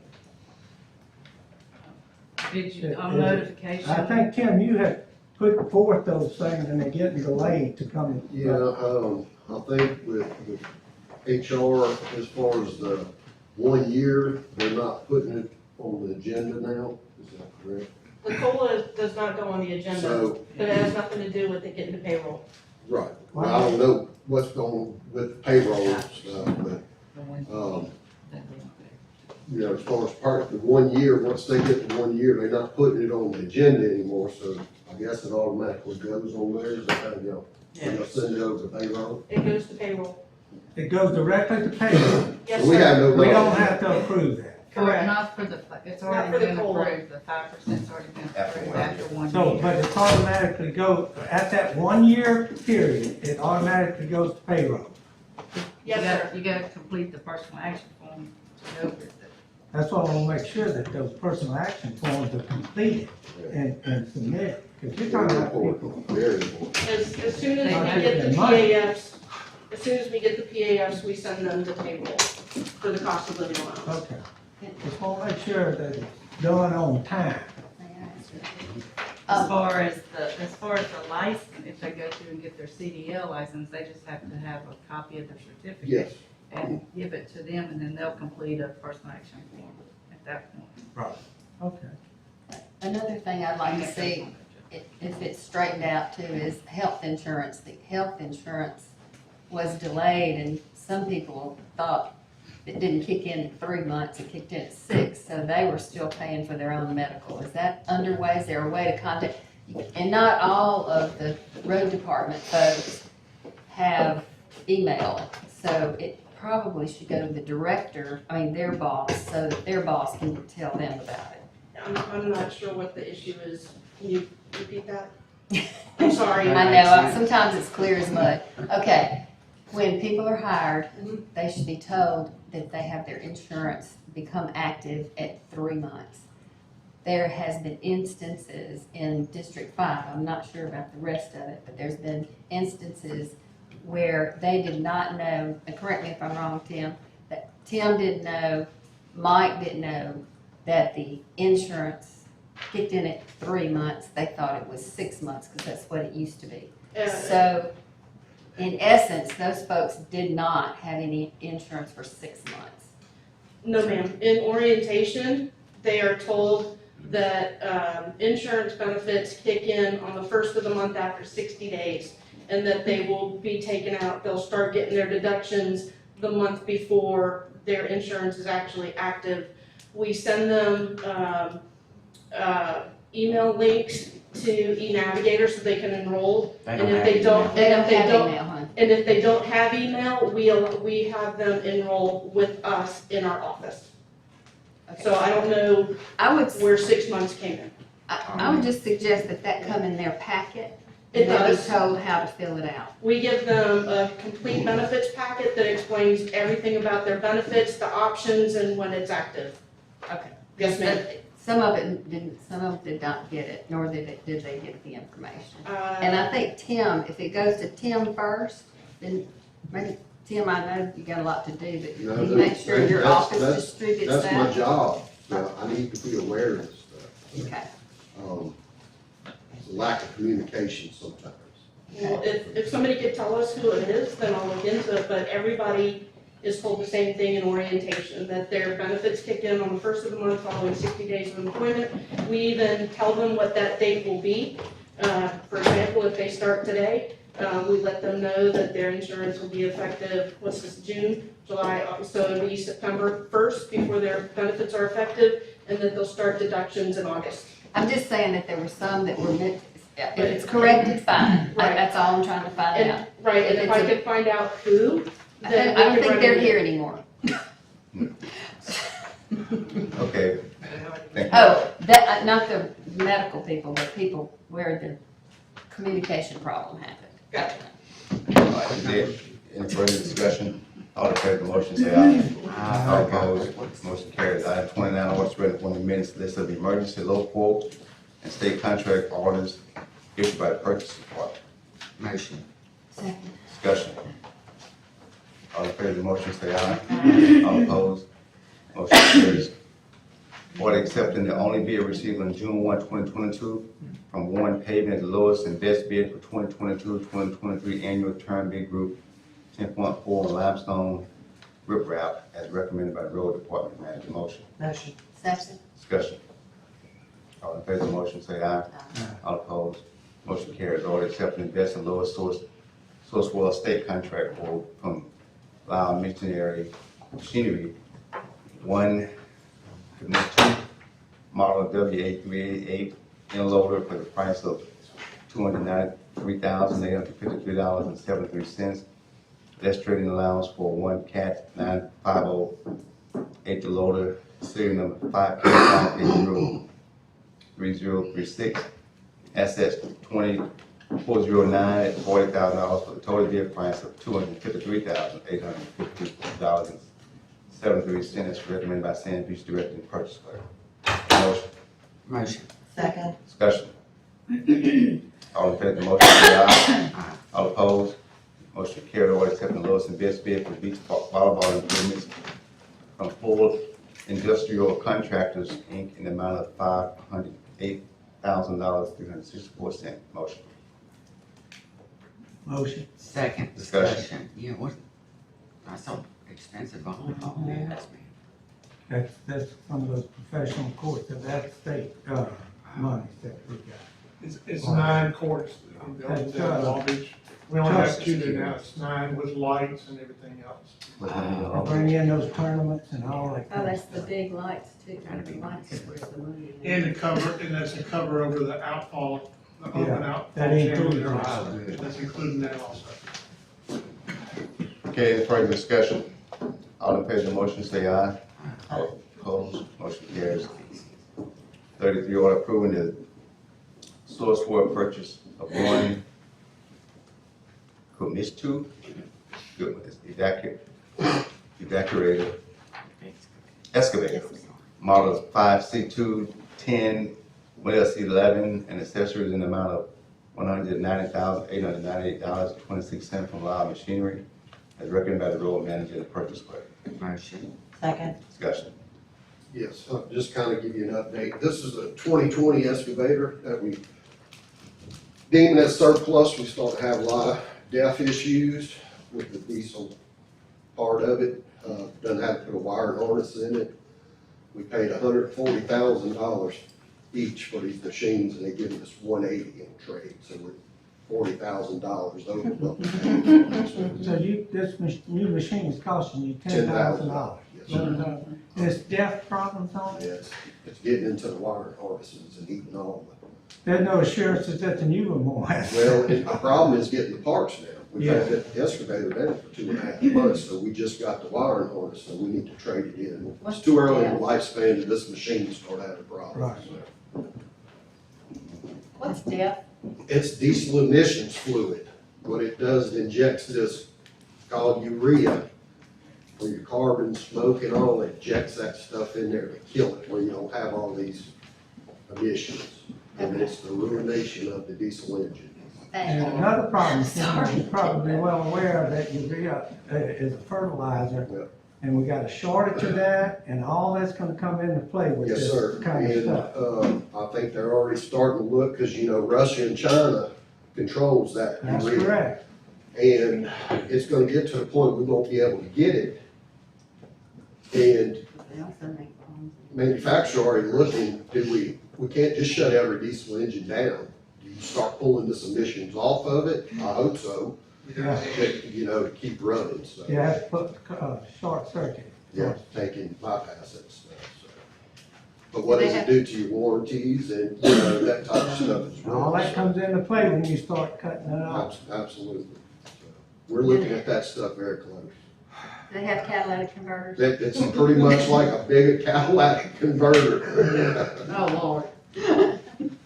S10: Did you,
S9: Is it-
S10: notification?
S9: I think, Tim, you had put forth those things and they're getting delayed to come.
S2: Yeah, I think with HR, as far as the 1 year, they're not putting it on the agenda now, is that correct?
S12: The COLA does not go on the agenda,
S2: So,
S12: but it has nothing to do with it getting to payroll.
S2: right, well, I don't know what's going with payroll and stuff, but, you know, as far as part of the 1 year, once they get to 1 year, they're not putting it on the agenda anymore, so I guess it automatically goes on there, is that how y'all send it over to payroll?
S12: It goes to payroll.
S9: It goes directly to payroll.
S12: Yes,
S2: So we have
S12: sir.
S2: no.
S9: We don't have to approve that.
S10: Correct, not for the, it's
S12: Not for
S10: already
S12: the
S10: been
S12: COLA.
S10: approved, the 5%'s already been
S1: After
S10: approved
S1: 1
S10: after 1
S9: So,
S10: year.
S9: but it's automatically at that 1 year period, it automatically goes to payroll.
S12: Yes, sir.
S10: You gotta complete the personal action form to go with it.
S9: That's why I want to make sure that those personal action forms are completed and submitted. Because you're talking
S2: Very
S9: about people.
S2: important, very important.
S12: As soon as
S10: They
S12: we
S10: have
S12: get the
S9: their money.
S12: PAFs, as soon as we get the PAFs, we send them to payroll for the cost of living allowance.
S9: Okay. Just want to make sure that it's done on time.
S10: As far as the license, if they go through and get their CDL license, they just have to have a copy of their certificate.
S2: Yes.
S10: And give it to them, and then they'll complete a personal action form at that point.
S9: Right. Okay.
S3: Another thing I'd like to see, if it's straightened out too, is health insurance. The health insurance was delayed and some people thought it didn't kick in 3 months, it kicked in at 6, so they were still paying for their own medical. Is that underway? Is there a way to contact? And not all of the road department folks have email, so it probably should go to the director, their boss, so that their boss can tell them about it.
S12: I'm not sure what the issue is. Can you repeat that? I'm sorry.
S3: I know, sometimes it's clear as mud. Okay, when people are hired, they should be told that they have their insurance become active at 3 months. There has been instances in District 5, I'm not sure about the rest of it, but there's been instances where they did not know, and correct me if I'm wrong, Tim, that Tim didn't know, Mike didn't know that the insurance kicked in at 3 months. They thought it was 6 months because that's what it used to be. So in essence, those folks did not have any insurance for 6 months.
S12: No, ma'am. In orientation, they are told that insurance benefits kick in on the first of the month after 60 days, and that they will be taken out. They'll start getting their deductions the month before their insurance is actually active. We send them email links to eNavigator so they can enroll. And if they don't, and if they don't have email, we have them enroll with us in our office. So I don't know where 6 months came in.
S3: I would just suggest that come in their packet
S12: It
S3: And they'll be
S12: does.
S3: told how to fill it out.
S12: We give them a complete benefits packet that explains everything about their benefits, the options, and when it's active.
S3: Okay.
S12: Yes, ma'am.
S3: Some of it didn't, some of them did not get it, nor did they get the information. And I think Tim, if it goes to Tim first, then maybe, Tim, I know you got a lot to do, but
S2: You know,
S3: you make sure your
S2: that's-
S3: office
S2: that's-
S3: distributes that.
S2: That's my job. Now, I need to be aware of this stuff.
S3: Okay.
S2: It's a lack of communication sometimes.
S12: Well, if somebody could tell us who it is, then I'll look into it, but everybody is told the same thing in orientation, that their benefits kick in on the first of the month following 60 days of employment. We even tell them what that date will be. For example, if they start today, we let them know that their insurance will be effective, what's this, June, July, August, so it'll be September 1st before their benefits are effective, and that they'll start deductions in August.
S3: I'm just saying that there were some that were meant, if it's corrected, fine.
S12: Right.
S3: That's all I'm trying to find out.
S12: Right, and if I
S3: it's a-
S12: could find out who,
S3: I
S12: then
S3: don't
S12: we can
S3: think they're
S12: remedy
S3: here
S12: it.
S3: anymore.
S1: Okay. Thank you.
S3: Oh, that, not the medical people, but people where the communication problem happened.
S12: Gotcha.
S1: All right, is there any further discussion? All in favor of the motion, say aye. All opposed, motion carries. Item 29, orders ready for the minutes list of emergency low quote and state contract orders issued by the purchase department.
S7: Motion.
S3: Second.
S1: Discussion. All in favor of the motion, say aye. All opposed, motion carries. Order accepting the only bid received on June 1, 2022 from Warren Paving as the lowest and best bid for 2022-2023 annual term bid group 10.4 limestone riprap as recommended by the road department manager. Motion.
S5: Motion.
S3: Second.
S1: Discussion. All in favor of the motion, say aye. All opposed, motion carries. Order accepting the best and lowest source well state contract quote from Lyle Missionary Machinery, one model W8388 in loader for the price of $293,853.73. Less trading allowance for one CAT 950 loader, serial number 5K5803036. Assets 2409 at $40,000 for the total bid price of $253,850.73 as recommended by Sand Beach Director and Purchase Clerk. Motion.
S7: Motion.
S5: Second.
S1: Discussion. All in favor of the motion, say aye. All opposed, motion carried. Order accepting the lowest and best bid for beach volleyball improvements from Full Industrial Contractors, Inc. in the amount of $508,364. Motion.
S9: Motion.
S7: Second.
S1: Discussion.
S7: Yeah, what, that's so expensive volleyball, man, that's me.
S9: That's some of those professional courts, that's state, money that we got.
S16: It's 9 courts down in Long Beach. We only have 2 there now, it's 9 with lights and everything else.
S9: Bring in those tournaments and all that.
S3: Oh, that's the big lights too. Lights is where's the money in
S16: And
S3: there.
S16: the cover, and that's a cover over the outfall, the open
S9: Yeah,
S16: outfall.
S9: that includes
S16: channel there
S9: that.
S16: also. That's including that also.
S1: Okay, any further discussion? All in favor of the motion, say aye. All opposed, motion carries. 33, order approving the source for purchase of one Kumistu evacuator excavator, model 5C210, LC11, and accessories in the amount of $190,898.26 from Lyle Machinery, as recommended by the road manager and the purchase clerk.
S7: Motion.
S5: Second.
S1: Discussion.
S2: Yes, just kind of give you an update. This is a 2020 excavator that we deemed as surplus. We start to have a lot of DEF issues with the diesel part of it. Doesn't have to put a wire and harness in it. We paid $140,000 each for these machines, and they give us $180 in trade, so we're $40,000 over what we paid.
S9: So new machine is costing you $10,000.
S2: Yes, sir.
S9: There's deaf problems on it?
S2: Yes, it's getting into the wire and harnesses and eating all of it.
S9: There's no assurances that the new one won't have.
S2: Well, the problem is getting the parts now. We've had the excavator down for 2.5 months, so we just got the wire and harness, so we need to trade it in. It's too early in the lifespan of this machine to start having problems.
S9: Right.
S3: What's It's deaf.
S2: It's diesel emissions fluid. What it does, it injects this called urea, where your carbon, smoke and all, it injects that stuff in there to kill it, where you don't have all these emissions. And it's the ruination of the diesel engine.
S9: And another problem, you're probably well aware of, that urea is a fertilizer. And we got a shortage of that, and all that's gonna come into play with
S2: Yes,
S9: this
S2: sir.
S9: kind of
S2: And,
S9: stuff.
S2: I think they're already starting to look, because, you know, Russia and China controls that
S9: That's
S2: urea.
S9: correct.
S2: And it's gonna get to the point we won't be able to get it. And
S3: They also make bombs.
S2: manufacturer already looking, we can't just shut every diesel engine down. Do you start pulling the emissions off of it? I hope so.
S9: Yeah.
S2: You know, to keep running, so.
S9: You have to put, short circuit.
S2: Yeah, taking bypass that stuff, so. But what does it do to your warranties and, you know, that type of stuff as well?
S9: All that comes into play when you start cutting it off.
S2: Absolutely. So, we're looking at that stuff very close.
S3: They have catalytic converters.
S2: It's pretty much like a big Cadillac converter.
S3: Oh, Lord.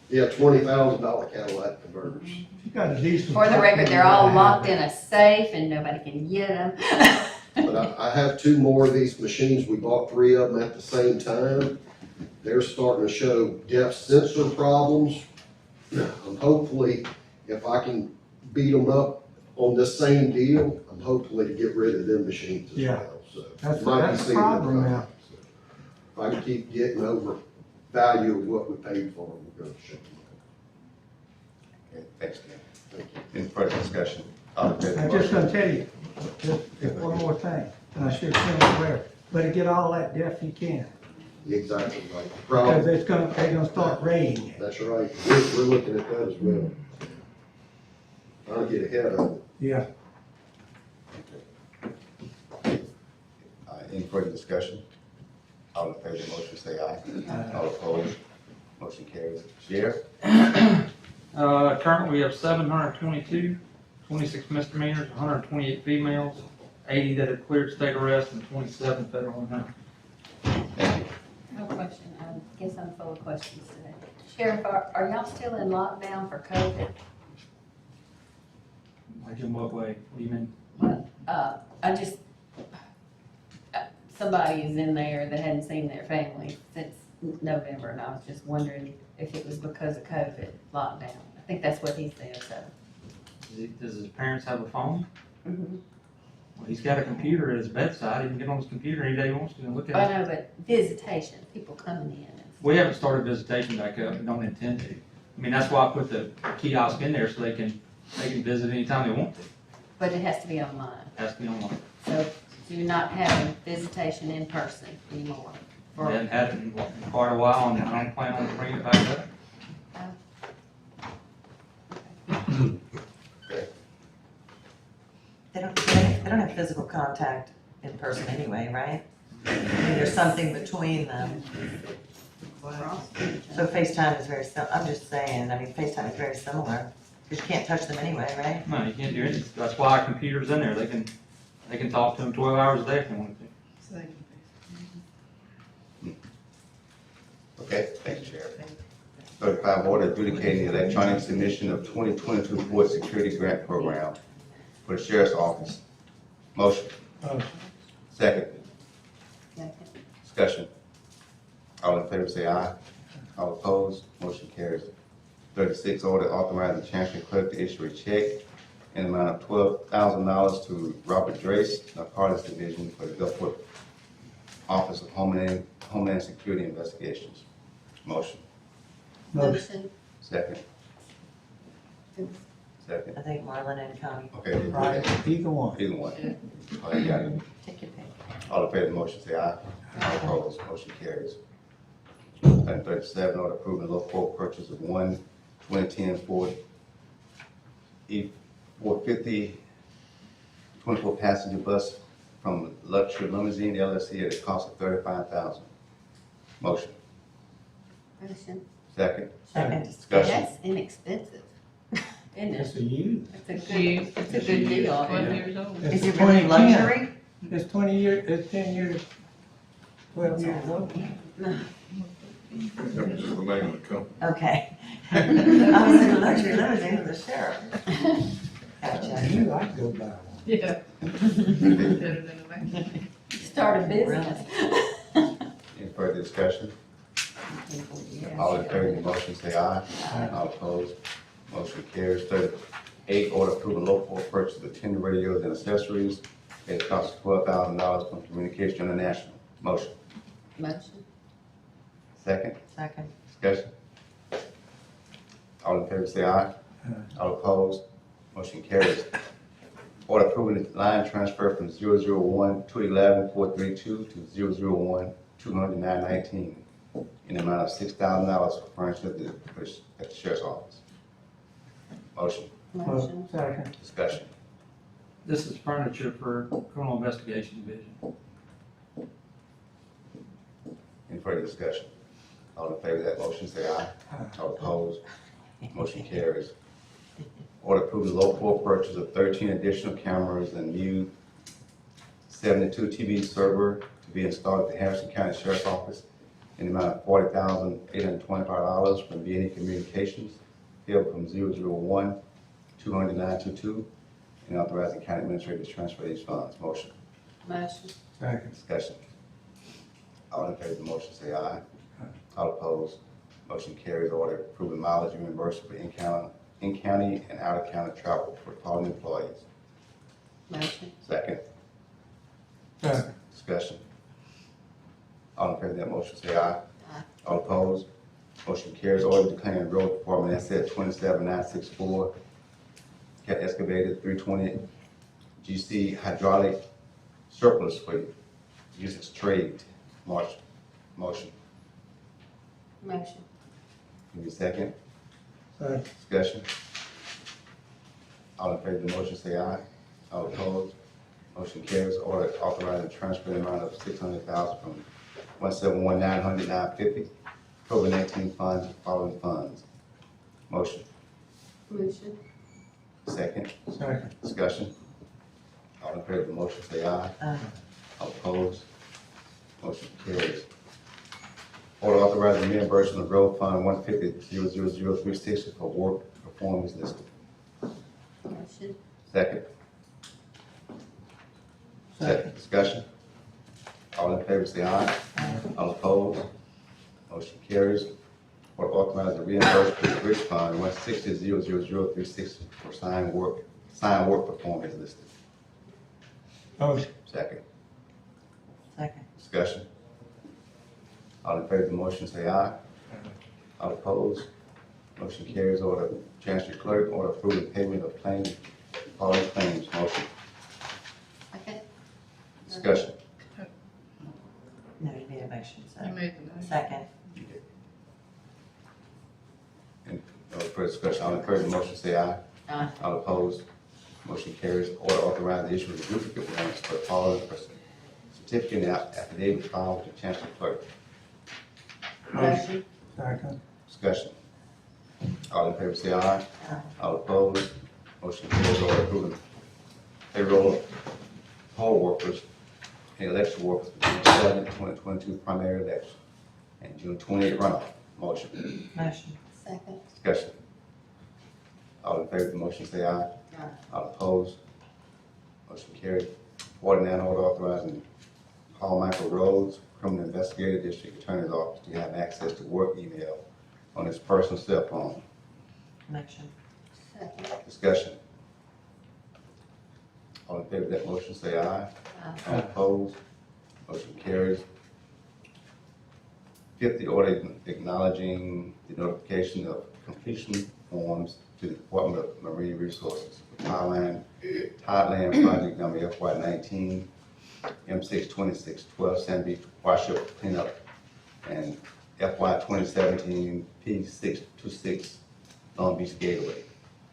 S2: Yeah, $20,000 Cadillac converters.
S9: You got a diesel.
S3: For the record, they're all locked in a safe and nobody can get them.
S2: But I have two more of these machines. We bought 3 of them at the same time. They're starting to show depth sensor problems. Hopefully, if I can beat them up on this same deal, I'm hopefully to get rid of them machines as
S9: Yeah.
S2: well, so.
S9: That's
S2: might be
S9: the
S2: seeing the
S9: problem now.
S2: If I can keep getting over value of what we paid for them, we're gonna shut them
S1: Okay, thanks, Ken. Thank you. Any further discussion? All in favor of the
S9: I'm just
S1: motion?
S9: gonna tell you, just one more thing, and I should have been aware, better get all that def you can.
S2: Exactly right. The
S9: Because
S2: problem,
S9: they're gonna start raiding it.
S2: that's right. We're looking at that as well. Trying to get ahead of it.
S9: Yeah.
S1: Any further discussion? All in favor of the motion, say aye. All opposed? Motion carries. Sheriff?
S4: Currently, we have 722, 26 misdemeanors, 128 females, 80 that have cleared state arrest, and 27 federal and
S3: No question. I guess I'm full of questions today. Sheriff, are y'all still in lockdown for COVID?
S4: like in what way? What do you mean?
S3: I just, somebody is in there that hadn't seen their family since November, and I was just wondering if it was because of COVID lockdown. I think that's what he said, so.
S4: Does his parents have a phone?
S3: Mhm.
S4: Well, he's got a computer at his bedside. He can get on his computer any day he wants to and look at
S3: I
S4: it.
S3: know, but visitation, people coming in and.
S4: We haven't started visitation back up. We don't intend to. I mean, that's why I put the kiosk in there so they can visit anytime they want to.
S3: But it has to be online.
S4: Has to be online.
S3: So you're not having visitation in person anymore?
S4: We haven't had it in quite a while, and I don't plan on bringing it back up.
S5: They don't have physical contact in person anyway, right? I mean, there's something between them. So FaceTime is very I'm just saying, I mean, FaceTime is very similar, because you can't touch them anyway, right?
S4: No, you can't do anything. That's why our computer's in there. They can talk to them 12 hours a day if they want to.
S10: So they can
S1: Okay, thank you, Sheriff. 35, order adjudicating the electronic submission of 2022 Ford Security Grant Program for the Sheriff's Office. Motion. Second. Discussion. All in favor say aye. All opposed, motion carries. 36, order authorizing Chancellor Clerk to issue a check in the amount of $12,000 to Robert Drace, Narcotics Division for the Gulfport Office of Homeland Security Investigations. Motion.
S3: Motion.
S1: Second. Second.
S5: I think Marlon and Connie.
S1: Okay.
S9: Right, either one.
S1: Either one. All right, got it.
S5: Take your pick.
S1: All in favor of the motion, say aye. All opposed, motion carries. Item 37, order approving low quote purchase of one 2010 Ford E450 24-passenger bus from Luxury Limousine LLC at a cost of $35,000. Motion.
S3: Motion.
S1: Second.
S5: Second.
S1: Discussion.
S3: That's inexpensive, isn't
S9: It's
S3: it?
S9: a used.
S3: It's a good deal.
S10: 12 years old.
S5: Is it really luxury?
S9: It's 20 years, it's 10 years, 12 years old.
S6: That was just the name of the company.
S5: Okay. I was in a luxury limousine with the sheriff. Gotcha.
S9: You like to go buy one.
S10: Yeah.
S3: Start a business.
S1: Any further discussion? All in favor of the motion, say aye. All opposed, motion carries. 38, order approving local purchase of 10 radios and accessories at a cost of $12,000 from Communication International. Motion.
S3: Motion.
S1: Second,
S5: Second.
S1: discussion. All in favor, say aye. All opposed, motion carries. Order approving the line transfer from 001-211-432 to 001-200-919 in the amount of $6,000 for furniture at the sheriff's office. Motion.
S3: Motion.
S9: Second.
S1: Discussion.
S4: This is furniture for criminal investigation division.
S1: Any further discussion? All in favor of that motion, say aye. All opposed, motion carries. Order approving low floor purchase of 13 additional cameras and new 72 TV server to be installed at the Harrison County Sheriff's Office in the amount of $40,825 from B&E Communications, billed from 001-200-922, and authorizing county administrator to transfer these funds. Motion.
S3: Motion.
S9: Second.
S1: Discussion. All in favor of the motion, say aye. All opposed, motion carries. Order approving mileage reimbursement for in-county and out-of-county travel for following employees.
S3: Motion.
S1: Second.
S9: Second.
S1: Discussion. All in favor of that motion, say aye.
S3: Aye.
S1: All opposed, motion carries. Order declaring road department asset 27964, cat excavator 320 GC hydraulic surplus for use as trade. Motion.
S3: Motion.
S1: Give me a second.
S9: Second.
S1: Discussion. All in favor of the motion, say aye. All opposed, motion carries. Order authorizing transfer the amount of $600,000 from 171-900-950 COVID-19 funds to following funds. Motion.
S3: Motion.
S1: Second.
S9: Second.
S1: Discussion. All in favor of the motion, say aye.
S5: Aye.
S1: All opposed, motion carries. Order authorizing reimbursement of road fund 150-00036 for work performed as listed.
S3: Motion.
S1: Second. Second. Discussion. All in favor, say aye. All opposed, motion carries. Order authorizing reimbursement of the bridge fund 160-00036 for sign work performed as listed.
S9: Motion.
S1: Second.
S5: Second.
S1: Discussion. All in favor of the motion, say aye. All opposed, motion carries. Order Chancery Clerk, order approving payment of claims, following claims. Motion.
S3: Second.
S1: Discussion.
S5: No, you made a motion, so.
S10: You made the motion.
S5: Second.
S1: And no further discussion. All in favor of the motion, say aye.
S3: Aye.
S1: All opposed, motion carries. Order authorizing the issue of duplicate warrants for the following certificate and affidavit filed with the Chancery Clerk.
S3: Motion.
S9: Second.
S1: Discussion. All in favor, say aye.
S5: Aye.
S1: All opposed, motion carries. Order approving payroll of poll workers and election workers for June 7, 2022 primary election and June 28 runoff. Motion.
S5: Motion.
S3: Second.
S1: Discussion. All in favor of the motion, say aye.
S3: Aye.
S1: All opposed, motion carried. 49, order authorizing Paul Michael Rhodes, Criminal Investigator, District Attorney's Office, to have access to work email on his personal cell phone.
S5: Motion.
S3: Second.
S1: Discussion. All in favor of that motion, say aye.
S3: Aye.
S1: All opposed, motion carries. 50, order acknowledging the notification of completion forms to the Department of Marine Resources for Thailand project number FY19 M62612 Sand Beach Washoe cleanup and FY 2017 P626 Long Beach Gateway.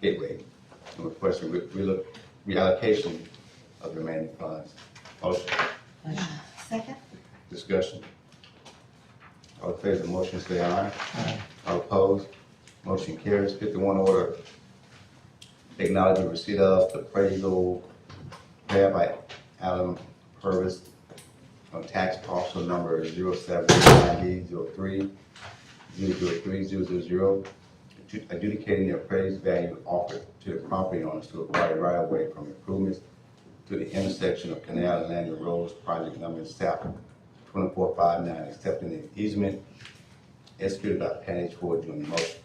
S1: And requesting reallocation of the remaining funds. Motion.
S5: Motion.
S3: Second.
S1: Discussion. All in favor of the motion, say aye. All opposed, motion carries. 51, order acknowledging receipt of the appraisal prepared by Alan Purvis on tax parcel number 079003003000, adjudicating the appraised value offered to the property owners to acquire right of way from improvements to the intersection of Canal and Landing Roads, project number SAP 2459, accepting the easement executed by Pat H. Ford Jr. Motion.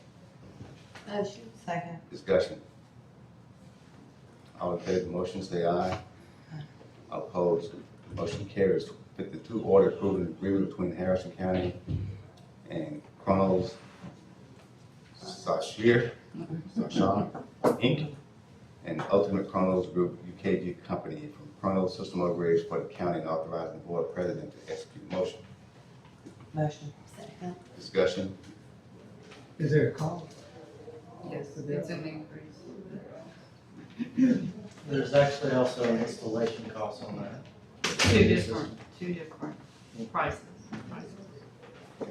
S3: Motion.
S5: Second.
S1: Discussion. All in favor of the motion, say aye. Opposed, motion carries. 52, order approving agreement between Harrison County and Chronos Sashir Inc. and Ultimate Chronos Group UKG Company from Chronos System Upgrades for the county and authorizing the board president to execute motion.
S5: Motion.
S3: Second.
S1: Discussion.
S9: Is there a call?
S10: Yes, it's an increase.
S18: There's actually also an installation cost on that.
S10: Two different prices.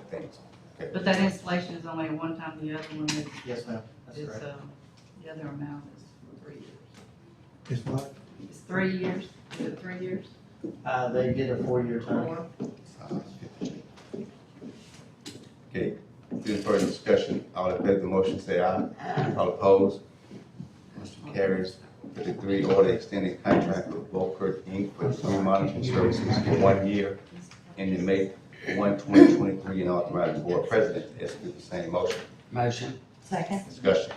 S1: Thanks. Okay.
S10: But that installation is only a one-time, the other one is.
S18: Yes, ma'am, that's
S10: is,
S18: correct.
S10: The other amount is 3 years.
S9: It's what?
S10: It's 3 years, is it 3 years?
S18: They get a 4-year term.
S1: Okay, any further discussion? All in favor of the motion, say aye. All opposed? Motion carries. 53, order extending contract with Volkert Inc. for home monitoring services for 1 year ending May 1, 2023, and authorize the board president to execute the same motion.
S7: Motion.
S5: Second.
S1: Discussion.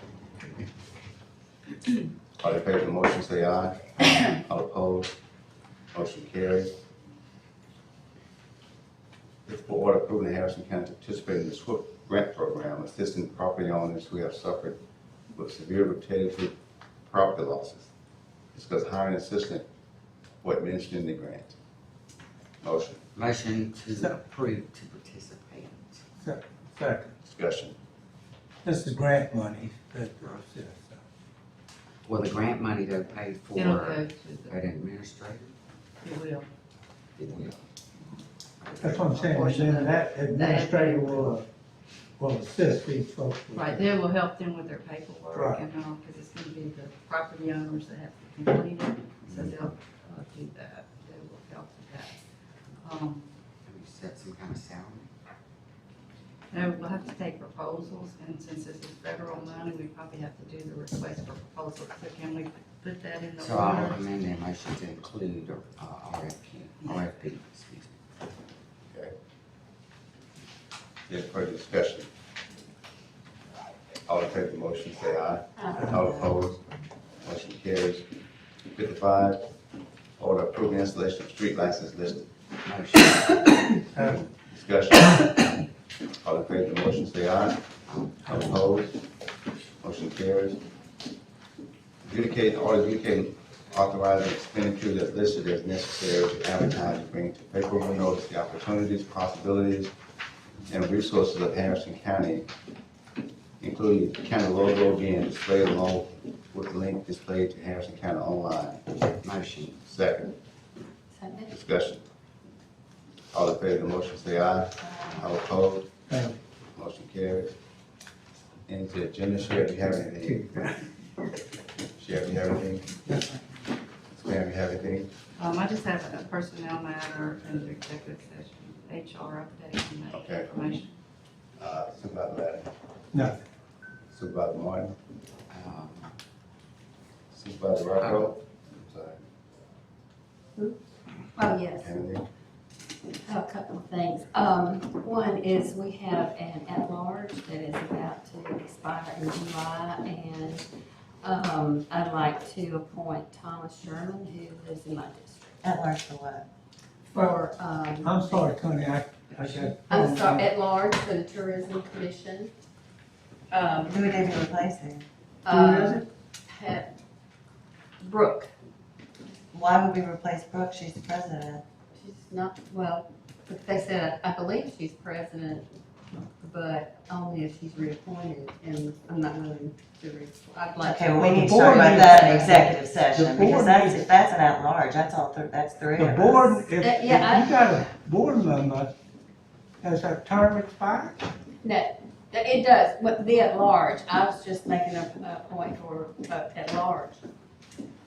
S1: All in favor of the motion, say aye. All opposed? Motion carries. 54, order approving the Harrison County to participate in the SWIFT grant program, assisting property owners who have suffered with severe repetitive property losses. Discuss hiring assistant for administering the grant. Motion.
S7: Motion to approve to participate.
S9: Second.
S1: Discussion.
S9: This is grant money that assists.
S7: Will the grant money go pay for
S10: It'll go to
S7: an administrator?
S10: It will.
S7: It will.
S9: That's what I'm saying, and then that administrator will assist these folks. with
S10: Right,
S9: it.
S10: they will help them with their paperwork
S9: Right.
S10: and all, because it's gonna be the property owners that have to complete it, so they'll do that, they will help with that.
S7: Have you set some kind of salary?
S10: No, we'll have to take proposals, and since this is federal money, we probably have to do the request for proposals, so can we put that in the
S7: So I'll
S10: order?
S7: recommend that motion to include RFP, excuse me.
S1: Okay. Any further discussion? All in favor of the motion, say aye. All opposed? Motion carries. 55, order approving installation of street lights as listed.
S7: Motion.
S1: Discussion. All in favor of the motion, say aye. All opposed? Motion carries. Adjudicating, authorizing expenditures as listed as necessary to advertise and bring to favorable notice the opportunities, possibilities, and resources of Harrison County, including the county logo being displayed along with the link displayed to Harrison County online.
S7: Motion.
S1: Second.
S3: Second.
S1: Discussion. All in favor of the motion, say aye. All opposed? Motion carries. Into agenda, Sheriff, you have anything? Sheriff, you have anything? Ma'am, you have anything?
S10: I just have a personnel matter in the executive session, HR update on that
S1: Okay.
S10: information.
S1: Supervisor Ladd?
S9: Nothing.
S1: Supervisor Martin? Supervisor Rocco? I'm
S3: Oh, yes.
S1: sorry. Anything?
S3: A couple of things. One is we have an at-large that is about to expire in July, and I'd like to appoint Thomas Sherman, who lives in my district.
S5: At-large for what?
S3: For,
S9: I'm sorry, Connie, I got.
S3: I'm sorry, at-large for the Tourism Commission.
S5: Who would they be replacing?
S9: Who is it?
S3: Pat Brooke.
S5: Why would we replace Brooke? She's the president.
S3: She's not, well, they said, I believe she's president, but only if she's reappointed, and I'm not willing to I'd like.
S5: Okay, well, we need to talk about that in executive session, because that's, if that's an at-large, that's all, that's three
S9: The
S5: of
S9: board,
S5: us.
S9: if you
S3: Yeah,
S9: got a board member, has that term expired?
S3: No, it does, but the at-large, I was just making a point for at-large.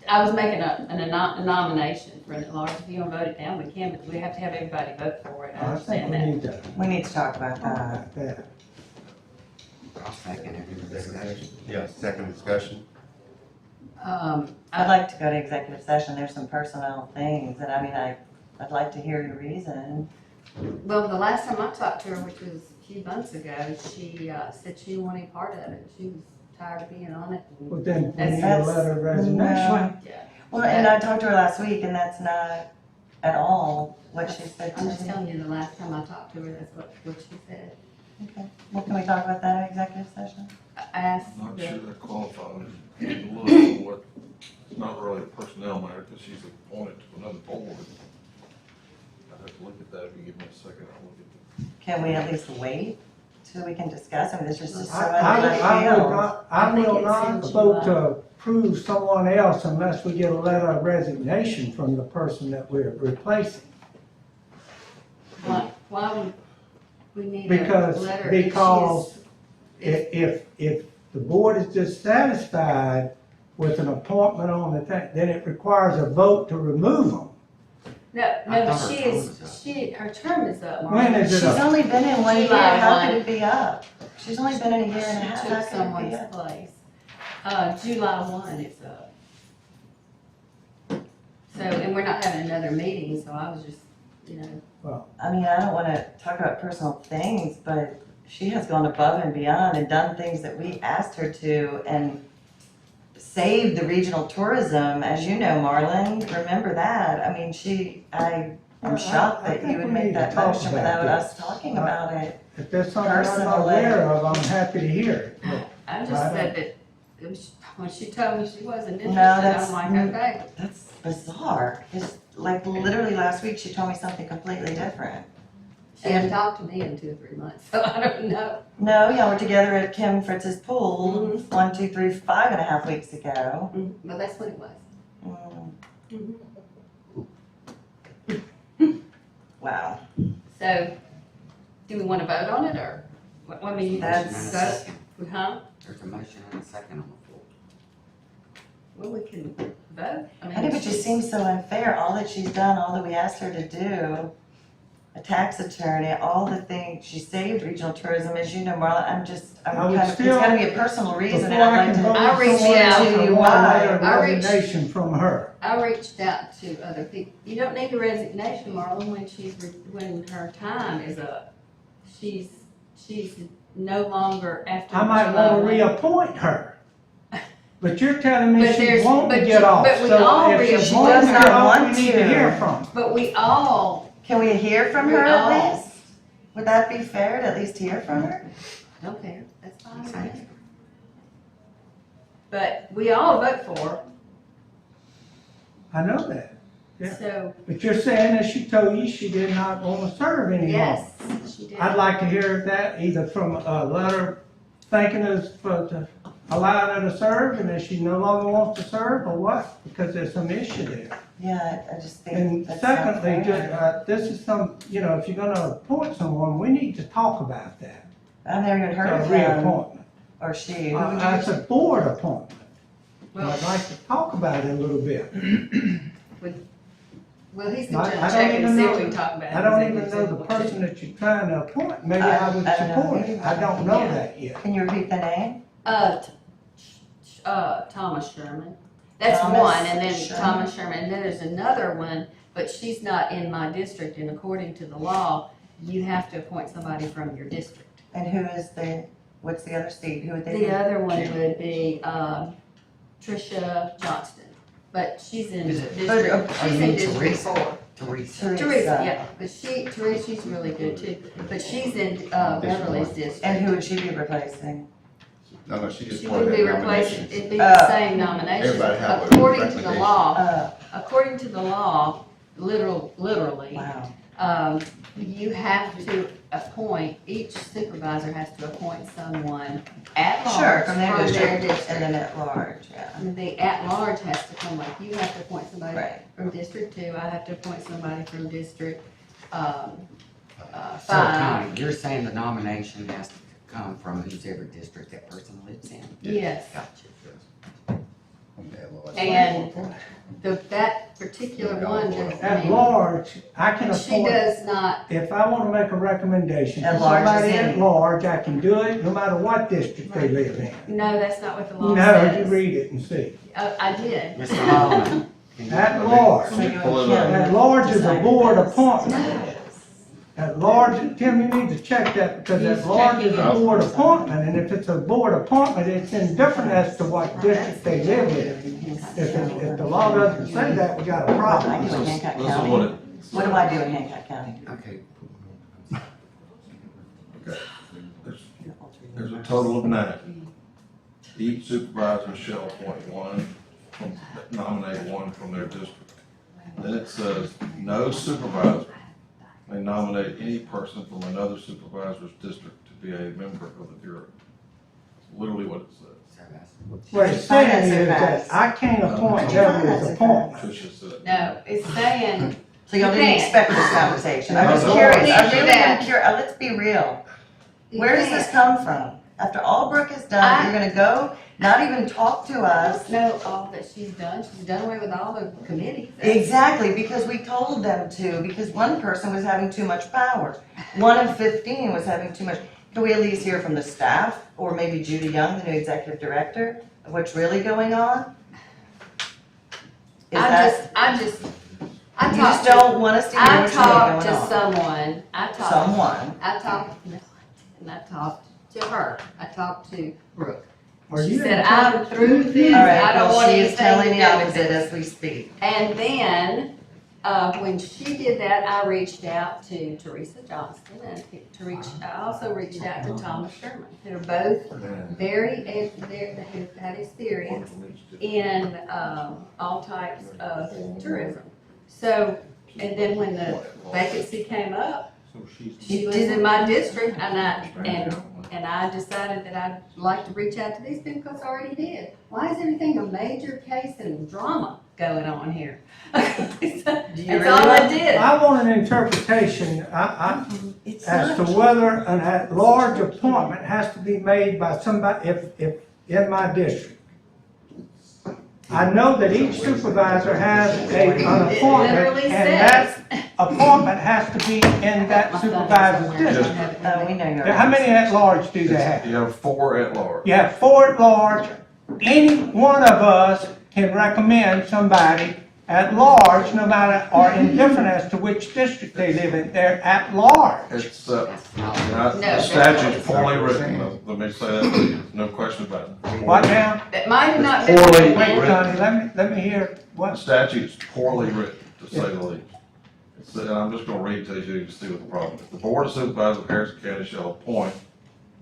S3: I was making a nomination for an at-large. If you want to vote it down, we can, but we have to have everybody vote for it. I
S9: I think
S3: understand that.
S5: We need to talk about that.
S9: about that.
S7: I'll second it. Discussion.
S1: Yeah, second discussion.
S5: I'd like to go to executive session. There's some personnel things that, I mean, I'd like to hear your reason.
S3: Well, the last time I talked to her, which was a few months ago, she said she didn't want any part of it. She was tired of being on it.
S9: Well, then we
S3: That's-
S9: need a letter of resignation.
S3: Yeah.
S5: Well, and I talked to her last week, and that's not at all what she said to
S3: I'm just
S5: me.
S3: telling you, the last time I talked to her, that's what she said.
S5: Okay, well, can we talk about that in executive session?
S3: I asked.
S6: I'm not
S3: the-
S6: sure that qualifies. A little what, it's not really a personnel matter, because she's appointed to another board. I'd have to look at that. If you give me a second, I'll look at it.
S5: Can we at least wait till we can discuss? I mean, this is just so
S9: I will not
S3: it's
S9: vote
S3: in
S9: to approve someone else unless we get a letter of resignation from the person that we're replacing.
S3: Why would we need a
S9: Because,
S3: letter?
S9: because if the board is dissatisfied with an appointment on the thing, then it requires a vote to remove them.
S3: No,
S7: I
S3: but
S7: thought her term was up.
S3: her term is up, Marla.
S9: When is it
S5: She's
S9: up?
S5: only been in 1 year,
S3: July
S5: how
S3: 1.
S5: could it be up? She's only been in a year and a half,
S3: She
S5: how
S3: took
S5: could it be
S3: someone's
S5: up?
S3: place. July 1 is up. So, and we're not having another meeting, so I was just,
S5: I mean, I don't wanna talk about personal things, but she has gone above and beyond and done things that we asked her to and saved the regional tourism, as you know, Marlon, remember that? I mean, I'm shocked
S9: I
S5: that
S9: think
S5: you would
S9: we
S5: make
S9: need to
S5: that
S9: talk
S5: motion
S9: about
S5: without
S9: this.
S5: us talking about it.
S9: If there's something I'm not
S5: Personally.
S9: aware of, I'm happy to hear it. but
S3: I just
S9: I
S3: said that, when she told me she wasn't interested,
S5: No, that's-
S3: I'm like, okay.
S5: That's bizarre. It's like literally last week, she told me something completely different.
S3: She hadn't talked to me in 2 or 3 months, so I don't know.
S5: No, y'all were together at Kim Fritz's pool 1, 2, 3, 5.5 weeks ago.
S3: But that's what it was.
S5: Wow.
S3: So, do we want to vote on it, or, I mean,
S5: That's-
S3: vote? Huh?
S7: There's a motion and a second on the floor.
S3: Well, we can vote. I mean,
S5: I think it just seems so unfair, all that she's done, all that we asked her to do, a tax attorney, all the things, she saved regional tourism, as you know, Marla, I'm
S9: I would
S5: kind of, it's
S9: still-
S5: gotta be a personal reason, and
S9: Before I
S5: I'd
S9: can
S5: like
S9: vote
S5: to.
S3: I reached
S9: someone
S3: out
S9: else,
S3: to
S9: I
S3: you.
S9: want a letter of
S3: I reached-
S9: resignation from her.
S3: I reached out to other people. You don't need a resignation, Marlon, when her time is up. She's no longer after.
S9: I might
S3: July
S9: want to
S3: 1.
S9: reappoint her. But you're telling me
S3: But
S9: she
S3: there's-
S9: won't
S3: but
S9: get
S3: you-
S9: off.
S3: but we
S9: So
S3: all
S9: if
S3: reappoint
S9: she
S5: her.
S9: won't
S5: She does
S9: get
S5: not
S9: off, we
S5: want
S9: need to
S5: to.
S9: hear from her.
S3: But we all,
S5: Can we hear from her
S3: We
S5: at
S3: all-
S5: least? Would that be fair to at least hear from her?
S3: I don't care, that's fine with me. But we all vote for her,
S9: I know that. Yeah.
S3: so,
S9: But you're saying that she told you she did not want to serve anymore.
S3: yes, she did.
S9: I'd like to hear that either from a letter thanking us for allowing her to serve and that she no longer wants to serve or what, because there's some issue there.
S5: Yeah, I just think
S9: And
S5: that's not
S9: secondly,
S5: fair.
S9: this is if you're gonna appoint someone, we need to talk about that.
S5: I've never even heard
S9: A
S5: of him,
S9: reappointment.
S5: or she. Who would
S9: It's
S5: you-
S9: a board appointment. And
S3: Well-
S9: I'd like to talk about it a little bit.
S3: Well, he's
S9: I
S3: gonna
S9: don't
S3: check and
S9: even
S3: see
S9: know-
S3: what we can talk about.
S9: I don't
S3: and
S9: even
S3: see
S9: know
S3: what
S9: the
S3: we want to
S9: person
S3: do.
S9: that you're trying to appoint. Maybe I would
S5: I don't know
S9: support it.
S5: either.
S9: I don't know
S3: Yeah.
S9: that yet.
S5: Can you repeat the name?
S3: Thomas Sherman. That's
S5: Thomas
S3: one, and then
S5: Sherman.
S3: Thomas Sherman, and then there's another one, but she's not in my district, and according to the law, you have to appoint somebody from your district.
S5: And who is what's the other seat? Who would they be?
S3: The other one would be, Tricia Johnston, but she's in
S7: Is it-
S3: district,
S5: Oh,
S3: she's
S7: you
S3: in
S7: mean
S3: district
S7: Teresa?
S3: 4.
S7: Teresa.
S3: Teresa, yeah, but Teresa's really good too, but she's in, Beverly's district.
S5: And who would she be replacing?
S1: No, she just
S3: She
S1: wanted
S3: wouldn't be
S1: that
S3: replacing,
S1: nomination.
S3: it'd be the same nomination.
S1: Everybody have a
S3: According to the
S1: recommendation.
S3: law, according to the law, literally,
S5: Wow.
S3: you have to appoint, each supervisor has to appoint someone at
S5: Sure,
S3: large
S5: from their district,
S3: district.
S5: and then at large, yeah.
S3: And the at-large has to come, like, you have to appoint somebody
S5: Right.
S3: from District 2, I have to appoint somebody from District,
S7: So
S3: 5.
S7: Connie, you're saying the nomination has to come from whoever district that person lives in?
S3: Yes.
S7: Gotcha.
S1: Okay, Lord.
S3: And that particular one,
S9: At large, I can
S3: she
S9: appoint,
S3: does not,
S9: if I wanna make a recommendation to
S5: At large is
S9: somebody at
S5: any.
S9: large, I can do it no matter what district they live in.
S3: no, that's not what the law
S9: No, you
S3: says.
S9: read it and see.
S3: I did.
S7: Mr. Holloman.
S9: At large,
S5: So you
S6: Pull it
S5: can't
S9: at large is a
S5: decide
S9: board
S5: this.
S9: appointment. At large, Tim, you need to check that, because at large is a board appointment, and if it's a board appointment, it's indifferent as to what district they live in. If the law doesn't say that, we got a
S5: I
S9: problem.
S5: do in Hancock
S6: This is
S5: County.
S6: what it,
S5: What do I do in Hancock County?
S7: Okay.
S6: okay. There's a total of 9. Each supervisor shall appoint one, nominate one from their district. Then it says, no supervisor may nominate any person from another supervisor's district to be a member of the Bureau. It's literally what it says.
S9: What it's saying is that I can't appoint Deborah's appointment.
S6: Tricia said.
S3: No, it's saying,
S5: So y'all didn't
S3: can't.
S5: expect this conversation. I'm just
S6: No, no.
S5: curious.
S3: You
S5: I
S3: can't do
S5: really
S3: that.
S5: am curious. Let's be real.
S3: you
S5: Where does this
S3: can't.
S5: come from? After all Brooke has done, you're gonna go, not even talk to us?
S3: No, all that she's done away with all the committees.
S5: Exactly, because we told them to, because one person was having too much power. 1 of 15 was having too much. Can we at least hear from the staff, or maybe Judy Young, the new executive director, of what's really going on? Is that,
S3: I
S5: you
S3: just
S5: just don't want us to hear
S3: I
S5: what's really
S3: talked
S5: going
S3: to
S5: on?
S3: someone, I talked to her, I talked to Brooke.
S9: Are
S3: She
S9: you
S3: said,
S9: in
S3: I'm through with this,
S5: All right,
S3: I don't
S5: well,
S3: want
S5: she
S3: anything
S5: is telling
S3: to
S5: the
S3: do with
S5: opposite
S3: this.
S5: as we speak.
S3: And then, when she did that, I reached out to Teresa Johnston and I also reached out to Thomas Sherman. They're both have had experience in, all types of tourism. So, and then when the vacancy came up, she was in my district and I decided that I'd like to reach out to these people because I already did. Why is everything a major case and drama going on here? That's all I did.
S9: I want an interpretation, as to whether an at-large appointment has to be made by somebody, if in my district. I know that each supervisor has an appointment,
S3: literally
S9: and
S3: says.
S9: that appointment has to be in that supervisor's district.
S5: We know you're.
S9: How many at-large do they have?
S6: You have 4 at large.
S9: You have 4 at-large. Any one of us can recommend somebody at large, no matter, or indifferent as to which district they live in, they're at large.
S6: It's, the
S3: that's
S6: statute's poorly written, let me say that to you, no question about it.
S9: What now?
S3: That might have not been.
S6: Poorly
S9: Wait,
S6: written.
S9: Johnny, let me hear
S6: The
S9: what,
S6: statute's poorly written, to say the least. And I'm just gonna read to you to see what the problem is. The Board of Supervisors of Harrison County shall appoint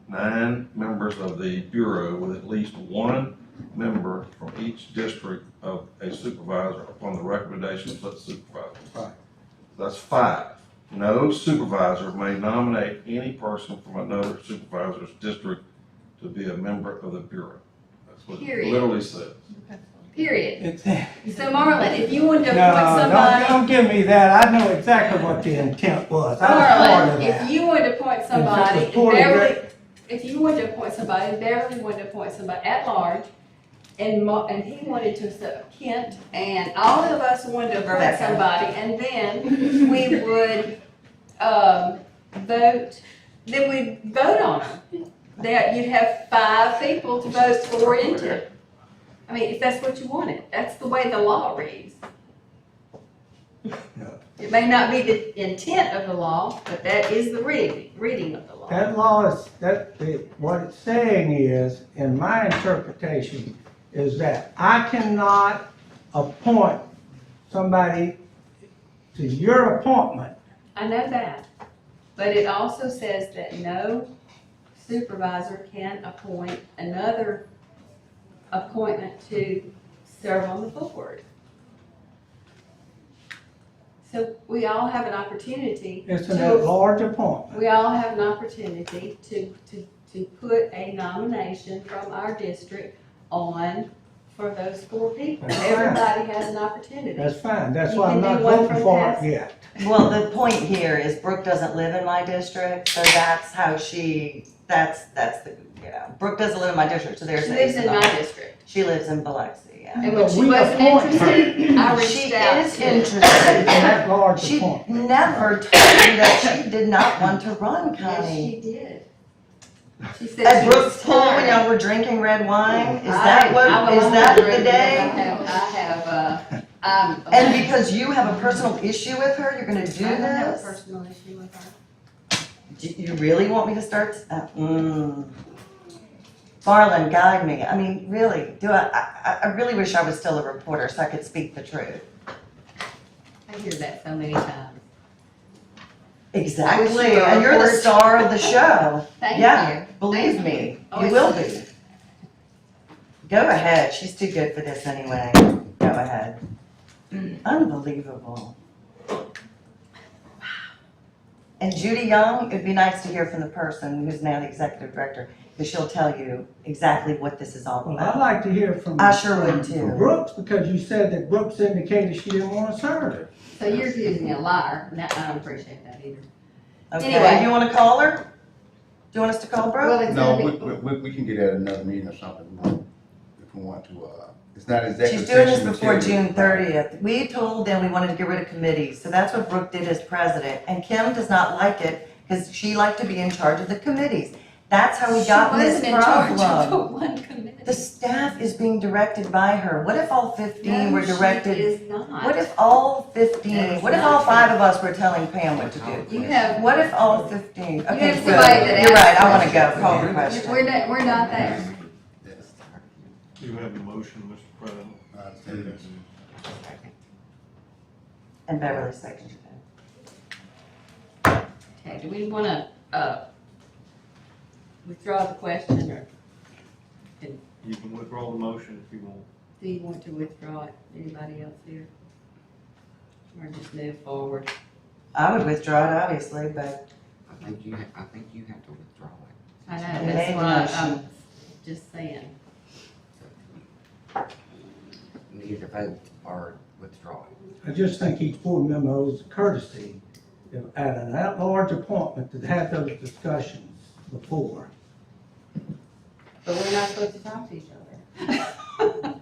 S6: 9 members of the Bureau with at least 1 member from each district of a supervisor upon the recommendation of such supervisor.
S9: Right.
S6: That's 5. No supervisor may nominate any person from another supervisor's district to be a member of the Bureau. That's what it
S3: Period.
S6: literally says.
S3: Period.
S9: it's,
S3: So Marlon, if you wanted to appoint
S9: no,
S3: somebody.
S9: don't give me that, I know exactly what the intent was, I was part of
S3: Marlon, if
S9: that.
S3: you wanted to appoint somebody,
S9: It was poorly
S3: if you wanted to appoint somebody, Beverly wanted to appoint somebody at large, and he wanted to, so Kent, and all of us wanted to appoint
S5: Rebecca.
S3: somebody, and then we would, we'd vote on them. That you'd have 5 people to vote for or into. I mean, if that's what you wanted, that's the way the law reads. It may not be the intent of the law, but that is the reading of the law.
S9: That law is, what it's saying is, in my interpretation, is that I cannot appoint somebody to your appointment.
S3: I know that, but it also says that no supervisor can appoint another appointment to serve on the board. So we all have an opportunity.
S9: It's an at-large appointment.
S3: We all have an opportunity to put a nomination from our district on for those 4 people.
S9: That's fine.
S3: Everybody has an opportunity.
S9: That's fine, that's
S3: You
S9: why I'm
S3: can
S9: not
S3: do one
S9: voting
S3: from
S9: for
S3: past.
S9: it yet.
S5: Well, the point here is Brooke doesn't live in my district, so that's how that's the, Brooke doesn't live in my district, so there's.
S3: She lives in my district.
S5: She lives in Biloxi, yeah.
S3: And when she
S9: We
S3: wasn't
S9: appoint
S3: interested, I
S5: She
S3: reached out
S5: is
S3: to.
S5: interested.
S9: That large
S5: She
S9: appointment.
S5: never told me that she did not want to run,
S3: Yes,
S5: Connie.
S3: she did. She said
S5: At
S3: she was
S5: Brooks Pool when y'all
S3: tired.
S5: were drinking red wine? Is
S3: I
S5: that what,
S3: will
S5: is
S3: only
S5: that
S3: drink
S5: the
S3: because
S5: day? And because you have a personal issue with her, you're gonna do
S3: I don't have a
S5: this?
S3: personal issue with her.
S5: Do you really want me to start? Marlon, guide me. I mean, really, I really wish I was still a reporter so I could speak the truth.
S3: I hear that so many times.
S5: Exactly,
S3: I wish you were a
S5: and you're the
S3: reporter.
S5: star of the show.
S3: Thank
S5: Yeah,
S3: you.
S5: believe
S3: Thank
S5: me,
S3: Oh,
S5: you
S3: it's-
S5: will be. Go ahead, she's too good for this anyway. Go ahead. Unbelievable. And Judy Young, it'd be nice to hear from the person who's now the executive director, because she'll tell you exactly what this is all
S9: Well, I'd
S5: about.
S9: like to hear from.
S5: I sure would
S9: from
S5: too.
S9: Brooks, because you said that Brooks indicated she didn't want to serve.
S3: So you're accusing me of a liar. No, I don't appreciate that either.
S5: Okay,
S3: Anyway.
S5: do you wanna call her? Do you want us to call
S3: Well,
S5: Brooke?
S3: it's
S1: No,
S3: gonna be,
S1: we can get at another meeting or something, if we want to, it's not executive
S5: She's doing this
S1: session
S5: before
S1: material.
S5: June 30th. We told them we wanted to get rid of committees, so that's what Brooke did as president. And Kim does not like it, because she liked to be in charge of the committees. That's how we got in this
S3: she wasn't in charge of
S5: problem.
S3: one committee.
S5: The staff is being directed by her. What if all 15 were directed?
S3: No, she is not.
S5: What if all 15,
S3: That is
S5: what if
S3: not
S5: all
S3: true.
S5: 5 of us were telling Pam what to do?
S3: You have,
S5: What if all 15?
S3: you
S5: Okay,
S3: have
S5: good.
S3: somebody that
S5: You're right,
S3: asks
S5: I wanna go,
S3: questions.
S5: call the question.
S3: We're not there.
S20: Do you have a motion, Mr. President?
S5: And Beverly seconded
S3: Okay, do we wanna, withdraw the question, or
S20: You can withdraw the motion if you want.
S3: do you want to withdraw it? Anybody else here? Or just move forward?
S5: I would withdraw it, obviously, but
S7: I think you have to withdraw it.
S3: I
S5: You
S3: know,
S5: made
S3: that's
S5: the
S3: why I'm
S5: motion.
S3: just saying.
S7: You need to vote or withdraw it.
S9: I just think each board member owes courtesy at an at-large appointment to have those discussions before.
S3: But we're not supposed to talk to each other.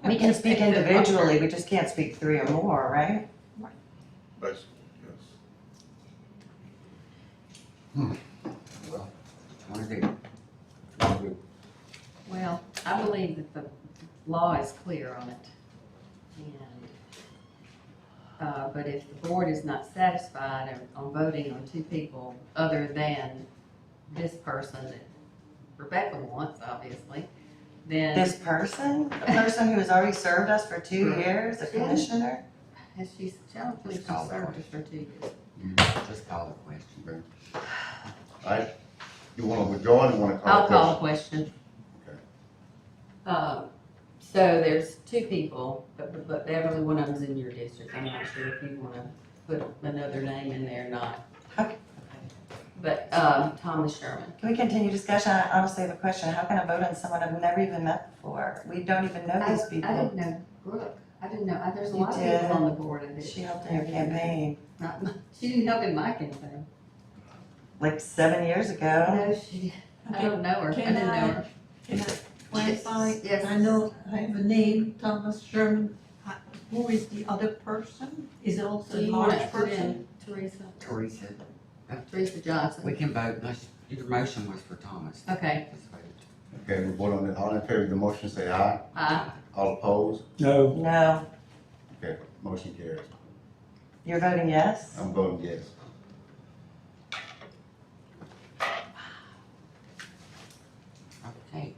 S5: we can speak individually, we just can't speak 3 or more, right?
S6: Basically, yes.
S7: Well, what do you want to do?
S3: Well, I believe that the law is clear on it. And, but if the board is not satisfied on voting on 2 people other than this person that Rebecca wants, obviously, then.
S5: This person, a person who has already served us for 2 years, a commissioner?
S3: Has she, I don't believe she served us for 2 years.
S7: Just call the question.
S1: Alright, you wanna withdraw it, or you wanna call
S3: I'll
S1: a
S3: call a
S1: question?
S3: question. So there's 2 people, but Beverly, one of them's in your district. I'm not sure if you wanna put another name in there or not.
S5: Okay.
S3: But, Thomas Sherman.
S5: Can we continue discussion? I honestly have a question. How can I vote on someone I've never even met before? We don't even know these people.
S3: I didn't know Brooke. I didn't know, there's a
S5: You
S3: lot of
S5: did.
S3: people on the board. I didn't-
S5: She helped in your campaign,
S3: She didn't help in my campaign.
S5: like 7 years ago.
S3: No, I don't know her. I
S19: Can
S3: didn't know her.
S19: Can I clarify?
S3: Yes.
S19: I know I have a name, Thomas Sherman. Who is the other person? Is it also
S3: So
S19: a
S3: you want
S19: large
S3: to put
S19: person?
S3: in Teresa?
S7: Teresa.
S3: Teresa Johnson.
S7: We can vote, your motion was for Thomas.
S3: Okay.
S7: Let's vote.
S1: Okay, we vote on it, all in favor of the motion, say aye.
S3: Aye.
S1: All opposed?
S9: No.
S5: No.
S1: Okay, motion carries.
S5: You're voting yes?
S1: I'm voting yes.
S7: Okay.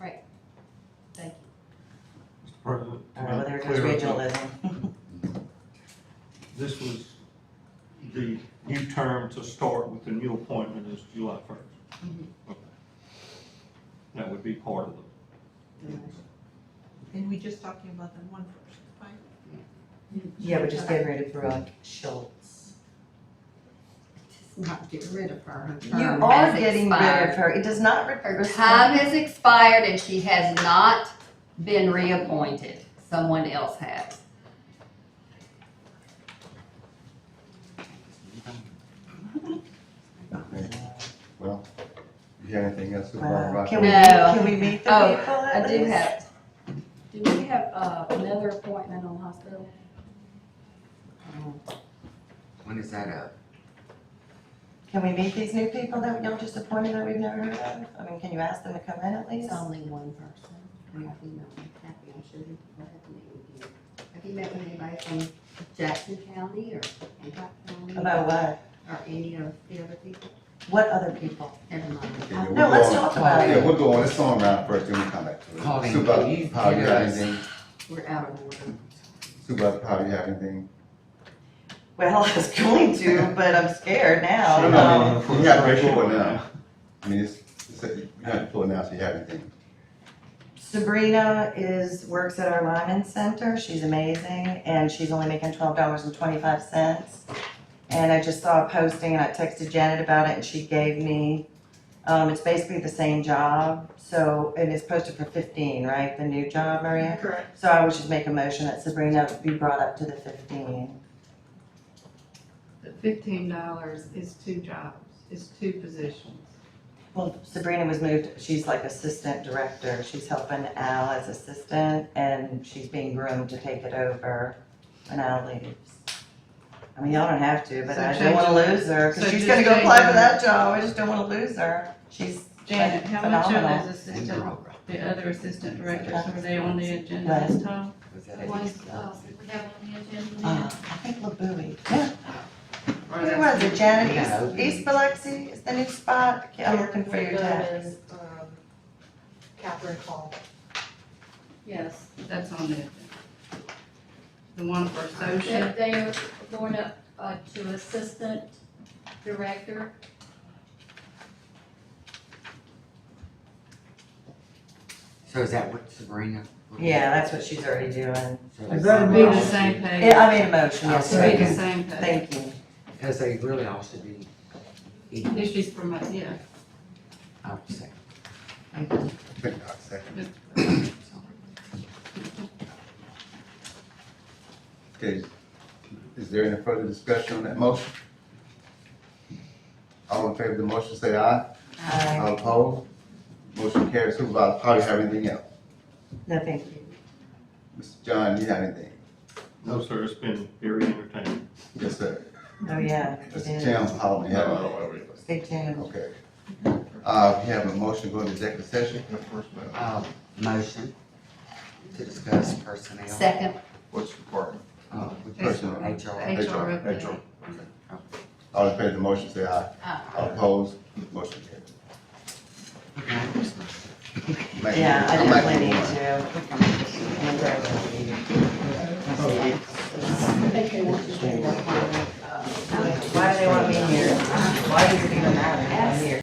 S3: Right. Thank you.
S20: Mr. President.
S5: All right, well, there goes
S20: clear up
S5: regionalism.
S20: This was the new term to start with the new appointment is July 1st. Okay. That would be part of it.
S19: And we're just talking about that one person, right?
S5: Yeah, we're just getting rid of Brooke Schultz.
S3: Just not get rid of her. Her
S5: You
S3: term
S5: are
S3: has
S5: getting rid
S3: expired.
S5: of her. It does not.
S3: Her time has expired and she has not been reappointed. Someone else has.
S1: Okay. Well, you you have anything else? Supervisor
S5: Wow.
S1: Ross?
S5: Can we,
S3: No.
S5: can we meet the
S3: Oh,
S5: people
S3: I
S5: at
S3: do
S5: least?
S3: have, do we have, another appointment on hospital?
S7: When is that up?
S5: Can we meet these new people that y'all just appointed that we've never heard of? I mean, can you ask them to come in at least?
S3: It's only one person. We have emailed me, Kathy, I'm sure you will have to meet with you. Have you met with anybody from Jackson County or Hancock County?
S5: About what?
S3: Or any of the other people?
S5: What other people?
S3: Never mind.
S1: Okay,
S5: No,
S1: we'll
S5: let's
S1: go on.
S5: talk about
S1: Yeah,
S5: it.
S1: we'll go on, let's go on around first, then we come back to it.
S7: Colleen,
S1: Supervisor
S7: can you
S1: Powell, you
S7: give
S1: have
S7: us-
S1: anything?
S3: We're out of order.
S1: Supervisor Powell, you have anything?
S5: Well, I was going to, but I'm scared now.
S1: No, no, you have to pull it now. I mean, you have to pull it now, so you have anything.
S5: Sabrina works at our Lyman Center. She's amazing, and she's only making $12.25. And I just saw a posting, and I texted Janet about it, and she gave me, it's basically the same job. So, and it's posted for 15, right? The new job, Maria?
S17: Correct.
S5: So I would just make a motion that Sabrina be brought up to the 15.
S10: The $15 is 2 jobs, is 2 positions.
S5: Well, Sabrina was moved, she's like assistant director. She's helping Al as assistant, and she's being groomed to take it over when Al leaves. I mean, y'all don't have to, but
S10: So
S5: I don't
S10: change
S5: wanna
S10: it.
S5: lose her, cause
S10: So
S5: she's
S10: just
S5: gonna go
S10: change
S5: apply
S10: her.
S5: for that job. I just don't wanna lose her. She's
S10: Janet, how much of
S5: phenomenal.
S10: those assistant, the other assistant directors, were they on the agenda this time?
S7: Was
S11: The
S7: that
S11: ones,
S7: it?
S11: we have on the agenda
S5: Uh,
S11: now.
S5: I think LaBowie. Yeah.
S10: Or
S5: Who
S10: that's-
S5: was it, Janet?
S7: Yeah.
S5: East Biloxi is the new spot? I'm looking for your text.
S17: Catherine Call.
S10: Yes, that's on the agenda. The one for
S11: They
S10: social,
S11: they are going up to assistant director.
S7: So is that what Sabrina?
S5: Yeah, that's what she's already doing.
S7: So
S9: Is
S7: they-
S9: that a
S10: be the
S9: motion?
S10: same page.
S5: Yeah, I made a motion, yes,
S10: It'll be the
S5: sir.
S10: same page.
S5: Thank you.
S7: Because they really all should be equal,
S10: If she's promoted, yeah.
S7: I would say.
S1: Second. Okay, is there any further discussion on that motion? All in favor of the motion, say aye.
S5: Aye.
S1: All opposed? Motion carries. Supervisor Powell, you have anything else?
S5: No, thank you.
S1: Mr. John, you have anything?
S20: No, sir, it's been very entertaining.
S1: Yes, sir.
S5: Oh, yeah. it
S1: Mr.
S5: is.
S1: Tim Holland, you have
S6: No, I
S1: anything?
S6: don't have anything.
S5: Stay tuned.
S1: Okay. We have a motion going to executive session.
S7: Motion to discuss personnel.
S3: Second.
S6: Which department?
S1: With personnel.
S7: HR.
S10: HR update.
S6: HR.
S1: All in favor of the motion, say aye.
S3: Aye.
S1: All opposed? Motion carries. Make-
S5: Yeah, I
S1: come back
S5: definitely need
S1: one.
S5: to. Why do they want me here? Why does it even matter if I'm here?